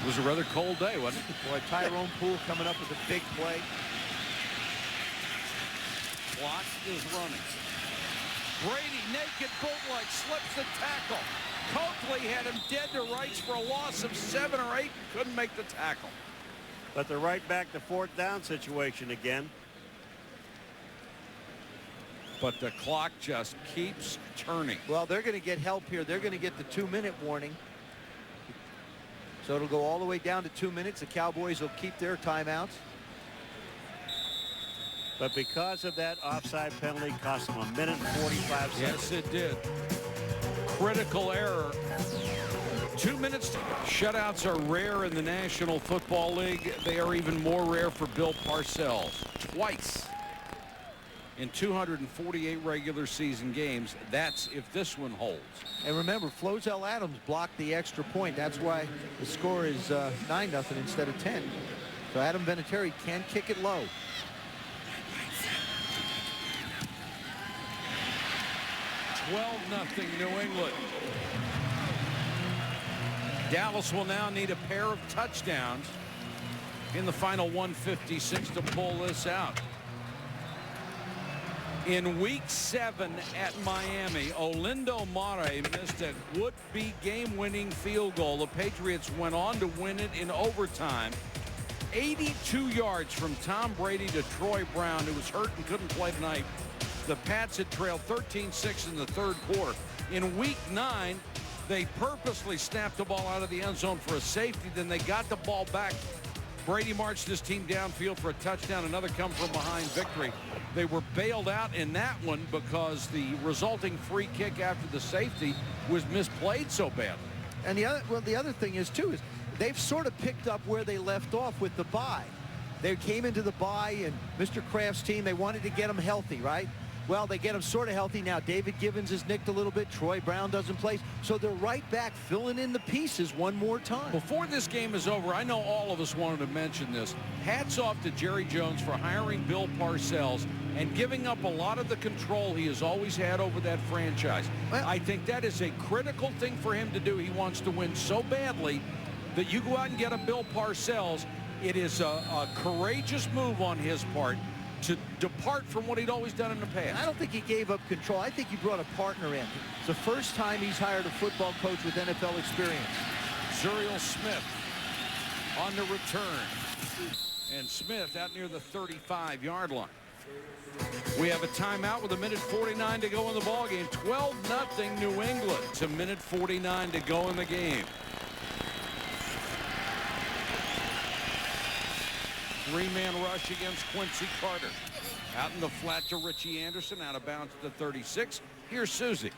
It was a rather cold day, wasn't it? Boy, Tyrone Poole coming up with a big play. Clock is running. Brady, naked bootleg, slips the tackle. Coakley had him dead to rights for a loss of 7 or 8. Couldn't make the tackle. But they're right back to 4th down situation again. But the clock just keeps turning. Well, they're going to get help here. They're going to get the 2-minute warning. So it'll go all the way down to 2 minutes. The Cowboys will keep their timeouts. But because of that offside penalty, cost them 1 minute and 45 seconds. Yes, it did. Critical error. 2 minutes. Shutouts are rare in the National Football League. They are even more rare for Bill Parcells. Twice in 248 regular season games. That's if this one holds. And remember, Flozell Adams blocked the extra point. That's why the score is 9-0 instead of 10. So Adam Vinatieri can kick it low. 12-0 New England. Dallas will now need a pair of touchdowns in the final 156 to pull this out. In week 7 at Miami, Olindo Mare missed a would-be game-winning field goal. The Patriots went on to win it in overtime. 82 yards from Tom Brady to Troy Brown, who was hurt and couldn't play tonight. The Pats had trailed 13-6 in the third quarter. In week 9, they purposely snapped the ball out of the end zone for a safety. Then they got the ball back. Brady marched his team downfield for a touchdown, another come-from-behind victory. They were bailed out in that one because the resulting free kick after the safety was misplayed so badly. And the other thing is, too, is they've sort of picked up where they left off with the bye. They came into the bye, and Mr. Kraft's team, they wanted to get them healthy, right? Well, they get them sort of healthy now. David Givens is nicked a little bit. Troy Brown doesn't play. So they're right back filling in the pieces one more time. Before this game is over, I know all of us wanted to mention this. Hats off to Jerry Jones for hiring Bill Parcells and giving up a lot of the control he has always had over that franchise. Well, I think that is a critical thing for him to do. He wants to win so badly that you go out and get a Bill Parcells. It is a courageous move on his part to depart from what he'd always done in the past. I don't think he gave up control. I think he brought a partner in. It's the first time he's hired a football coach with NFL experience. Zuriel Smith on the return. And Smith out near the 35-yard line. We have a timeout with 1:49 to go in the ballgame. 12-0 New England. It's 1:49 to go in the game. Three-man rush against Quincy Carter. Out in the flat to Richie Anderson, out of bounds to 36. Here's Susie.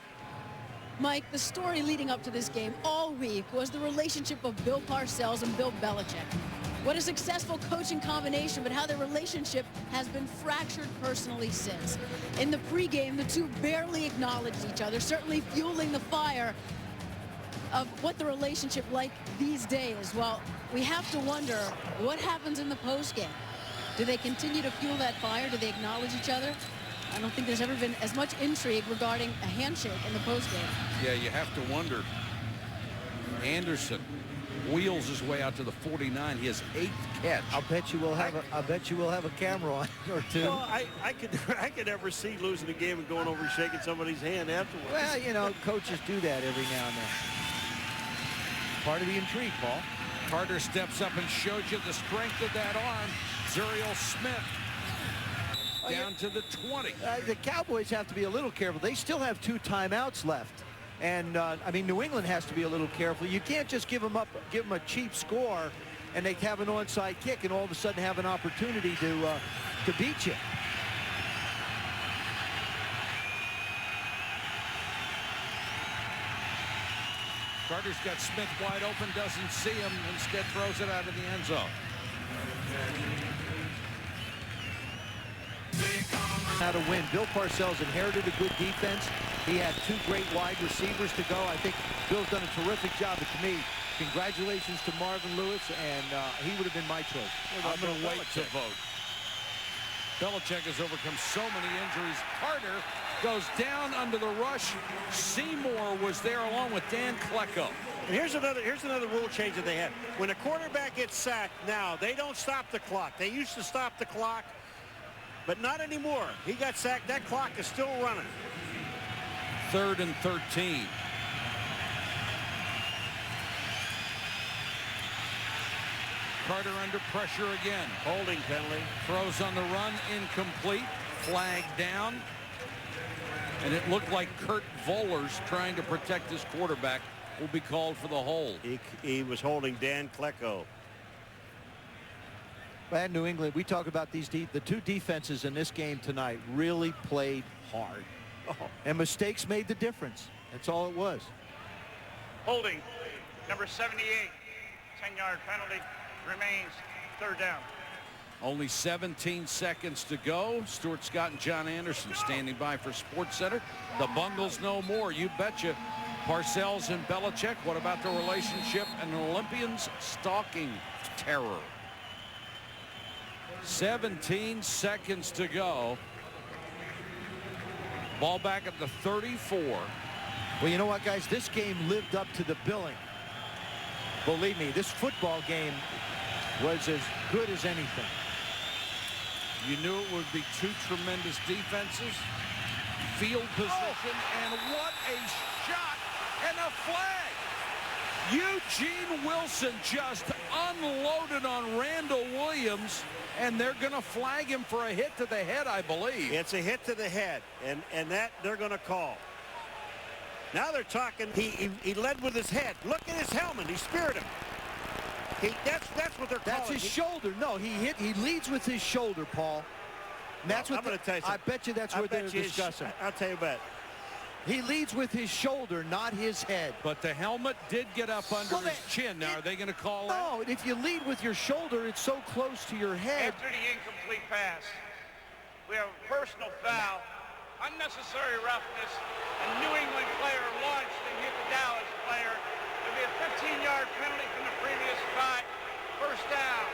Mike, the story leading up to this game all week was the relationship of Bill Parcells and Bill Belichick. What a successful coaching combination, but how their relationship has been fractured personally since. In the pregame, the two barely acknowledged each other, certainly fueling the fire of what the relationship like these days. Well, we have to wonder what happens in the postgame. Do they continue to fuel that fire? Do they acknowledge each other? I don't think there's ever been as much intrigue regarding a handshake in the postgame. Yeah, you have to wonder. Anderson wheels his way out to the 49. He has 8th catch. I'll bet you we'll have a camera on or two. Well, I could never see losing a game and going over and shaking somebody's hand afterwards. Well, you know, coaches do that every now and then. Part of the intrigue, Paul. Carter steps up and shows you the strength of that arm. Zuriel Smith down to the 20. The Cowboys have to be a little careful. They still have 2 timeouts left. And, I mean, New England has to be a little careful. You can't just give them a cheap score and they have an onside kick and all of a sudden have an opportunity to beat you. Carter's got Smith wide open, doesn't see him, instead throws it out of the end zone. How to win. Bill Parcells inherited a good defense. He had 2 great wide receivers to go. I think Bill's done a terrific job. But to me, congratulations to Marvin Lewis, and he would have been my choice. I'm going to wait to vote. Belichick has overcome so many injuries. Carter goes down under the rush. Seymour was there along with Dan Klecko. And here's another rule change that they had. When a quarterback gets sacked now, they don't stop the clock. They used to stop the clock, but not anymore. He got sacked. That clock is still running. 3rd and 13. Carter under pressure again. Holding penalty. Throws on the run, incomplete. Flag down. And it looked like Kurt Vollers, trying to protect his quarterback, will be called for the hold. He was holding Dan Klecko. And New England, we talk about the 2 defenses in this game tonight really played hard. And mistakes made the difference. That's all it was. Holding, number 78, 10-yard penalty, remains 3rd down. Only 17 seconds to go. Stuart Scott and John Anderson standing by for SportsCenter. The Bungles know more, you betcha. Parcells and Belichick, what about the relationship and Olympians stalking terror? 17 seconds to go. Ball back at the 34. Well, you know what, guys? This game lived up to the billing. Believe me, this football game was as good as anything. You knew it would be two tremendous defenses. Field position, and what a shot and a flag. Eugene Wilson just unloaded on Randall Williams, and they're going to flag him for a hit to the head, I believe. It's a hit to the head, and that they're going to call. Now they're talking. He led with his head. Look at his helmet. He speared him. That's what they're calling. That's his shoulder. No, he leads with his shoulder, Paul. And that's what I'm going to tell you something. I bet you that's what they're discussing. I'll tell you about it. He leads with his shoulder, not his head. But the helmet did get up under his chin. Now, are they going to call that? No, if you lead with your shoulder, it's so close to your head. After the incomplete pass, we have a personal foul, unnecessary roughness, a New England player launched and hit the Dallas player. There'll be a 15-yard penalty from the previous spot. First down.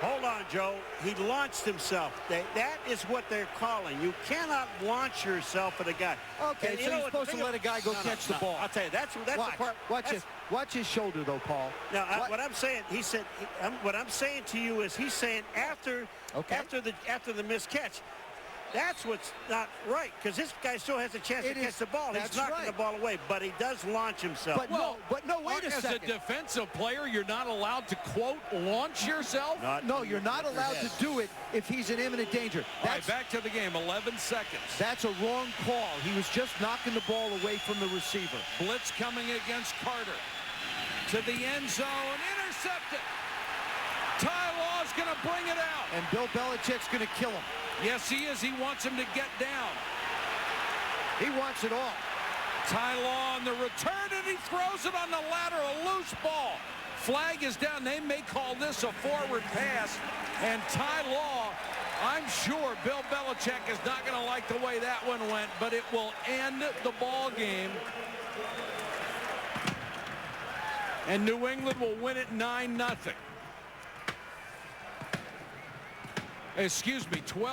Hold on, Joe. He launched himself. That is what they're calling. You cannot launch yourself at a guy. Okay, so you're supposed to let a guy go catch the ball. I'll tell you, that's the part. Watch his shoulder, though, Paul. Now, what I'm saying, what I'm saying to you is he's saying after the missed catch. That's what's not right, because this guy still has a chance to catch the ball. He's knocking the ball away, but he does launch himself. But no, wait a second. As a defensive player, you're not allowed to, quote, launch yourself? No, you're not allowed to do it if he's in imminent danger. All right, back to the game, 11 seconds. That's a wrong call. He was just knocking the ball away from the receiver. Blitz coming against Carter. To the end zone, intercepted. Ty Law's going to bring it out. And Bill Belichick's going to kill him. Yes, he is. He wants him to get down. He wants it all. Ty Law on the return, and he throws it on the lateral, loose ball. Flag is down. They may call this a forward pass. And Ty Law, I'm sure Bill Belichick is not going to like the way that one went, but it will end the ball game. And New England will win it 9-0. Excuse me, 12.